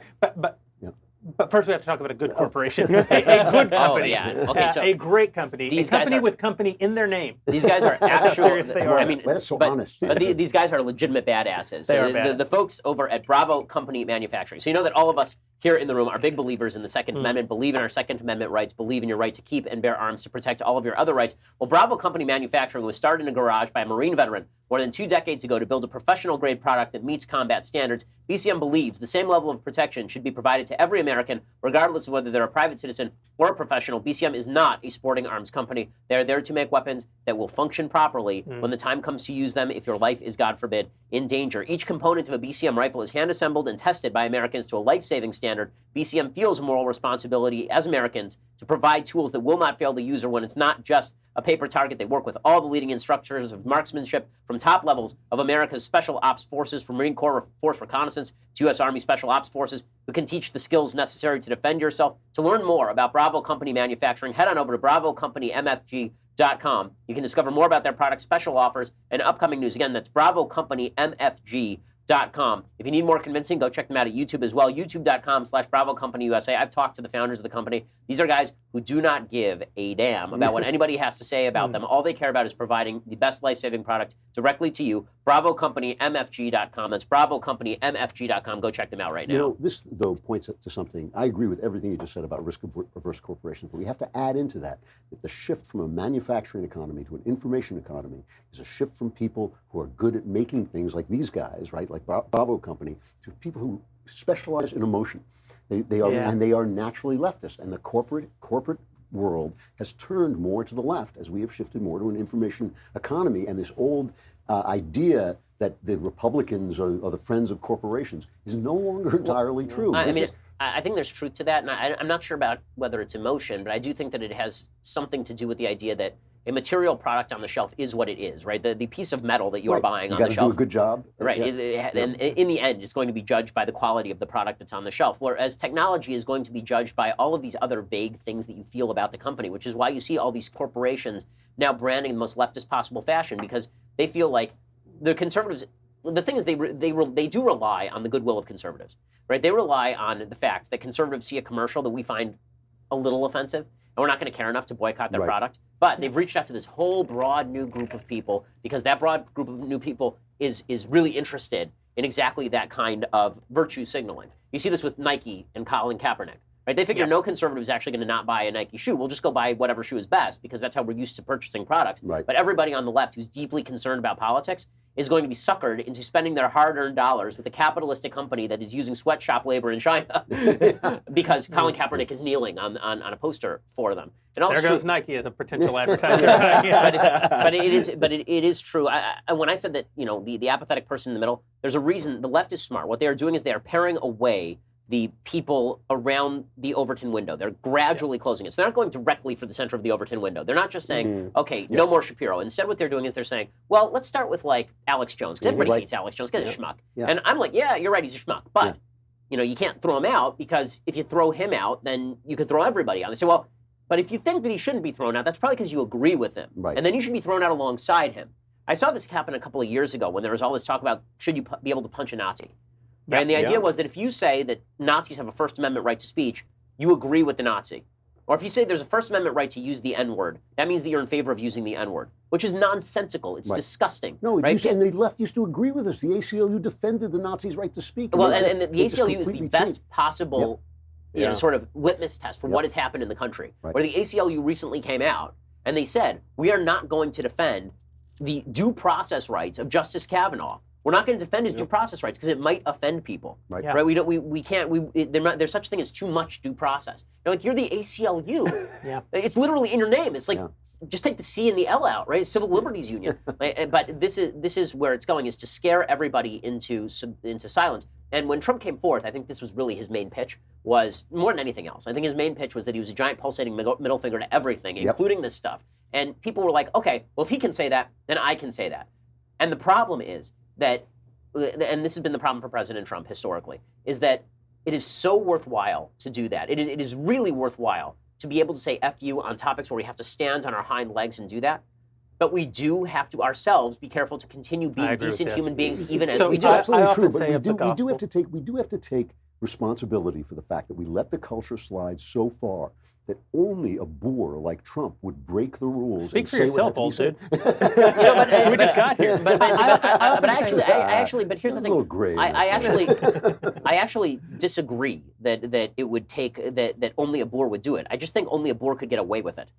But first, we have to talk about a good corporation, a good company. Oh, yeah. Okay, so a great company, a company with company in their name. These guys are That's how serious they are. I mean, that's so but, honest. But these guys are legitimate badasses. They are the folks over at Bravo Company Manufacturing. So you know that all of us here in the room are big believers in the Second Amendment, believe in our Second Amendment rights, believe in your right to keep and bear arms to protect all of your other rights. Well, Bravo Company Manufacturing was started in a garage by a Marine veteran more than 2 decades ago to build a professional-grade product that meets combat standards. BCM believes the same level of protection should be provided to every American, regardless of whether they're a private citizen or a professional. BCM is not a sporting arms company. They're there to make weapons that will function properly when the time comes to use them if your life is, God forbid, in danger. Each component of a BCM rifle is hand-assembled and tested by Americans to a life-saving standard. BCM feels a moral responsibility as Americans to provide tools that will not fail the user when it's not just a paper target. They work with all the leading instructors of marksmanship from top levels of America's Special Ops Forces, from Marine Corps Force Reconnaissance to U.S. Army Special Ops Forces, who can teach the skills necessary to defend yourself. To learn more about Bravo Company Manufacturing, head on over to BravoCompanyMFG.com. You can discover more about their products, special offers, and upcoming news. Again, that's BravoCompanyMFG.com. If you need more convincing, go check them out at YouTube as well. YouTube.com/Bravo Company USA. I've talked to the founders of the company. These are guys who do not give a damn about what anybody has to say about them. All they care about is providing the best life-saving product directly to you. BravoCompanyMFG.com. That's BravoCompanyMFG.com. Go check them out right now. You know, this, though, points to something. I agree with everything you just said about risk-averse corporations, but we have to add into that the shift from a manufacturing economy to an information economy is a shift from people who are good at making things like these guys, right, like Bravo Company, to people who specialize in emotion. They are, and they are naturally leftist, and the corporate world has turned more to the left as we have shifted more to an information economy, and this old idea that the Republicans are the friends of corporations is no longer entirely true. I think there's truth to that, and I'm not sure about whether it's emotion, but I do think that it has something to do with the idea that a material product on the shelf is what it is, right? The piece of metal that you are buying on the shelf. You got to do a good job. Right. And in the end, it's going to be judged by the quality of the product that's on the shelf, whereas technology is going to be judged by all of these other vague things that you feel about the company, which is why you see all these corporations now branding in the most leftist possible fashion, because they feel like the conservatives. The thing is, they do rely on the goodwill of conservatives, right? They rely on the fact that conservatives see a commercial that we find a little offensive, and we're not going to care enough to boycott their product. But they've reached out to this whole broad new group of people because that broad group of new people is really interested in exactly that kind of virtue signaling. You see this with Nike and Colin Kaepernick. Right? They figure no conservative is actually going to not buy a Nike shoe. We'll just go buy whatever shoe is best because that's how we're used to purchasing products. Right. But everybody on the left who's deeply concerned about politics is going to be suckered into spending their hard-earned dollars with a capitalistic company that is using sweatshop labor in China because Colin Kaepernick is kneeling on a poster for them. And also, there goes Nike as a potential advertiser. but it is true. When I said that, the apathetic person in the middle, there's a reason. The left is smart. What they are doing is they are paring away the people around the Overton window. They're gradually closing it. So they're not going directly for the center of the Overton window. They're not just saying, okay, no more Shapiro. Instead, what they're doing is they're saying, well, let's start with Alex Jones, because everybody hates Alex Jones, because he's a schmuck. Yeah. And I'm like, yeah, you're right, he's a schmuck. But, you can't throw him out, because if you throw him out, then you could throw everybody out. They say, well, but if you think that he shouldn't be thrown out, that's probably because you agree with him. Right. And then you should be thrown out alongside him. I saw this happen a couple of years ago when there was all this talk about, should you be able to punch a Nazi? Right? And the idea was that if you say that Nazis have a First Amendment right to speech, you agree with the Nazi. Or if you say there's a First Amendment right to use the N-word, that means that you're in favor of using the N-word, which is nonsensical. It's disgusting. No, right? And the left used to agree with us. The ACLU defended the Nazis' right to speak. Well, and the ACLU is the best possible sort of litmus test for what has happened in the country. Right. Where the ACLU recently came out and they said, we are not going to defend the due process rights of Justice Kavanaugh. We're not going to defend his due process rights because it might offend people. Right. Right? We can't. There's such a thing as too much due process. You're the ACLU. It's literally in your name. It's like just take the C and the L out, right? It's Civil Liberties Union. But this is where it's going, is to scare everybody into silence. And when Trump came forth, I think this was really his main pitch, was more than anything else. I think his main pitch was that he was a giant pulsating middle finger to everything, including this stuff. And people were like, okay, well, if he can say that, then I can say that. And the problem is that, and this has been the problem for President Trump historically, is that it is so worthwhile to do that. It is really worthwhile to be able to say F you on topics where we have to stand on our hind legs and do that. But we do have to ourselves be careful to continue being decent human beings, even as we do. It's absolutely true. But we do have to take responsibility for the fact that we let the culture slide so far that only a bore like Trump would break the rules. Speak and for say yourself, what old had dude. to be said. We just got here. But here's the thing. A little gray. I actually disagree that it would take that only a bore would do it. I just think only a bore could get away with it.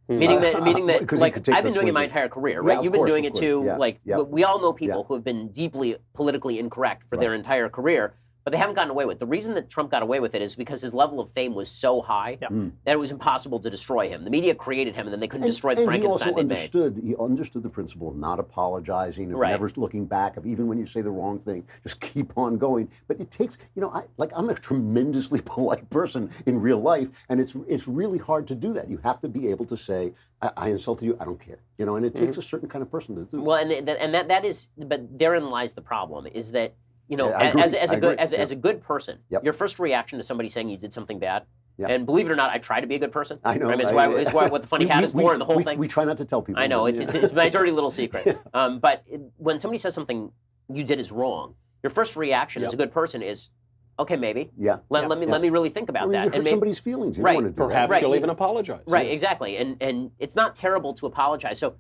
Meaning that, Because he like, could take I've been the doing it my swings. entire career, Yeah, right? of You've been course, doing of it course. too. Yeah, Like, yeah. but we all know people Yeah. who have been deeply politically incorrect for their Right. entire career, but they haven't gotten away with it. The reason that Trump got away with it is because his level of fame was so high that it was impossible to destroy him. The media created him, and then they couldn't destroy the Frankenstein they made. He understood the principle of not apologizing, of Right. never looking back, of even when you say the wrong thing, just keep on going. But it takes, I'm a tremendously polite person in real life, and it's really hard to do that. You have to be able to say, I insulted you, I don't care. And it takes a certain kind of person to do that. Well, and that is, but therein lies the problem, is that, I agree. as a good person, Yep. your first reaction to somebody saying you did something bad, Yeah. and believe it or not, I try to be a good person. I know. Right? It's why what the funny hat is for and the whole thing. We try not to tell people. I know, but, it's my dirty little secret. But when somebody says something you did is wrong, your first reaction as a good person is, okay, maybe. Yeah. Let me really think about You that. hurt And maybe, somebody's feelings. You Right. don't want to do Perhaps that. she'll even apologize. right, exactly. And it's not terrible to apologize. So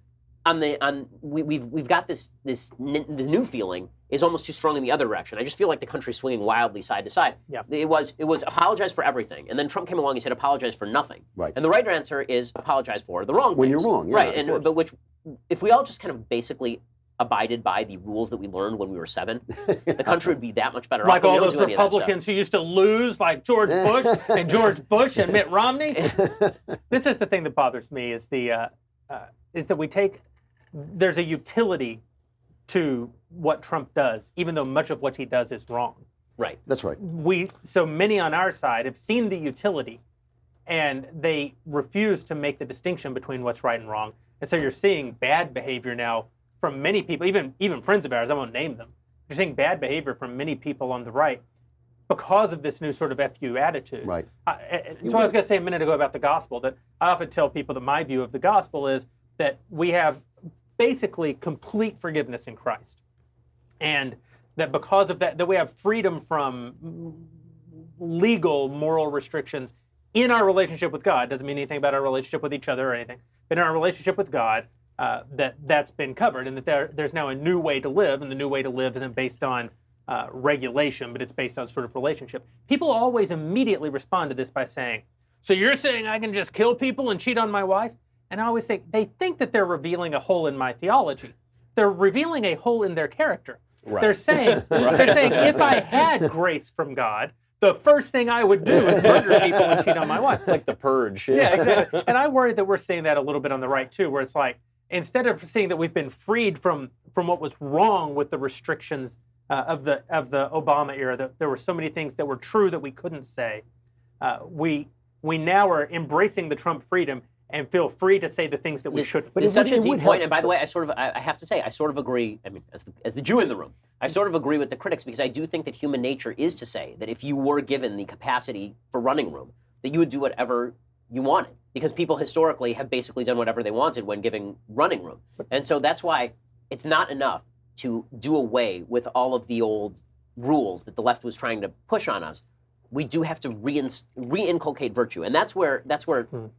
we've got this new feeling is almost too strong in the other direction. I just feel like the country's swinging wildly side to side. Yeah. It was apologize for everything, and then Trump came along and said apologize for nothing. Right. And the right answer is apologize for the wrong When things. you're wrong, yeah, right. of course. But if we all just kind of basically abided by the rules that we learned when we were 7, the country would be that much better off. Like but we all don't those do any of that stuff. Republicans who used to lose, like George Bush and George Bush and Mitt Romney. This is the thing that bothers me: is that there's a utility to what Trump does, even though much of what he does is wrong. Right. That's right. So many on our side have seen the utility, and they refuse to make the distinction between what's right and wrong. And so you're seeing bad behavior now from many people, even friends of ours. I won't name them. You're seeing bad behavior from many people on the right because of this new sort of FU attitude. Right. So I was going to say a minute ago about the gospel, that I often tell people that my view of the gospel is that we have basically complete forgiveness in Christ. And that because of that we have freedom from legal moral restrictions in our relationship with God. Doesn't mean anything about our relationship with each other or anything. But in our relationship with God, that's been covered, and that there's now a new way to live, and the new way to live isn't based on regulation, but it's based on sort of relationship. People always immediately respond to this by saying, so you're saying I can just kill people and cheat on my wife? And I always think, they think that they're revealing a hole in my theology. They're revealing a hole in their character. Right. They're saying, if I had grace from God, the first thing I would do is murder people and cheat on my wife. It's like the purge. Yeah, exactly. And I worry that we're seeing that a little bit on the right too, where it's like, instead of seeing that we've been freed from what was wrong with the restrictions of the Obama era, that there were so many things that were true that we couldn't say, we now are embracing the Trump freedom and feel free to say the things that we shouldn't. It's such a deep point, and by the way, I have to say, I sort of agree. I mean, as the Jew in the room, I sort of agree with the critics, because I do think that human nature is to say that if you were given the capacity for running room, that you would do whatever you wanted, because people historically have basically done whatever they wanted when giving running room, and so that's why it's not enough to do away with all of the old rules that the left was trying to push on us. We do have to re-inculcate virtue, and that's where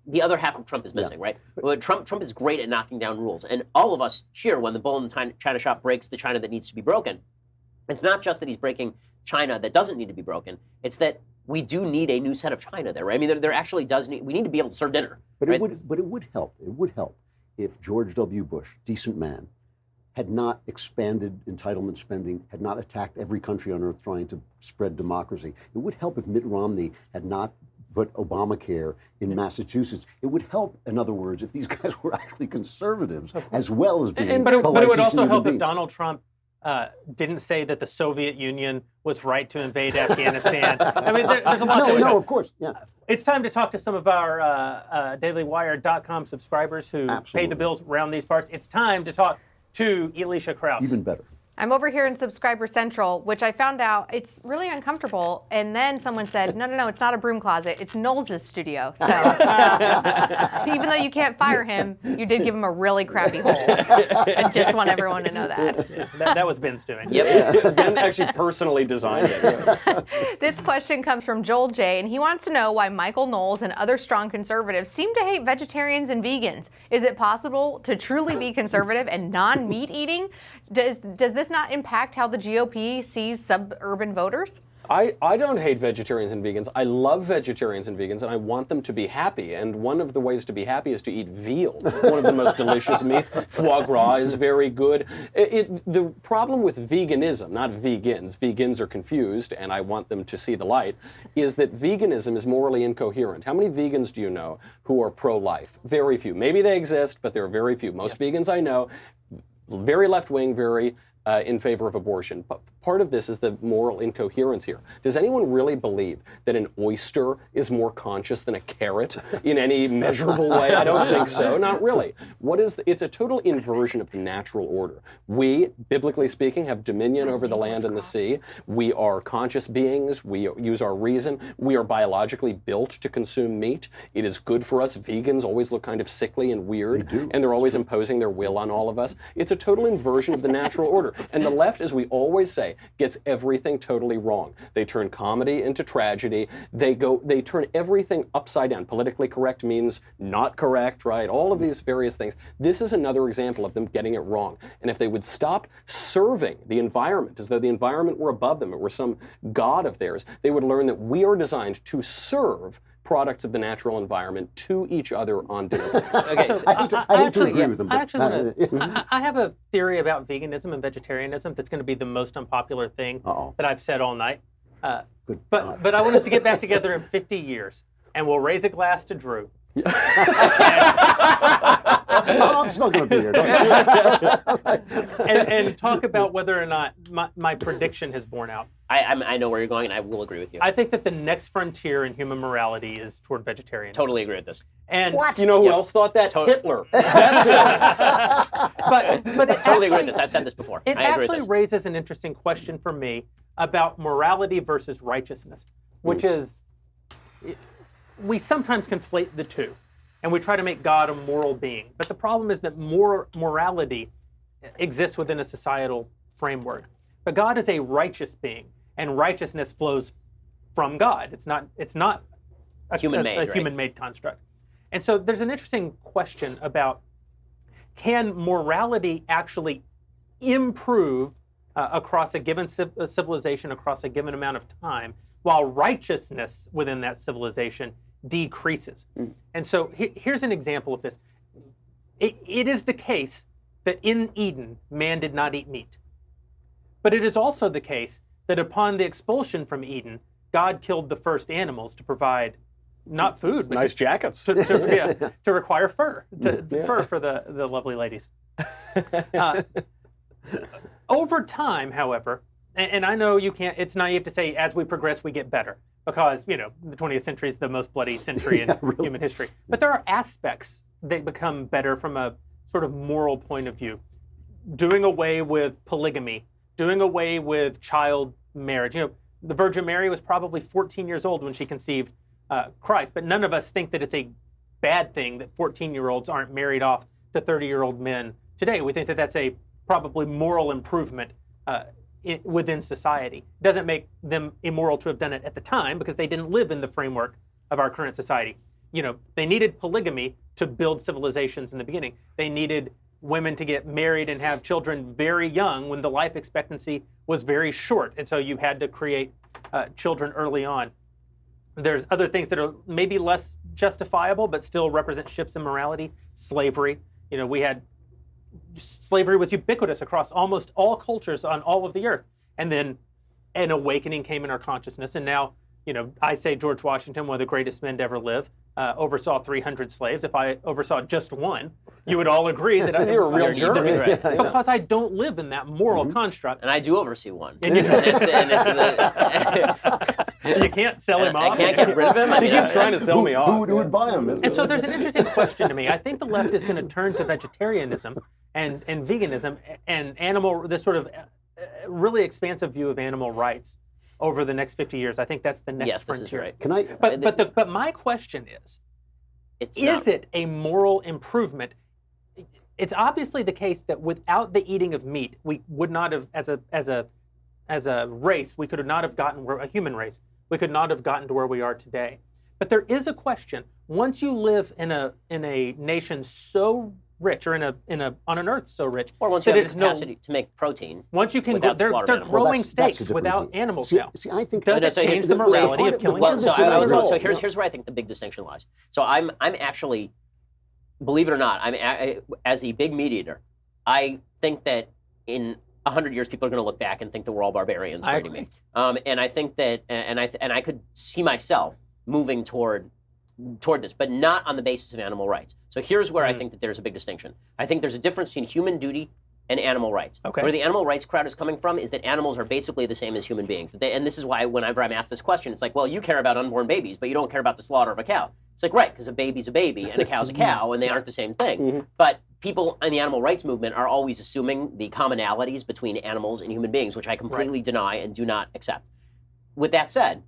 the other half of Trump is missing, right? Well, Trump is great at knocking down rules, and all of us cheer when the bull in the China shop breaks the China that needs to be broken. It's not just that he's breaking China that doesn't need to be broken; it's that we do need a new set of China there, right? I mean, there actually does need. We need to be able to serve dinner. But right? it would help. It would help if George W. Bush, decent man, had not expanded entitlement spending, had not attacked every country on earth trying to spread democracy. It would help if Mitt Romney had not put Obamacare in Massachusetts. It would help, in other words, if these guys were actually conservatives as well as being But it polite would to also human help if beings. Donald Trump didn't say that the Soviet Union was right to invade Afghanistan. I mean, there's a lot. No, of course, yeah. It's time to talk to some of our DailyWire.com subscribers who pay the Absolutely. bills around these parts. It's time to talk to Elisha Krauss. Even better. I'm over here in Subscriber Central, which I found out it's really uncomfortable. And then someone said, no, it's not a broom closet. It's Knowles' studio. So even though you can't fire him, you did give him a really crappy hole. I just want everyone to know that. Yeah, that was Ben's doing. Yep. Ben actually personally designed it. This question comes from Joel J., and he wants to know why Michael Knowles and other strong conservatives seem to hate vegetarians and vegans. Is it possible to truly be conservative and non-meat eating? Does this not impact how the GOP sees suburban voters? I don't hate vegetarians and vegans. I love vegetarians and vegans, and I want them to be happy. And one of the ways to be happy is to eat veal, one of the most delicious meats. Foie gras is very good. The problem with veganism, not vegans are confused, and I want them to see the light, is that veganism is morally incoherent. How many vegans do you know who are pro-life? Very few. Maybe they exist, but there are very few. Most vegans I know, very left-wing, very in favor of abortion. But part of this is the moral incoherence here. Does anyone really believe that an oyster is more conscious than a carrot in any measurable way? I don't think so. Not really. It's a total inversion of the natural order. We, biblically speaking, have dominion over the land and the sea. We are conscious beings. We use our reason. We are biologically built to consume meat. It is good for us. Vegans always look kind of sickly and weird, and they're always imposing their will on all of us. It's a total inversion of the natural order. And the left, as we always say, gets everything totally wrong. They turn comedy into tragedy. They turn everything upside down. Politically correct means not correct, right? All of these various things. This is another example of them getting it wrong. And if they would stop serving the environment as though the environment were above them, it were some god of theirs, they would learn that we are designed to serve products of the natural environment to each other on different days. Okay, So I hate to agree with them. I actually I have a theory about veganism and vegetarianism that's going to be the most unpopular thing that I've said all night. But I want us to get back together in 50 years, and we'll raise a glass to Drew. I'm still going to be here. and talk about whether or not my prediction has borne out. I know where you're going, and I will agree with you. I think that the next frontier in human morality is toward vegetarianism. Totally agree with this. And You know who else thought that? Hitler. That's it. but it Totally agree with this. I've said this before. It I agree with actually this. raises an interesting question for me about morality versus righteousness, which is we sometimes conflate the two, and we try to make God a moral being. But the problem is that morality exists within a societal framework. But God is a righteous being, and righteousness flows from God. It's not a human-made construct. And so there's an interesting question about, can morality actually improve across a given civilization, across a given amount of time, while righteousness within that civilization decreases? And so here's an example of this. It is the case that in Eden, man did not eat meat. But it is also the case that upon the expulsion from Eden, God killed the first animals to provide not food, but Nice jackets. to require fur, fur for the lovely ladies. Over time, however, and I know you can't, it's naive to say as we progress, we get better, because, the 20th century is the most bloody century in human history. But there are aspects that become better from a sort of moral point of view. Doing away with polygamy, doing away with child marriage. The Virgin Mary was probably 14 years old when she conceived Christ, but none of us think that it's a bad thing that 14-year-olds aren't married off to 30-year-old men today. We think that that's a probably moral improvement within society. It doesn't make them immoral to have done it at the time, because they didn't live in the framework of our current society. They needed polygamy to build civilizations in the beginning. They needed women to get married and have children very young when the life expectancy was very short. And so you had to create children early on. There's other things that are maybe less justifiable, but still represent shifts in morality. Slavery. Slavery was ubiquitous across almost all cultures on all of the earth. And then an awakening came in our consciousness. And now, I say George Washington, one of the greatest men to ever live, oversaw 300 slaves. If I oversaw just one, you would all agree that You're a real jerk. Right. Because I don't live in that moral construct. And I do oversee one. And you can't sell him off. I can't get rid of him. He keeps trying to sell me off. Who would buy them? And so there's an interesting question to me. I think the left is going to turn to vegetarianism and veganism and this sort of really expansive view of animal rights over the next 50 years. I think that's the next Yes, this frontier. is right. Can I? But my question is it a moral improvement? It's obviously the case that without the eating of meat, we would not have, as a race, we could not have gotten, a human race, we could not have gotten to where we are today. But there is a question. Once you live in a nation so rich, or on an earth so rich, or once you have the capacity to make protein. Once you can, they're growing steaks without animals now. See, I think does it change the morality of killing animals? So here's where I think the big distinction lies. So I'm actually, believe it or not, as a big meat eater, I think that in 100 years people are going to look back and think that we're all barbarians for eating meat. And I think that, and I could see myself moving toward this, but not on the basis of animal rights. So here's where I think that there's a big distinction. I think there's a difference between human duty and animal rights. Where the animal rights crowd is coming from is that animals are basically the same as human beings. And this is why whenever I'm asked this question, it's like, well, you care about unborn babies, but you don't care about the slaughter of a cow. It's like, right, because a baby's a baby and a cow's a cow, and they aren't the same thing. But people in the animal rights movement are always assuming the commonalities between animals and human beings, which I completely deny and do not accept. With that said,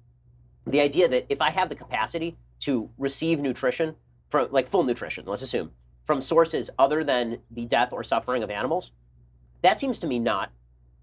the idea that if I have the capacity to receive nutrition, from like full nutrition, let's assume, from sources other than the death or suffering of animals, that seems to me not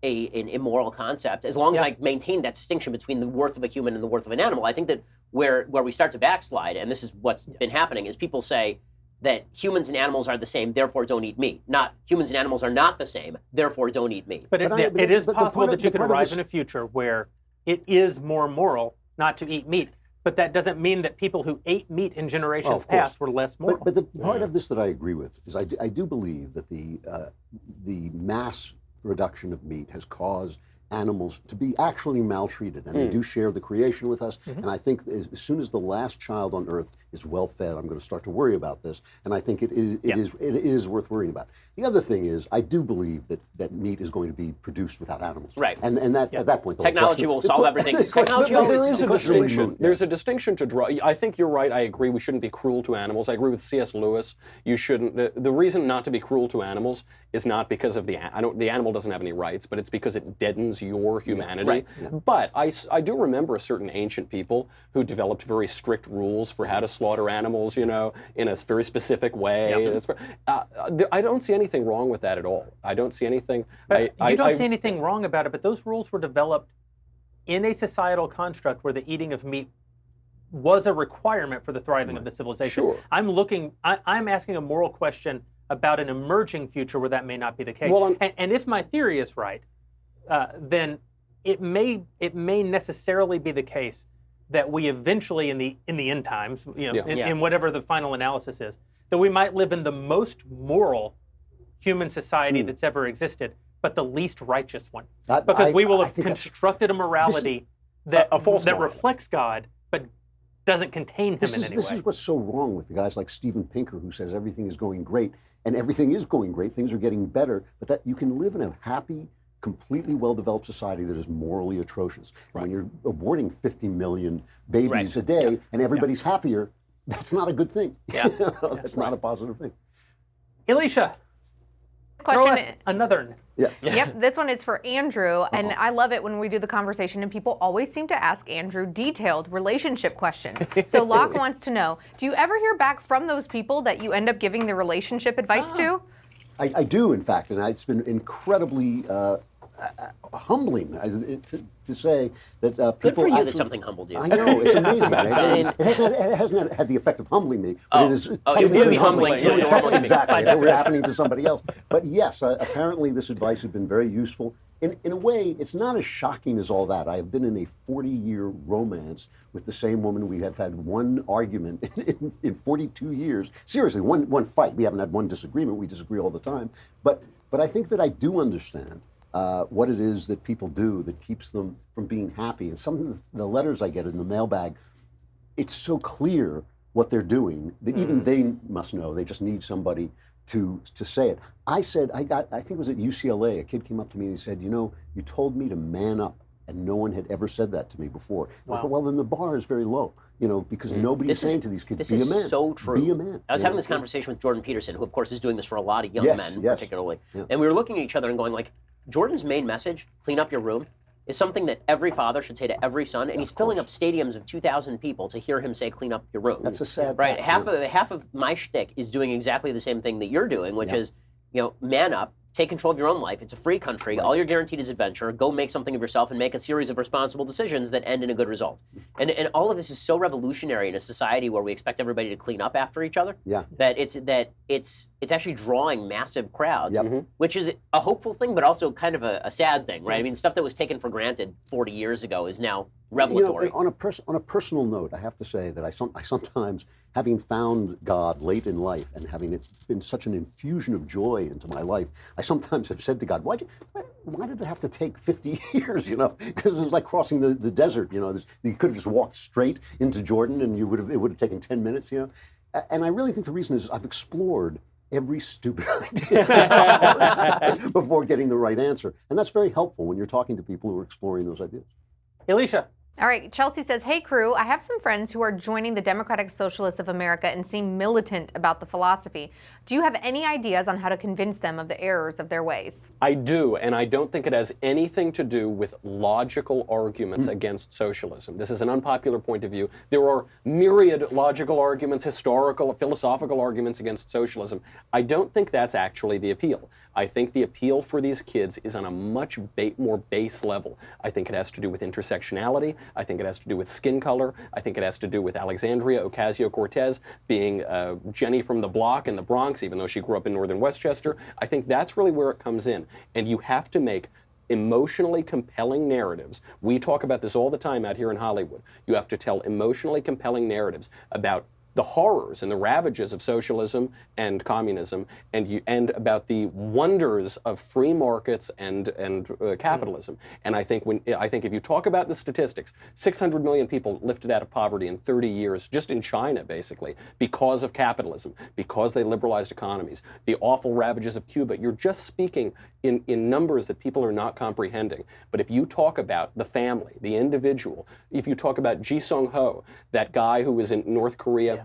an immoral concept, as long as I maintain that distinction between the worth of a human and the worth of an animal. I think that where we start to backslide, and this is what's been happening, is people say that humans and animals are the same, therefore don't eat meat. Not humans and animals are not the same, therefore don't eat meat. But it is possible that you could arrive in a future where it is more moral not to eat meat. But that doesn't mean that people who ate meat in generations past were less moral. But the part of this that I agree with is I do believe that the mass reduction of meat has caused animals to be actually maltreated, and they do share the creation with us. And I think as soon as the last child on Earth is well fed, I'm going to start to worry about this. And I think it is worth worrying about. The other thing is, I do believe that meat is going to be produced without animals. Right. And that at that point, technology will solve everything. Technology But there is a question. distinction. There's a distinction to draw. I think you're right. I agree. We shouldn't be cruel to animals. I agree with C.S. Lewis. You shouldn't. The reason not to be cruel to animals is not because of the animal doesn't have any rights, but it's because it deadens your humanity. Right. Yeah. But I do remember a certain ancient people who developed very strict rules for how to slaughter animals, in a very specific way. I don't see anything wrong with that at all. I don't see anything. You don't see anything wrong about it, but those rules were developed in a societal construct where the eating of meat was a requirement for the thriving of the civilization. Sure. I'm asking a moral question about an emerging future where that may not be the case. Well, and if my theory is right, then it may necessarily be the case that we eventually, in the end times, in whatever the final analysis is, that we might live in the most moral human society that's ever existed, but the least righteous one, because we will have constructed a morality that reflects God, but doesn't contain him in any way. This is what's so wrong with the guys like Steven Pinker, who says everything is going great, and everything is going great. Things are getting better, but that you can live in a happy, completely well-developed society that is morally atrocious. When you're aborting 50 million babies a day and everybody's happier, that's not a good thing. That's not a positive thing. Elisha, throw us another. Yes. Yep, this one is for Andrew, and I love it when we do the conversation and people always seem to ask Andrew detailed relationship questions. So Locke wants to know, do you ever hear back from those people that you end up giving the relationship advice to? I do, in fact, and it's been incredibly humbling to say that people. Good for you that something humbled you. I know, it's amazing. Right? It hasn't had the effect of humbling me, but it is technically humbling to you. Exactly, if it were happening to somebody else. But yes, apparently this advice has been very useful. In a way, it's not as shocking as all that. I have been in a 40-year romance with the same woman. We have had one argument in 42 years. Seriously, one fight. We haven't had one disagreement. We disagree all the time. But I think that I do understand what it is that people do that keeps them from being happy. And some of the letters I get in the mailbag, it's so clear what they're doing that even they must know. They just need somebody to say it. I said, I think it was at UCLA, a kid came up to me and he said, you told me to man up, and no one had ever said that to me before. Wow. I thought, well, then the bar is very low, because nobody's saying to these kids, be a man. This is so true. Be a man. I was having this conversation with Jordan Peterson, who of course is doing this for a lot of young men particularly. Yeah. And we were looking at each other and going like, Jordan's main message, clean up your room, is something that every father should say to every son, and he's filling up stadiums of 2,000 people to hear him say, clean up your room. That's a sad right. fact. Half of my shtick is doing exactly the same thing that you're doing, which is, man up, take control of your own life. It's a free country. All you're guaranteed is adventure. Go make something of yourself and make a series of responsible decisions that end in a good result. And all of this is so revolutionary in a society where we expect everybody to clean up after each other. That it's actually drawing massive crowds, which is a hopeful thing, but also kind of a sad thing, right? I mean, stuff that was taken for granted 40 years ago is now revelatory. On a personal note, I have to say that I sometimes, having found God late in life and having it been such an infusion of joy into my life, I sometimes have said to God, why did it have to take 50 years, Because it was like crossing the desert, You could have just walked straight into Jordan and it would have taken 10 minutes, And I really think the reason is I've explored every stupid idea before getting the right answer. And that's very helpful when you're talking to people who are exploring those ideas. Alicia. All right, Chelsea says, hey crew, I have some friends who are joining the Democratic Socialists of America and seem militant about the philosophy. Do you have any ideas on how to convince them of the errors of their ways? I do, and I don't think it has anything to do with logical arguments against socialism. This is an unpopular point of view. There are myriad logical arguments, historical, philosophical arguments against socialism. I don't think that's actually the appeal. I think the appeal for these kids is on a much more base level. I think it has to do with intersectionality. I think it has to do with skin color. I think it has to do with Alexandria Ocasio-Cortez being Jenny from the block in the Bronx, even though she grew up in northern Westchester. I think that's really where it comes in. And you have to make emotionally compelling narratives. We talk about this all the time out here in Hollywood. You have to tell emotionally compelling narratives about the horrors and the ravages of socialism and communism, and about the wonders of free markets and capitalism. And I think if you talk about the statistics, 600 million people lifted out of poverty in 30 years, just in China, basically, because of capitalism, because they liberalized economies. The awful ravages of Cuba. You're just speaking in numbers that people are not comprehending. But if you talk about the family, the individual, if you talk about Ji Sung-ho, that guy who was in North Korea,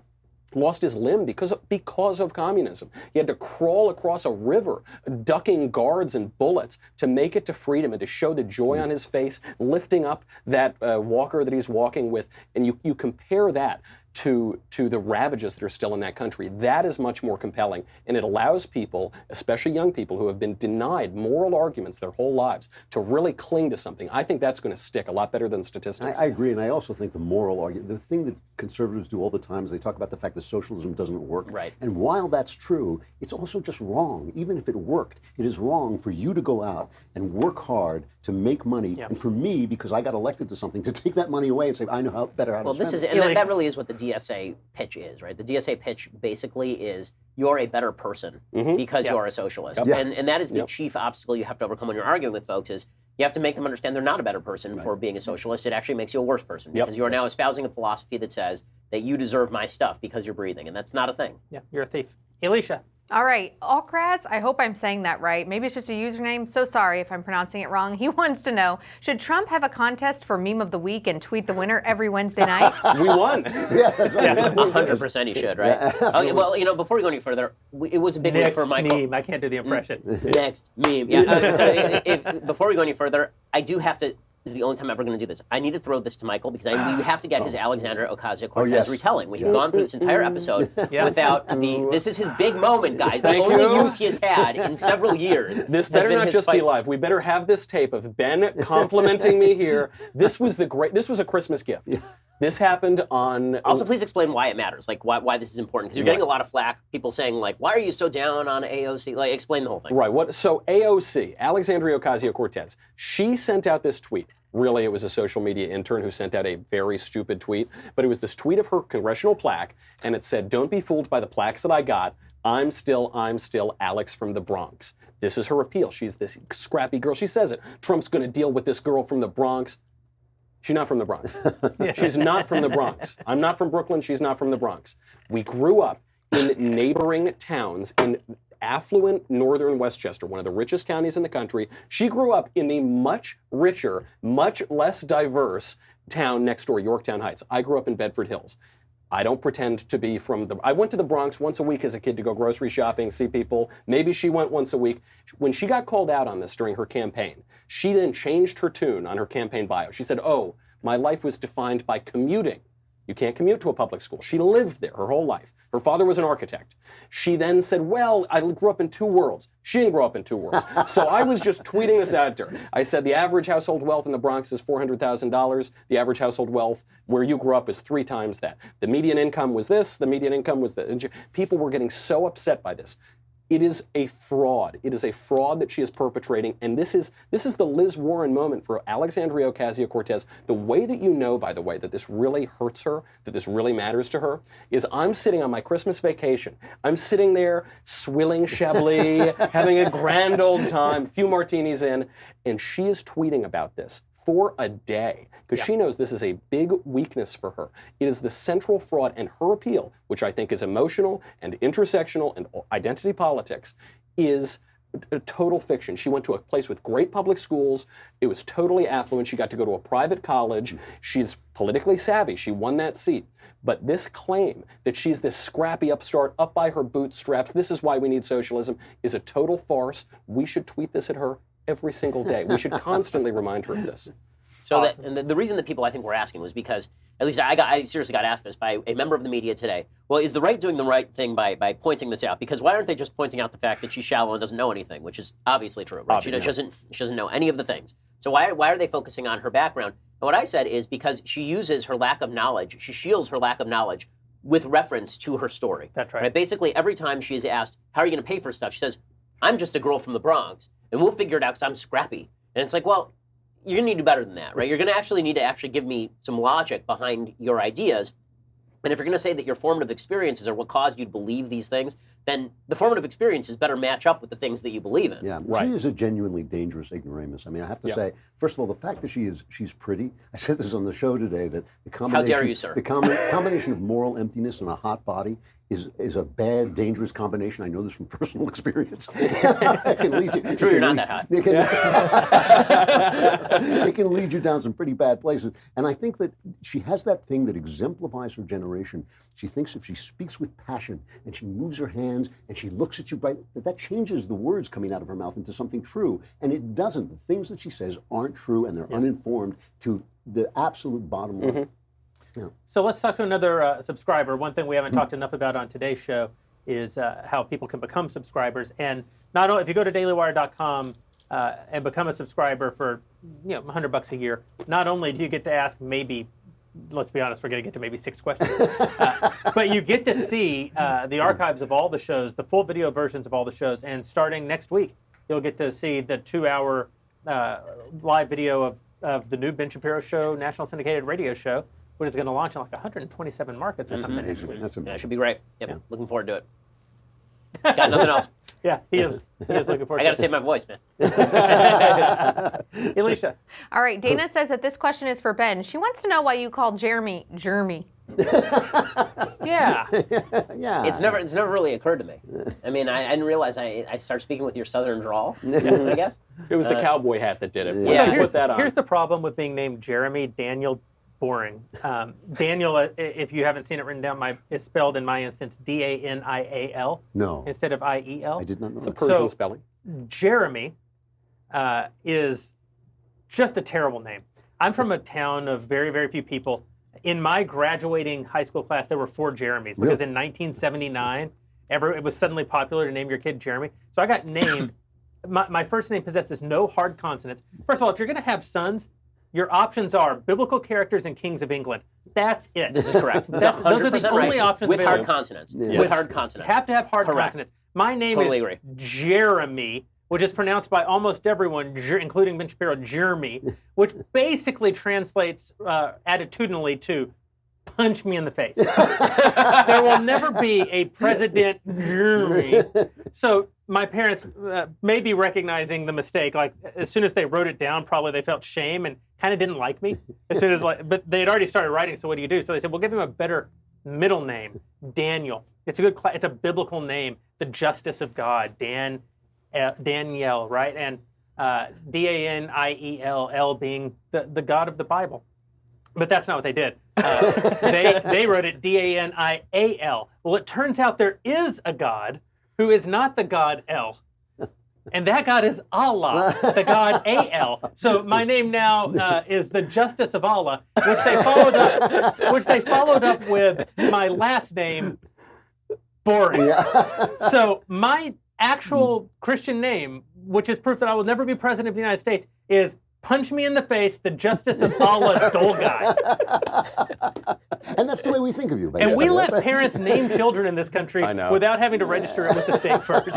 lost his limb because of communism. He had to crawl across a river, ducking guards and bullets to make it to freedom and to show the joy on his face, lifting up that walker that he's walking with. And you compare that to the ravages that are still in that country. That is much more compelling, and it allows people, especially young people who have been denied moral arguments their whole lives, to really cling to something. I think that's going to stick a lot better than statistics. I agree, and I also think the moral argument, the thing that conservatives do all the time is they talk about the fact that socialism doesn't work. Right. And while that's true, it's also just wrong. Even if it worked, it is wrong for you to go out and work hard to make money, and for me, because I got elected to something, to take that money away and say, I know better how to spend it. And that really is what the DSA pitch is, right? The DSA pitch basically is you're a better person because you are a socialist. And that is the chief obstacle you have to overcome when you're arguing with folks is you have to make them understand they're not a better person for being a socialist. It actually makes you a worse person because you are now espousing a philosophy that says that you deserve my stuff because you're breathing, and that's not a thing. Yeah, you're a thief. Alicia. All right, Allcrats, I hope I'm saying that right. Maybe it's just a username. So sorry if I'm pronouncing it wrong. He wants to know, should Trump have a contest for Meme of the Week and tweet the winner every Wednesday night? We won. Yeah, that's right. 100% he should, right? Okay, well, before we go any further, it was a big week for Michael. Meme. I can't do the impression. Next meme. Yeah. Before we go any further, I do have to. This is the only time I'm ever going to do this. I need to throw this to Michael because we have to get his Alexandria Ocasio-Cortez retelling. We have gone through this entire episode without this is his big moment, guys. The only use he has had in several years. This better not just be live. We better have this tape of Ben complimenting me here. This was a Christmas gift. This happened on... Also, please explain why it matters, like why this is important, because you're getting a lot of flack, people saying, like, why are you so down on AOC? Like, explain the whole thing. Right. So AOC, Alexandria Ocasio-Cortez, she sent out this tweet. Really, it was a social media intern who sent out a very stupid tweet, but it was this tweet of her congressional plaque, and it said, don't be fooled by the plaques that I got. I'm still Alex from the Bronx. This is her appeal. She's this scrappy girl. She says it. Trump's going to deal with this girl from the Bronx. She's not from the Bronx. She's not from the Bronx. I'm not from Brooklyn. She's not from the Bronx. We grew up in neighboring towns in affluent northern Westchester, one of the richest counties in the country. She grew up in the much richer, much less diverse town next door, Yorktown Heights. I grew up in Bedford Hills. I don't pretend to be from I went to the Bronx once a week as a kid to go grocery shopping, see people. Maybe she went once a week. When she got called out on this during her campaign, she then changed her tune on her campaign bio. She said, oh, my life was defined by commuting. You can't commute to a public school. She lived there her whole life. Her father was an architect. She then said, well, I grew up in two worlds. She didn't grow up in two worlds. So I was just tweeting this out to her. I said, the average household wealth in the Bronx is $400,000. The average household wealth where you grew up is 3 times that. The median income was this. The median income was that. And people were getting so upset by this. It is a fraud. It is a fraud that she is perpetrating, and this is the Liz Warren moment for Alexandria Ocasio-Cortez. The way that you know, by the way, that this really hurts her, that this really matters to her, is I'm sitting on my Christmas vacation. I'm sitting there swilling Chablis, having a grand old time, a few martinis in, and she is tweeting about this for a day, because she knows this is a big weakness for her. It is the central fraud, and her appeal, which I think is emotional and intersectional and identity politics, is a total fiction. She went to a place with great public schools. It was totally affluent. She got to go to a private college. She's politically savvy. She won that seat. But this claim that she's this scrappy upstart up by her bootstraps, this is why we need socialism, is a total farce. We should tweet this at her every single day. We should constantly remind her of this. So and the reason that people, I think, were asking was because, at least I seriously got asked this by a member of the media today. Well, is the right doing the right thing by pointing this out? Because why aren't they just pointing out the fact that she's shallow and doesn't know anything, which is obviously true, right? She doesn't know any of the things. So why are they focusing on her background? And what I said is because she uses her lack of knowledge, she shields her lack of knowledge with reference to her story. That's right. Basically, every time she's asked, how are you going to pay for stuff? She says, I'm just a girl from the Bronx, and we'll figure it out because I'm scrappy. And it's like, well, you're going to need to do better than that, right? You're going to need to give me some logic behind your ideas. And if you're going to say that your formative experiences are what caused you to believe these things, then the formative experiences better match up with the things that you believe in. Yeah, she is a genuinely dangerous ignoramus. I mean, I have to say, first of all, the fact that she's pretty. I said this on the show today, that the combination... How dare you, sir? The combination of moral emptiness and a hot body is a bad, dangerous combination. I know this from personal experience. It can lead you... True, you're not that hot. It can lead you down some pretty bad places. And I think that she has that thing that exemplifies her generation. She thinks if she speaks with passion and she moves her hands and she looks at you bright, that changes the words coming out of her mouth into something true. And it doesn't. The things that she says aren't true, and they're uninformed to the absolute bottom line. Mm-hmm. Yeah. So let's talk to another subscriber. One thing we haven't talked enough about on today's show is how people can become subscribers. And not only if you go to dailywire.com and become a subscriber for $100 a year, not only do you get to ask maybe, let's be honest, we're going to get to maybe 6 questions, but you get to see the archives of all the shows, the full video versions of all the shows, and starting next week, you'll get to see the 2-hour live video of the new Ben Shapiro show, national syndicated radio show, which is going to launch in like 127 markets or something next week. That's amazing. Yeah, it should be great. Yep, looking forward to it. Got nothing else. Yeah, he is looking forward to it. I got to save my voice, man. Alicia. All right, Dana says that this question is for Ben. She wants to know why you call Jeremy. Yeah. Yeah. It's never really occurred to me. I mean, I didn't realize I start speaking with your southern drawl, I guess. It was the cowboy hat that did it. Yeah. So put that on. Here's the problem with being named Jeremy Daniel. Boring. Daniel, if you haven't seen it written down, is spelled in my instance Danial. No. Instead of IEL. I did not know It's a that. Persian spelling. Jeremy is just a terrible name. I'm from a town of very, very few people. In my graduating high school class, there were 4 Jeremys because in 1979, it was suddenly popular to name your kid Jeremy. So I got named. My first name possesses no hard consonants. First of all, if you're going to have sons, your options are biblical characters and kings of England. That's it. This is correct. Those are the only options with available. hard consonants. Yes. With hard consonants. Have to have hard Correct. consonants. My name Totally is agree. Jeremy, which is pronounced by almost everyone, including Ben Shapiro, Jeremy, which basically translates attitudinally to punch me in the face. There will never be a President Jeremy. So my parents may be recognizing the mistake. Like as soon as they wrote it down, probably they felt shame and kind of didn't like me. As soon as but they had already started writing. So what do you do? So they said, we'll give him a better middle name, Daniel. It's a good. It's a biblical name, the justice of God, Daniel, right? And Daniel being the God of the Bible. But that's not what they did. They wrote it D-A-N-I-A-L. Well, it turns out there is a God who is not the God El. And that God is Allah, the God A-L. So my name now is the Justice of Allah, which they followed up with my last name, Boring. Yeah. So my actual Christian name, which is proof that I will never be president of the United States, is Punch Me in the Face, the Justice of Allah Dole Guy. And that's the way we think of you, basically. And we let parents name children in this country without having to register it with the state first.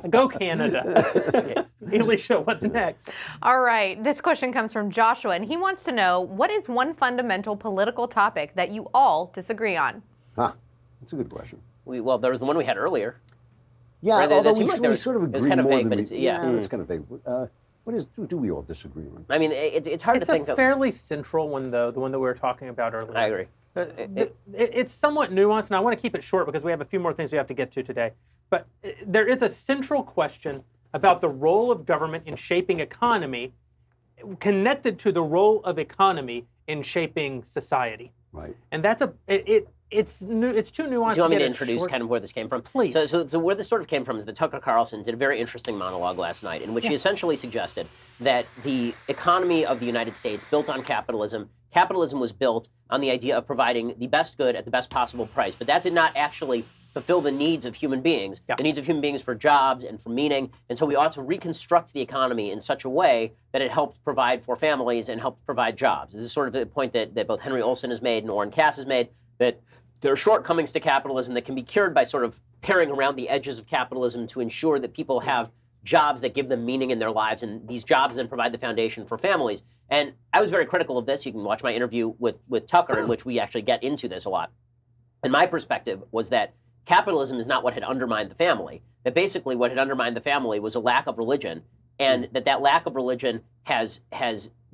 Go Canada. Okay. Alicia, what's next? All right. This question comes from Joshua, and he wants to know, what is one fundamental political topic that you all disagree on? That's a good question. Well, there was the one we had earlier. Yeah, right? although we sort of agree it's kind of more vague, than but we... yeah. It's kind of vague. What do we all disagree on? I mean, it's hard to think. It's a fairly central one, though, the one that we were talking about earlier. I agree. It's somewhat nuanced, and I want to keep it short because we have a few more things we have to get to today. But there is a central question about the role of government in shaping economy, connected to the role of economy in shaping society. Right. And that's it's too nuanced. Do you want me to introduce kind of where this came from? Please. So where this sort of came from is that Tucker Carlson did a very interesting monologue last night in which he essentially suggested that the economy of the United States built on capitalism. Capitalism was built on the idea of providing the best good at the best possible price, but that did not actually fulfill the needs of human beings, the needs of human beings for jobs and for meaning. And so we ought to reconstruct the economy in such a way that it helps provide for families and helps provide jobs. This is sort of the point that both Henry Olsen has made and Orrin Cass has made, that there are shortcomings to capitalism that can be cured by sort of paring around the edges of capitalism to ensure that people have jobs that give them meaning in their lives, and these jobs then provide the foundation for families. And I was very critical of this. You can watch my interview with Tucker, in which we actually get into this a lot. And my perspective was that capitalism is not what had undermined the family, that basically what had undermined the family was a lack of religion, and that lack of religion has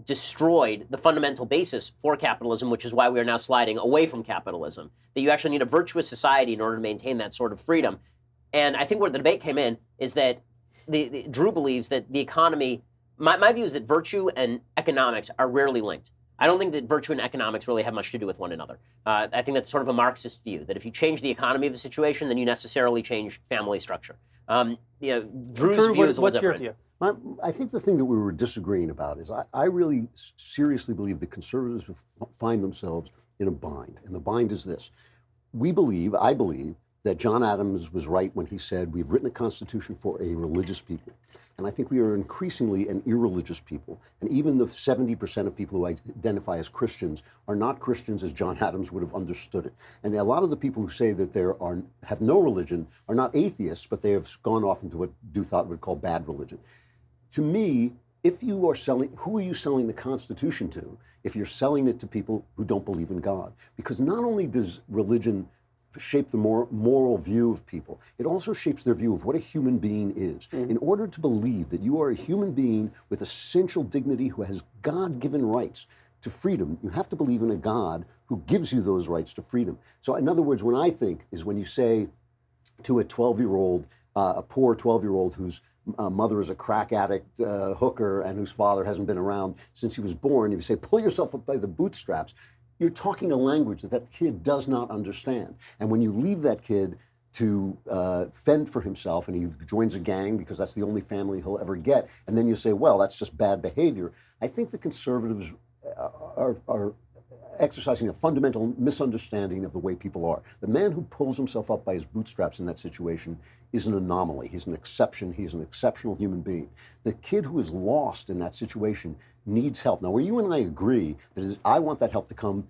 destroyed the fundamental basis for capitalism, which is why we are now sliding away from capitalism, that you actually need a virtuous society in order to maintain that sort of freedom. And I think where the debate came in is that Drew believes that the economy, my view is that virtue and economics are rarely linked. I don't think that virtue and economics really have much to do with one another. I think that's sort of a Marxist view, that if you change the economy of the situation, then you necessarily change family structure. Drew's view is a little different. Your view? I think the thing that we were disagreeing about is I really seriously believe that conservatives find themselves in a bind. And the bind is this. I believe, that John Adams was right when he said, we've written a constitution for a religious people. And I think we are increasingly an irreligious people. And even the 70% of people who identify as Christians are not Christians as John Adams would have understood it. And a lot of the people who say that have no religion are not atheists, but they have gone off into what Duthot would call bad religion. To me, if you are selling, who are you selling the Constitution to if you're selling it to people who don't believe in God? Because not only does religion shape the moral view of people, it also shapes their view of what a human being is. In order to believe that you are a human being with essential dignity who has God-given rights to freedom, you have to believe in a God who gives you those rights to freedom. So in other words, when you say to a 12-year-old, a poor 12-year-old whose mother is a crack addict, hooker, and whose father hasn't been around since he was born, you say, pull yourself up by the bootstraps. You're talking a language that kid does not understand. And when you leave that kid to fend for himself and he joins a gang because that's the only family he'll ever get, and then you say, well, that's just bad behavior, I think the conservatives are exercising a fundamental misunderstanding of the way people are. The man who pulls himself up by his bootstraps in that situation is an anomaly. He's an exception. He's an exceptional human being. The kid who is lost in that situation needs help. Now, where you and I agree, I want that help to come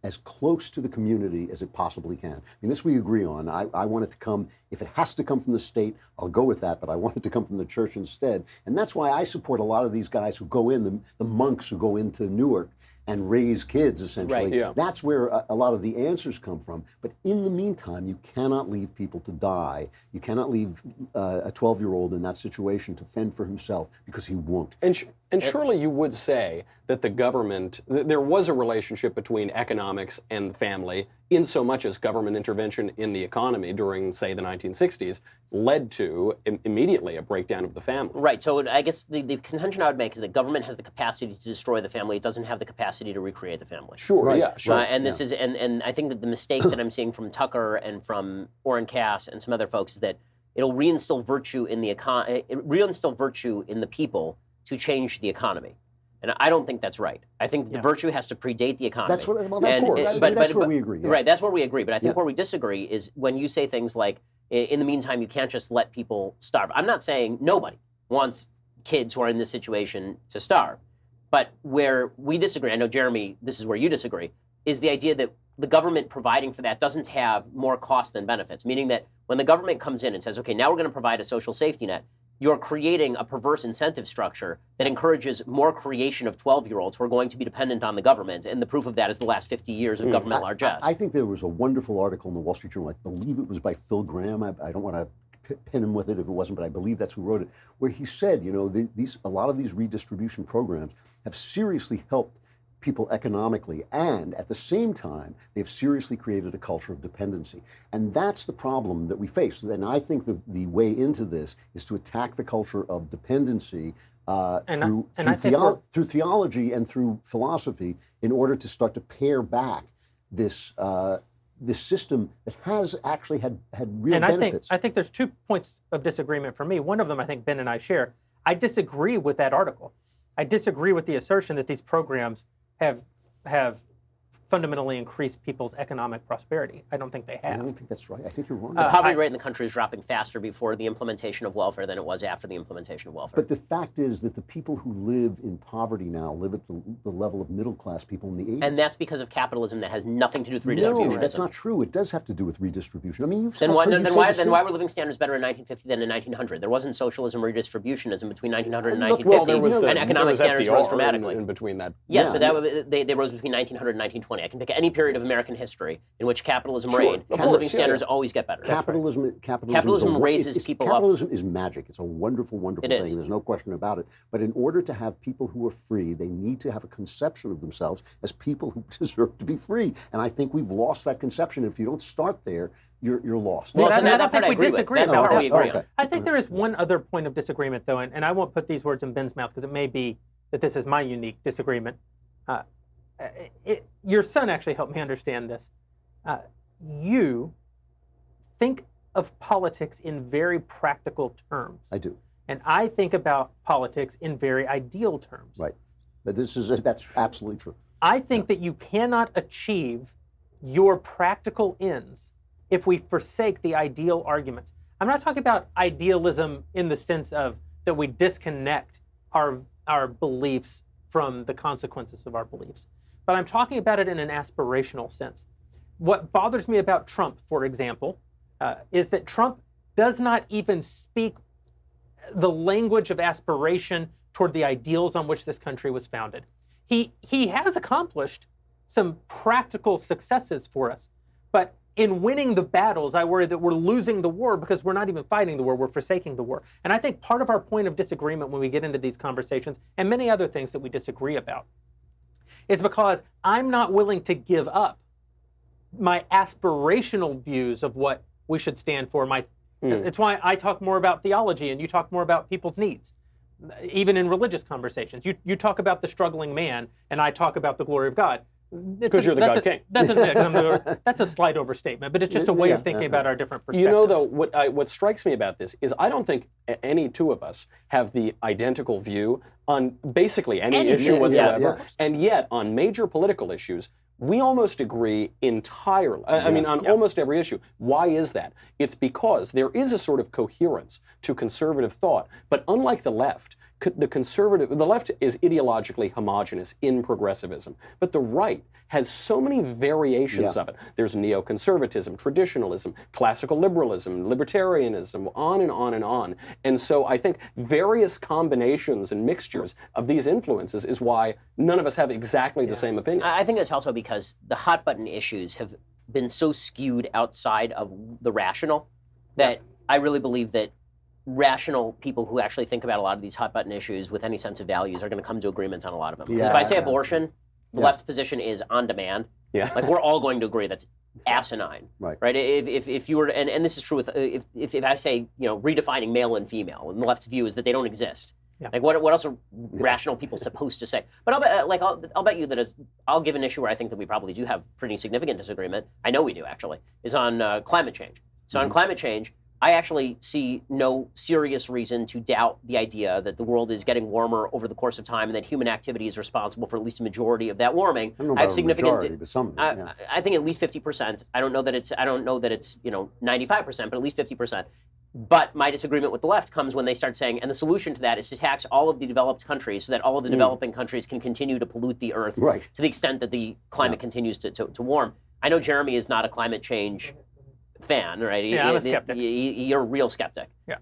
as close to the community as it possibly can. I mean, this we agree on. I want it to come, if it has to come from the state, I'll go with that, but I want it to come from the church instead. And that's why I support a lot of these guys who go in, the monks who go into Newark and raise kids, essentially. Right, yeah. That's where a lot of the answers come from. But in the meantime, you cannot leave people to die. You cannot leave a 12-year-old in that situation to fend for himself, because he won't. And surely you would say that the government, there was a relationship between economics and the family in so much as government intervention in the economy during, say, the 1960s led to immediately a breakdown of the family. Right. So I guess the contention I would make is that government has the capacity to destroy the family. It doesn't have the capacity to recreate the family. Sure. Right. Yeah. Sure. And this is, and I think that the mistake that I'm seeing from Tucker and from Orrin Cass and some other folks is that it'll reinstill virtue in the reinstill virtue in the people to change the economy. And I don't think that's right. I think the virtue has to predate the economy. That's what. Well, that's where we agree. Yeah. Right, that's where we agree. But I think where we disagree is when you say things like, in the meantime, you can't just let people starve. I'm not saying nobody wants kids who are in this situation to starve. But where we disagree, I know, Jeremy, this is where you disagree, is the idea that the government providing for that doesn't have more cost than benefits, meaning that when the government comes in and says, okay, now we're going to provide a social safety net, you're creating a perverse incentive structure that encourages more creation of 12-year-olds who are going to be dependent on the government. And the proof of that is the last 50 years of government largesse. I think there was a wonderful article in the Wall Street Journal, I believe it was by Phil Graham. I don't want to pin him with it if it wasn't, but I believe that's who wrote it, where he said, you know, a lot of these redistribution programs have seriously helped people economically, and at the same time, they've seriously created a culture of dependency. And that's the problem that we face. And I think the way into this is to attack the culture of dependency through theology and through philosophy in order to start to pare back this system that has actually had real benefits. I think there's 2 points of disagreement for me. One of them I think Ben and I share. I disagree with that article. I disagree with the assertion that these programs have fundamentally increased people's economic prosperity. I don't think they have. I don't think that's right. I think you're wrong. The poverty rate in the country is dropping faster before the implementation of welfare than it was after the implementation of welfare. But the fact is that the people who live in poverty now live at the level of middle-class people in the 80s. And that's because of capitalism that has nothing to do with redistribution. No, that's not true. It does have to do with redistribution. I mean, then why were living standards better in 1950 than in 1900? There wasn't socialism or redistributionism between 1900 and 1950, and economic standards rose dramatically. In between that. Yes, but they rose between 1900 and 1920. I can pick any period of American history in which capitalism reigned, and living standards always get better. Capitalism raises people up. Capitalism is magic. It's a wonderful, wonderful thing. There's no question about it. But in order to have people who are free, they need to have a conception of themselves as people who deserve to be free. And I think we've lost that conception. If you don't start there, you're lost. Well, so that part I agree with. That's the part we agree on. I think there is one other point of disagreement, though, and I won't put these words in Ben's mouth because it may be that this is my unique disagreement. Your son actually helped me understand this. You think of politics in very practical terms. I do. And I think about politics in very ideal terms. Right. But that's absolutely true. I think that you cannot achieve your practical ends if we forsake the ideal arguments. I'm not talking about idealism in the sense of that we disconnect our beliefs from the consequences of our beliefs. But I'm talking about it in an aspirational sense. What bothers me about Trump, for example, is that Trump does not even speak the language of aspiration toward the ideals on which this country was founded. He has accomplished some practical successes for us, but in winning the battles, I worry that we're losing the war because we're not even fighting the war, we're forsaking the war. And I think part of our point of disagreement when we get into these conversations, and many other things that we disagree about, is because I'm not willing to give up my aspirational views of what we should stand for. It's why I talk more about theology and you talk more about people's needs, even in religious conversations. You talk about the struggling man and I talk about the glory of God. Because you're the God King. That's a slight overstatement, but it's just a way of thinking about our different perspectives. You know, though, what strikes me about this is I don't think any two of us have the identical view on basically any issue whatsoever. And yet, on major political issues, we almost agree entirely. I mean, on almost every issue. Why is that? It's because there is a sort of coherence to conservative thought. But unlike the left, the left is ideologically homogenous in progressivism, but the right has so many variations of it. There's neoconservatism, traditionalism, classical liberalism, libertarianism, on and on and on. And so I think various combinations and mixtures of these influences is why none of us have exactly the same opinion. I think that's also because the hot button issues have been so skewed outside of the rational that I really believe that rational people who actually think about a lot of these hot button issues with any sense of values are going to come to agreements on a lot of them. Because if I say abortion, the left's position is on demand. Yeah. Like we're all going to agree that's asinine. Right. Right. If you were, and this is true with if I say redefining male and female, and the left's view is that they don't exist. Yeah. Like what else are rational people supposed to say? But I'll bet you that I'll give an issue where I think that we probably do have pretty significant disagreement. I know we do actually. Is on climate change. So on climate change, I actually see no serious reason to doubt the idea that the world is getting warmer over the course of time, and that human activity is responsible for at least a majority of that warming. I don't know about majority, but some. I think at least 50%. I don't know that it's 95%, but at least 50%. But my disagreement with the left comes when they start saying, and the solution to that is to tax all of the developed countries so that all of the developing countries can continue to pollute the earth to the extent that the climate continues to warm. I know Jeremy is not a climate change fan, right? Yeah, I'm a skeptic. You're a real skeptic. Yeah.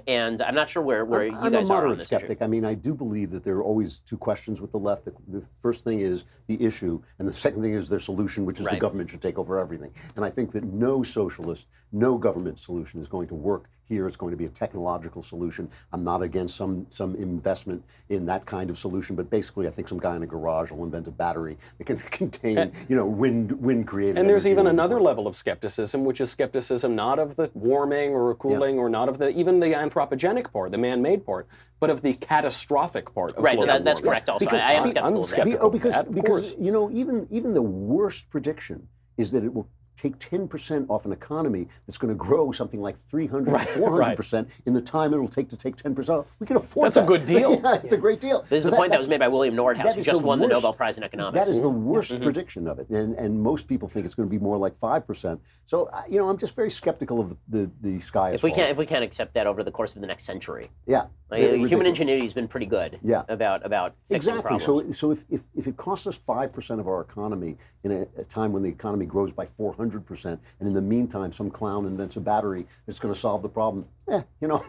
And I'm not sure where you I'm guys a are on moderate this skeptic. issue. I mean, I do believe that there are always two questions with the left. The first thing is the issue, and the second thing is their solution, which is the government should take over everything. And I think that no socialist, no government solution is going to work here. It's going to be a technological solution. I'm not against some investment in that kind of solution, but basically I think some guy in a garage will invent a battery that can contain, wind created. And there's even another level of skepticism, which is skepticism not of the warming or cooling or not of even the anthropogenic part, the man-made part, but of the catastrophic part of global that's warming. correct also. I am skeptical of that. Because even the worst prediction is that it will take 10% off an economy that's going to grow something like 300, 400% in the time it will take to take 10% off. We can afford that. That's a good deal. Yeah, it's a great deal. This is the point that was made by William Nordhaus, who just won the Nobel Prize in economics. That is the worst prediction of it, and most people think it's going to be more like 5%. So I'm just very skeptical of the sky. If we can't accept that over the course of the next century, human ingenuity has been pretty good. About fixing problems. So if it costs us 5% of our economy in a time when the economy grows by 400%, and in the meantime some clown invents a battery that's going to solve the problem,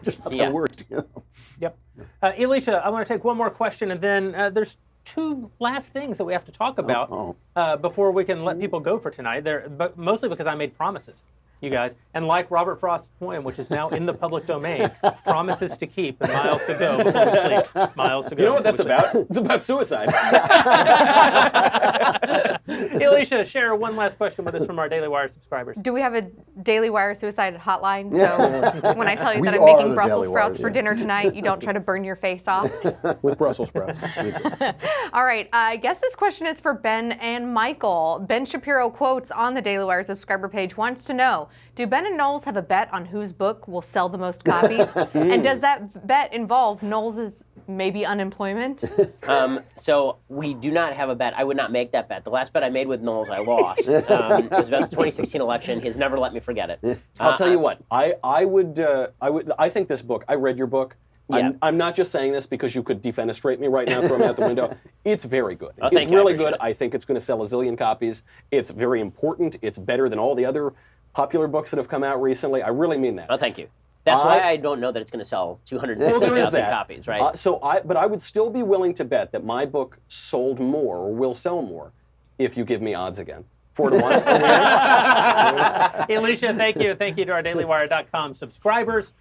just not that worked. Yep. Elisha, I want to take one more question, and then there's two last things that we have to talk about before we can let people go for tonight. But mostly because I made promises, you guys. And like Robert Frost's poem, which is now in the public domain, promises to keep and miles to go before we sleep. Miles to go. You know what that's about? It's about suicide. Elisha, share one last question with us from our Daily Wire subscribers. Do we have a Daily Wire suicide hotline? So when I tell you that I'm making Brussels sprouts for dinner tonight, you don't try to burn your face off. With Brussels sprouts. All right. I guess this question is for Ben and Michael. Ben Shapiro quotes on the Daily Wire subscriber page wants to know, do Ben and Knowles have a bet on whose book will sell the most copies? And does that bet involve Knowles' maybe unemployment? So we do not have a bet. I would not make that bet. The last bet I made with Knowles, I lost. It was about the 2016 election. He has never let me forget it. I'll tell you what. I think this book. I read your book. Yeah. I'm not just saying this because you could defenestrate me right now, throw me out the window. It's very good. Oh, it's really good. I think it's going to sell a zillion copies. It's very important. It's better than all the other popular books that have come out recently. I really mean that. Oh, thank you. That's why I don't know that it's going to sell 250,000 copies, right? But I would still be willing to bet that my book sold more or will sell more if you give me odds again. 4-1. Elisha, thank you. Thank you to our DailyWire.com subscribers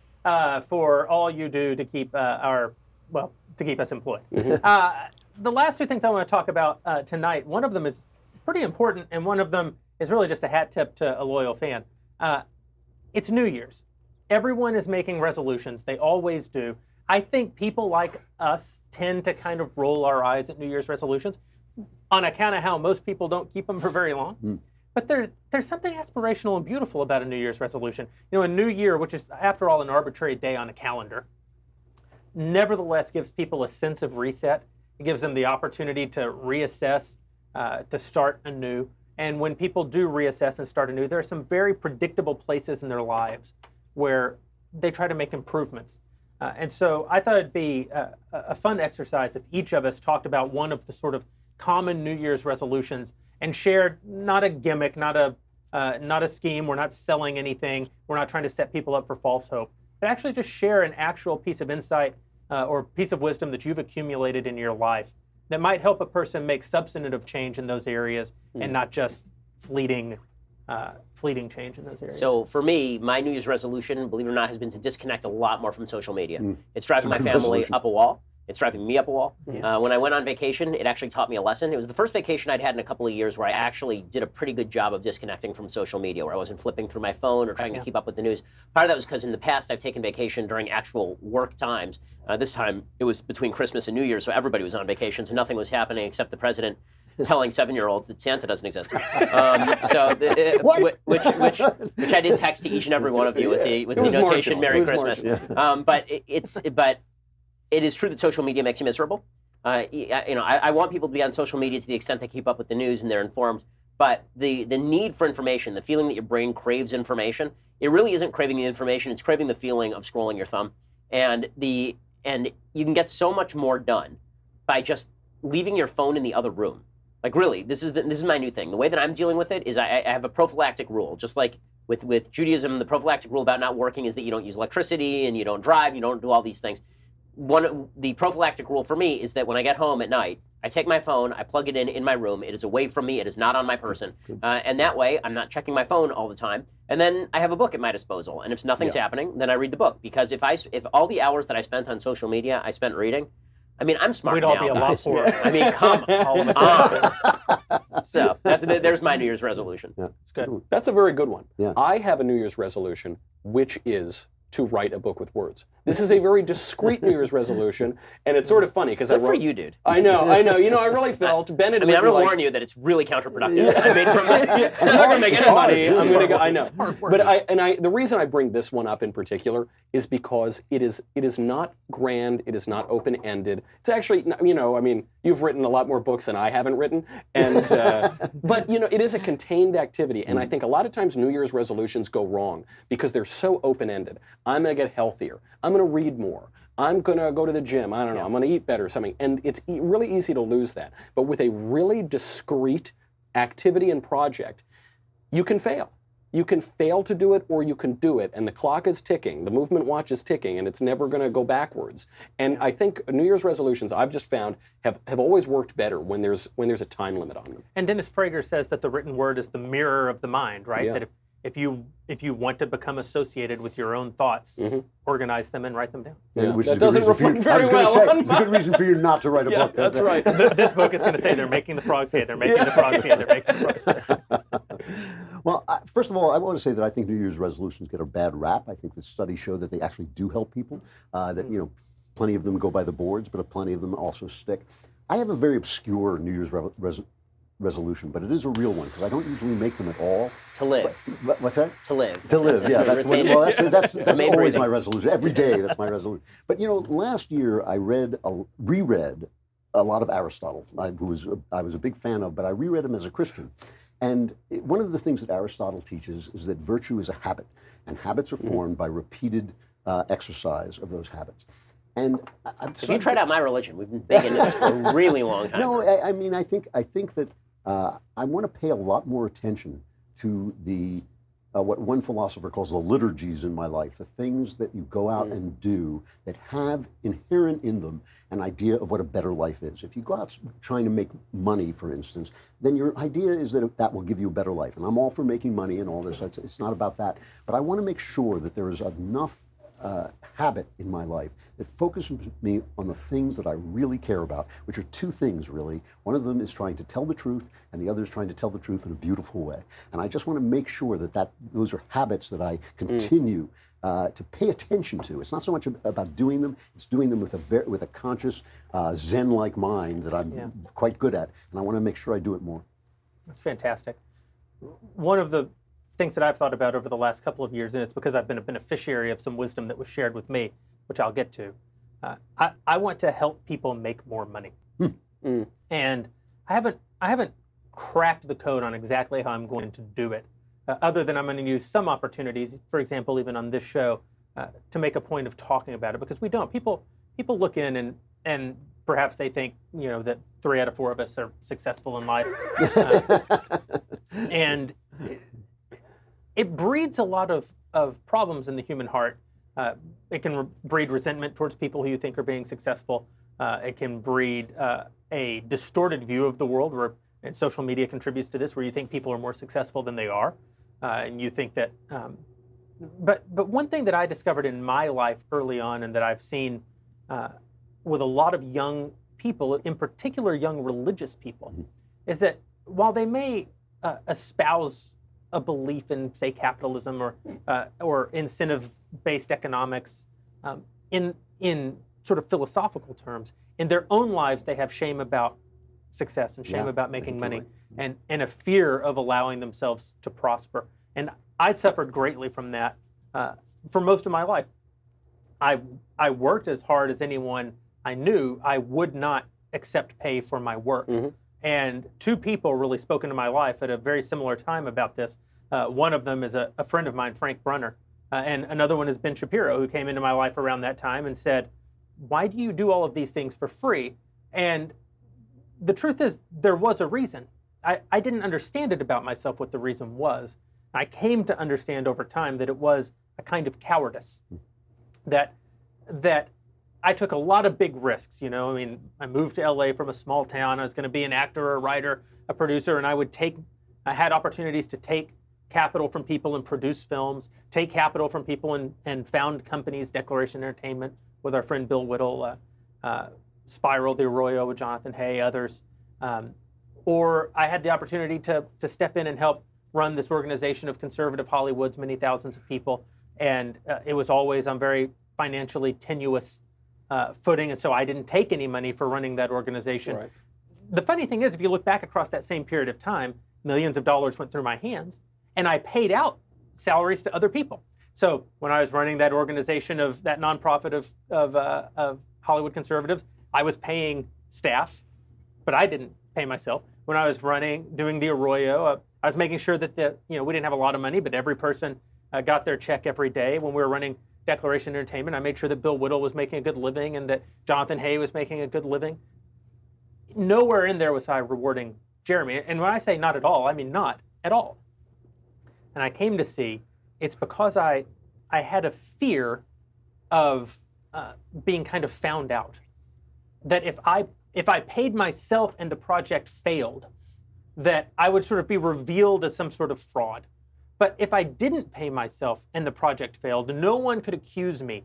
for all you do to keep to keep us employed. The last two things I want to talk about tonight, one of them is pretty important, and one of them is really just a hat tip to a loyal fan. It's New Year's. Everyone is making resolutions. They always do. I think people like us tend to kind of roll our eyes at New Year's resolutions on account of how most people don't keep them for very long. But there's something aspirational and beautiful about a New Year's resolution. A New Year, which is, after all, an arbitrary day on a calendar, nevertheless gives people a sense of reset. It gives them the opportunity to reassess, to start anew. And when people do reassess and start anew, there are some very predictable places in their lives where they try to make improvements. And so I thought it'd be a fun exercise if each of us talked about one of the sort of common New Year's resolutions and shared not a gimmick, not a scheme. We're not selling anything. We're not trying to set people up for false hope, but actually just share an actual piece of insight or piece of wisdom that you've accumulated in your life that might help a person make substantive change in those areas and not just fleeting change in those areas. So for me, my New Year's resolution, believe it or not, has been to disconnect a lot more from social media. It's driving my family up a wall. It's driving me up a wall. When I went on vacation, it actually taught me a lesson. It was the first vacation I'd had in a couple of years where I actually did a pretty good job of disconnecting from social media, where I wasn't flipping through my phone or trying to keep up with the news. Part of that was because in the past I've taken vacation during actual work times. This time it was between Christmas and New Year's, so everybody was on vacation, so nothing was happening except the president telling 7-year-olds that Santa doesn't exist. Which I did text to each and every one of you with the notation "Merry Christmas." But it is true that social media makes you miserable. I want people to be on social media to the extent they keep up with the news and they're informed. But the need for information, the feeling that your brain craves information, it really isn't craving the information. It's craving the feeling of scrolling your thumb, and you can get so much more done by just leaving your phone in the other room. Like really, this is my new thing. The way that I'm dealing with it is I have a prophylactic rule, just like with Judaism. The prophylactic rule about not working is that you don't use electricity and you don't drive, you don't do all these things. The prophylactic rule for me is that when I get home at night, I take my phone, I plug it in my room. It is away from me. It is not on my person, and that way I'm not checking my phone all the time. And then I have a book at my disposal. And if nothing's happening, then I read the book. Because if all the hours that I spent on social media I spent reading, I mean, I'm smart now. We'd all be a lot poorer. I mean, come on. So there's my New Year's resolution. It's good. That's a very good one. Yeah. I have a New Year's resolution, which is to write a book with words. This is a very discreet New Year's resolution, and it's sort of funny because I wrote. Good for you, dude. I know. You know, I really felt Ben had. I mean, I'm gonna warn you that it's really counterproductive. I mean, I'm not gonna make any money. I'm gonna go. I know. But the reason I bring this one up in particular is because it is not grand. It is not open-ended. It's actually, you know, I mean, you've written a lot more books than I haven't written, and but you know, it is a contained activity, and I think a lot of times New Year's resolutions go wrong because they're so open-ended. I'm gonna get healthier. I'm going to read more. I'm going to go to the gym. I don't know. I'm going to eat better or something. And it's really easy to lose that. But with a really discrete activity and project, you can fail. You can fail to do it or you can do it. And the clock is ticking. The movement watch is ticking and it's never going to go backwards. And I think New Year's resolutions I've just found have always worked better when there's a time limit on them. And Dennis Prager says that the written word is the mirror of the mind, right? Yeah. That if you want to become associated with your own thoughts, organize them and write them down. Yeah, which that is doesn't reflect very well. It's a good reason for you not to write a book. That's right. This book is going to say they're making the frogs here, they're making the frogs here, they're making the frogs there. Well, first of all, I want to say that I think New Year's resolutions get a bad rap. I think the studies show that they actually do help people. That you know, plenty of them go by the boards, but plenty of them also stick. I have a very obscure New Year's resolution, but it is a real one because I don't usually make them at all. To live. What's that? To live. To live. Yeah, that's always breathing. my resolution. Every day, that's my resolution. But you know, last year I reread a lot of Aristotle, I was a big fan of, but I reread him as a Christian. And one of the things that Aristotle teaches is that virtue is a habit, and habits are formed by repeated exercise of those habits. And if you tried out my religion, we've been big into this for a really long time. No, I mean, I think that I want to pay a lot more attention to the what one philosopher calls the liturgies in my life, the things that you go out and do that have inherent in them an idea of what a better life is. If you go out trying to make money, for instance, then your idea is that that will give you a better life. And I'm all for making money and all this. It's not about that. But I want to make sure that there is enough habit in my life that focuses me on the things that I really care about, which are two things really. One of them is trying to tell the truth, and the other is trying to tell the truth in a beautiful way. And I just want to make sure that those are habits that I continue to pay attention to. It's not so much about doing them; it's doing them with a conscious, Zen-like mind that I'm quite good at, and I want to make sure I do it more. That's fantastic. One of the things that I've thought about over the last couple of years, and it's because I've been a beneficiary of some wisdom that was shared with me, which I'll get to. I want to help people make more money, and I haven't cracked the code on exactly how I'm going to do it. Other than I'm going to use some opportunities, for example, even on this show, to make a point of talking about it, because we don't. People look in and perhaps they think, you know, that 3 out of 4 of us are successful in life, and it breeds a lot of problems in the human heart. It can breed resentment towards people who you think are being successful. It can breed a distorted view of the world, and social media contributes to this, where you think people are more successful than they are, and you think that. But one thing that I discovered in my life early on, and that I've seen with a lot of young people, in particular young religious people, is that while they may espouse a belief in, say, capitalism or incentive-based economics, in sort of philosophical terms, in their own lives they have shame about success and shame about making money and a fear of allowing themselves to prosper. And I suffered greatly from that for most of my life. I worked as hard as anyone I knew. I would not accept pay for my work. And two people really spoke into my life at a very similar time about this. One of them is a friend of mine, Frank Brunner, and another one is Ben Shapiro, who came into my life around that time and said, why do you do all of these things for free? And the truth is, there was a reason. I didn't understand it about myself what the reason was. I came to understand over time that it was a kind of cowardice, that I took a lot of big risks. You know, I mean, I moved to LA from a small town. I was going to be an actor, a writer, a producer, and I had opportunities to take capital from people and produce films, take capital from people and found companies, Declaration Entertainment with our friend Bill Whittle, Spiral, The Arroyo with Jonathan Hay, others. Or I had the opportunity to step in and help run this organization of conservative Hollywoods, many thousands of people. And it was always on very financially tenuous footing, and so I didn't take any money for running that organization. Right. The funny thing is, if you look back across that same period of time, millions of dollars went through my hands, and I paid out salaries to other people. So when I was running that organization of that nonprofit of Hollywood conservatives, I was paying staff, but I didn't pay myself. When I was doing the Arroyo, I was making sure that we didn't have a lot of money, but every person got their check every day. When we were running Declaration Entertainment, I made sure that Bill Whittle was making a good living and that Jonathan Hay was making a good living. Nowhere in there was I rewarding Jeremy. And when I say not at all, I mean not at all. And I came to see it's because I had a fear of being kind of found out. That if I paid myself and the project failed, that I would sort of be revealed as some sort of fraud. But if I didn't pay myself and the project failed, no one could accuse me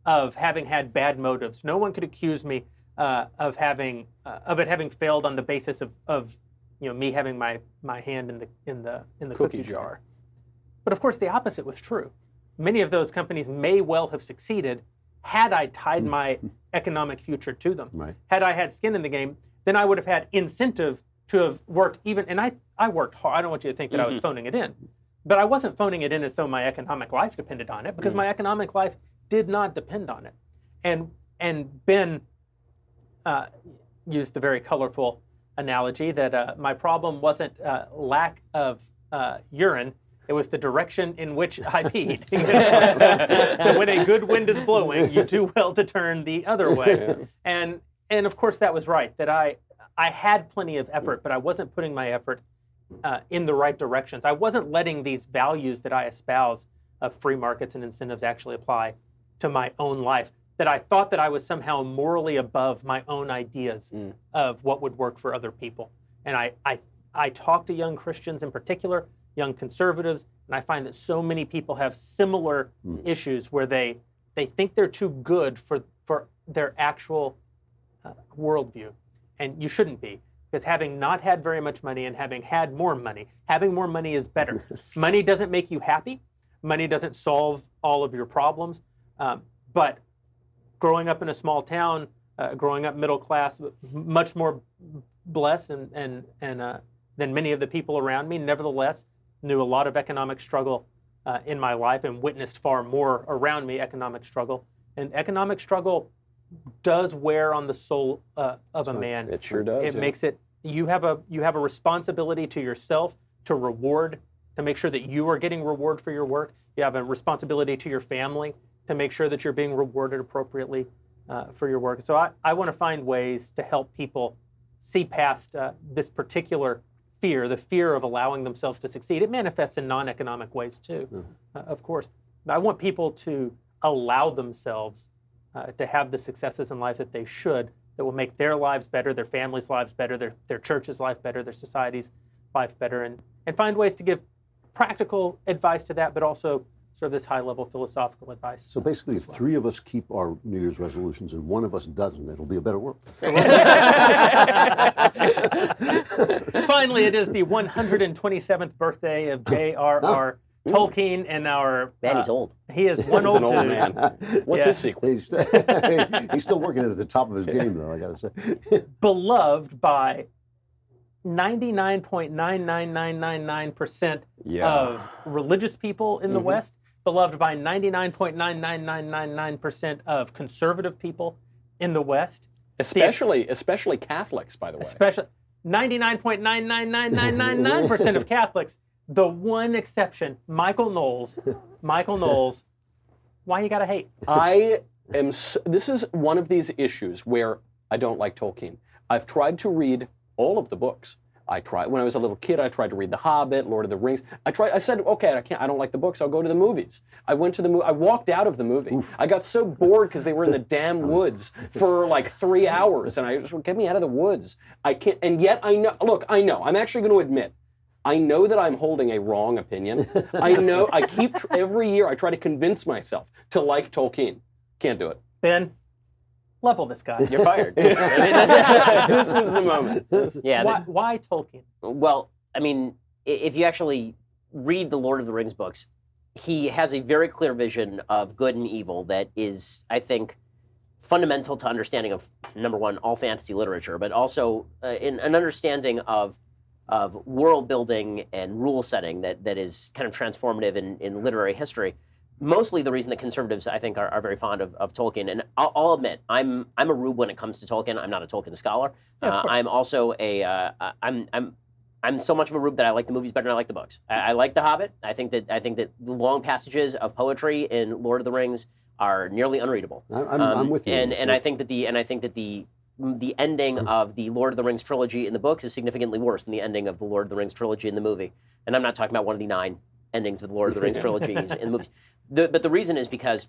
of having had bad motives. No one could accuse me of it having failed on the basis of me having my hand in the cookie jar. But of course, the opposite was true. Many of those companies may well have succeeded had I tied my economic future to them. Right. Had I had skin in the game, then I would have had incentive to have worked even. And I worked hard. I don't want you to think that I was phoning it in. But I wasn't phoning it in as though my economic life depended on it, because my economic life did not depend on it. And Ben used the very colorful analogy that my problem wasn't lack of urine, it was the direction in which I peed. That when a good wind is blowing, you do well to turn the other way. And of course that was right, that I had plenty of effort, but I wasn't putting my effort in the right directions. I wasn't letting these values that I espouse of free markets and incentives actually apply to my own life. That I thought that I was somehow morally above my own ideas of what would work for other people. And I talk to young Christians in particular, young conservatives, and I find that so many people have similar issues where they think they're too good for their actual worldview. And you shouldn't be. Because having not had very much money and having had more money, having more money is better. Money doesn't make you happy. Money doesn't solve all of your problems. But growing up in a small town, growing up middle class, much more blessed than many of the people around me, nevertheless, knew a lot of economic struggle in my life and witnessed far more around me economic struggle. And economic struggle does wear on the soul of a man. It sure does. It makes it. You have a responsibility to yourself to make sure that you are getting reward for your work. You have a responsibility to your family to make sure that you're being rewarded appropriately for your work. So I want to find ways to help people see past this particular fear, the fear of allowing themselves to succeed. It manifests in non-economic ways too, of course. I want people to allow themselves to have the successes in life that they should, that will make their lives better, their families' lives better, their church's life better, their society's life better, and find ways to give practical advice to that, but also sort of this high-level philosophical advice. So basically, if 3 of us keep our New Year's resolutions and 1 of us doesn't, it'll be a better world. Finally, it is the 127th birthday of J.R.R. Tolkien, and our... Man, he's old. He is one old He's an old dude. man. What's his sequel? He's still working at the top of his game, though, I gotta say. Beloved by 99.99999% of religious people in the West, beloved by 99.99999% of conservative people in the West. Especially Catholics, by the way. Especially 99.99999% of Catholics. The one exception, Michael Knowles. Michael Knowles. Why you gotta hate? This is one of these issues where I don't like Tolkien. I've tried to read all of the books. When I was a little kid, I tried to read The Hobbit, Lord of the Rings. I said, okay, I don't like the books, I'll go to the movies. I went to the movie, I walked out of the movie. Oof. I got so bored because they were in the damn woods for like 3 hours, and I just, get me out of the woods. I can't, and yet I know, I'm actually going to admit, I know that I'm holding a wrong opinion. I know, every year I try to convince myself to like Tolkien. Can't do it. Ben, level this guy. You're fired. This was the moment. Yeah. Why Tolkien? Well, I mean, if you actually read the Lord of the Rings books, he has a very clear vision of good and evil that is, I think, fundamental to understanding of, number one, all fantasy literature, but also in an understanding of world building and rule setting that is kind of transformative in literary history. Mostly the reason that conservatives, I think, are very fond of Tolkien. And I'll admit, I'm a rube when it comes to Tolkien. I'm not a Tolkien scholar. I'm also I'm so much of a rube that I like the movies better than I like the books. I like The Hobbit. I think that the long passages of poetry in Lord of the Rings are nearly unreadable. I'm with you. And I think that the ending of the Lord of the Rings trilogy in the books is significantly worse than the ending of the Lord of the Rings trilogy in the movie. And I'm not talking about one of the 9 endings of the Lord of the Rings trilogies in the movies. But the reason is because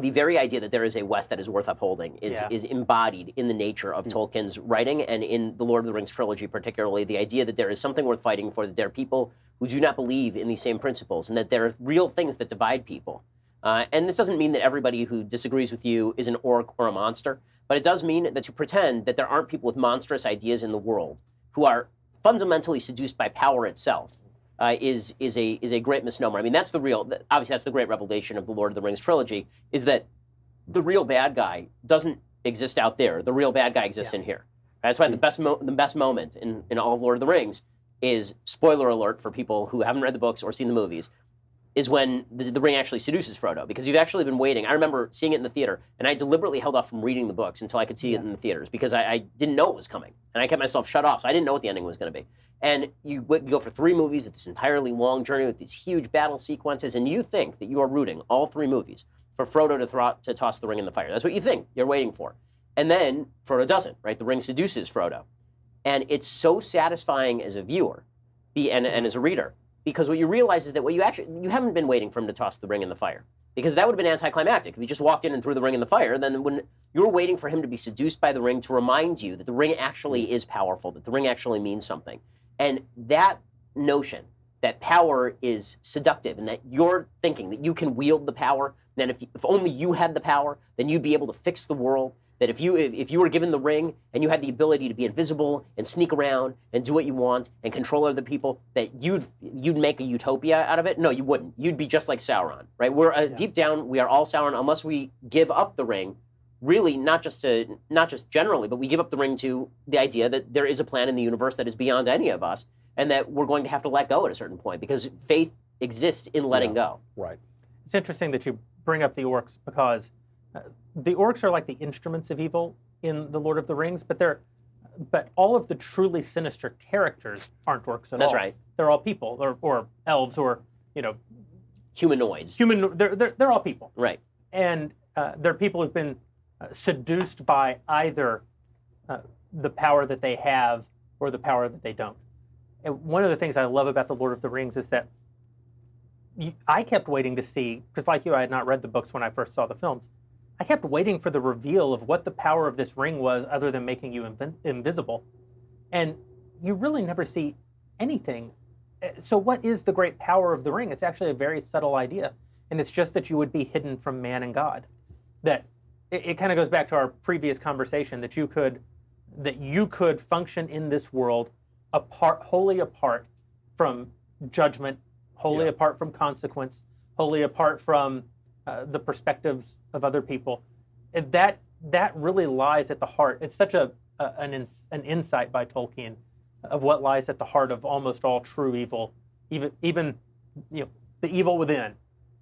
the very idea that there is a West that is worth upholding is embodied in the nature of Tolkien's writing, and in the Lord of the Rings trilogy particularly, the idea that there is something worth fighting for, that there are people who do not believe in these same principles, and that there are real things that divide people. And this doesn't mean that everybody who disagrees with you is an orc or a monster, but it does mean that to pretend that there aren't people with monstrous ideas in the world who are fundamentally seduced by power itself is a great misnomer. I mean, that's the great revelation of the Lord of the Rings trilogy, is that the real bad guy doesn't exist out there. The real bad guy exists in here. That's why the best moment in all of Lord of the Rings is, spoiler alert for people who haven't read the books or seen the movies, is when the ring actually seduces Frodo, because you've actually been waiting. I remember seeing it in the theater, and I deliberately held off from reading the books until I could see it in the theaters, because I didn't know it was coming, and I kept myself shut off, so I didn't know what the ending was going to be. And you go for 3 movies with this entirely long journey with these huge battle sequences, and you think that you are rooting all 3 movies for Frodo to toss the ring in the fire. That's what you think you're waiting for. And then Frodo doesn't, right? The ring seduces Frodo. And it's so satisfying as a viewer and as a reader, because what you realize is that you haven't been waiting for him to toss the ring in the fire, because that would have been anticlimactic. If you just walked in and threw the ring in the fire, then when you're waiting for him to be seduced by the ring to remind you that the ring actually is powerful, that the ring actually means something. And that notion that power is seductive, and that you're thinking that you can wield the power, that if only you had the power, then you'd be able to fix the world, that if you were given the ring and you had the ability to be invisible and sneak around and do what you want and control other people, that you'd make a utopia out of it. No, you wouldn't. You'd be just like Sauron, right? Deep down, we are all Sauron unless we give up the ring. Really, not just generally, but we give up the ring to the idea that there is a plan in the universe that is beyond any of us, and that we're going to have to let go at a certain point, because faith exists in letting go. Right. It's interesting that you bring up the orcs, because the orcs are like the instruments of evil in the Lord of the Rings, but all of the truly sinister characters aren't orcs at all. That's right. They're all people, or elves, or humanoids. They're all people. Right. And they're people who've been seduced by either the power that they have or the power that they don't. And one of the things I love about the Lord of the Rings is that I kept waiting to see, because like you, I had not read the books when I first saw the films. I kept waiting for the reveal of what the power of this ring was, other than making you invisible. And you really never see anything So what is the great power of the ring? It's actually a very subtle idea. And it's just that you would be hidden from man and God. That it kind of goes back to our previous conversation that you could function in this world wholly apart from judgment, wholly apart from consequence, wholly apart from the perspectives of other people. And that really lies at the heart. It's such an insight by Tolkien of what lies at the heart of almost all true evil, even the evil within.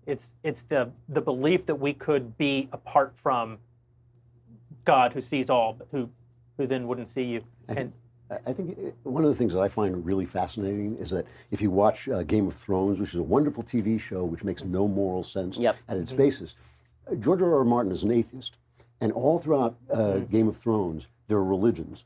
It's the belief that we could be apart from God who sees all, but who then wouldn't see you. I think one of the things that I find really fascinating is that if you watch Game of Thrones, which is a wonderful TV show which makes no moral sense at its basis, George R.R. Martin is an atheist. And all throughout Game of Thrones, there are religions.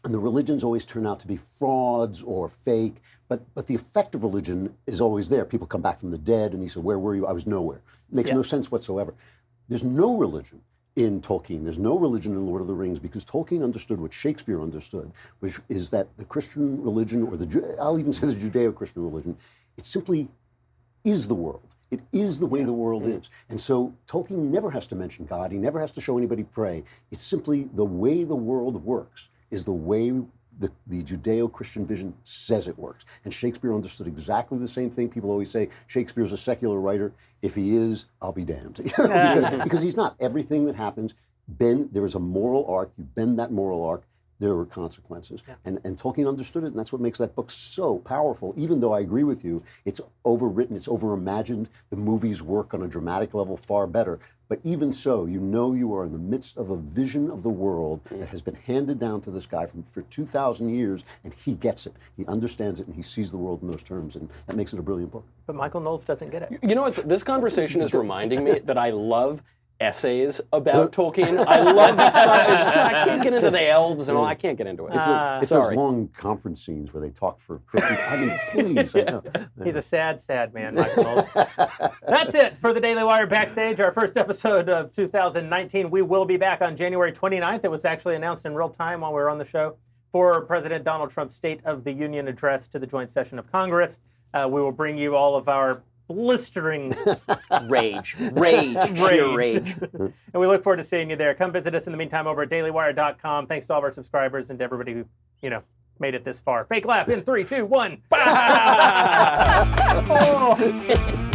And the religions always turn out to be frauds or fake, but the effect of religion is always there. People come back from the dead and he said, "Where were you?" "I was nowhere." It makes no sense whatsoever. There's no religion in Tolkien. There's no religion in Lord of the Rings because Tolkien understood what Shakespeare understood, which is that the Christian religion, or I'll even say the Judeo-Christian religion, it simply is the world. It is the way the world is. And so Tolkien never has to mention God. He never has to show anybody pray. It's simply the way the world works is the way the Judeo-Christian vision says it works. And Shakespeare understood exactly the same thing. People always say Shakespeare's a secular writer. If he is, I'll be damned. because he's not. Everything that happens, there is a moral arc. You bend that moral arc, there are consequences. And Tolkien understood it, and that's what makes that book so powerful. Even though I agree with you, it's overwritten, it's overimagined. The movies work on a dramatic level far better. But even so, you are in the midst of a vision of the world that has been handed down to this guy for 2,000 years, and he gets it. He understands it, and he sees the world in those terms, and that makes it a brilliant book. But Michael Knowles doesn't get it. You know, this conversation is reminding me that I love essays about Tolkien. I love I can't get into the elves and all. I can't get into it. It's those long conference scenes where they talk for 50. I mean, please. I know. He's a sad, sad man, Michael Knowles. That's it for the Daily Wire Backstage, our first episode of 2019. We will be back on January 29th. It was actually announced in real time while we were on the show for President Donald Trump's State of the Union address to the joint session of Congress. We will bring you all of our blistering rage. Sheer rage. And we look forward to seeing you there. Come visit us in the meantime over at dailywire.com. Thanks to all of our subscribers and to everybody who, made it this far. Fake laugh in 3, 2, 1. Oh.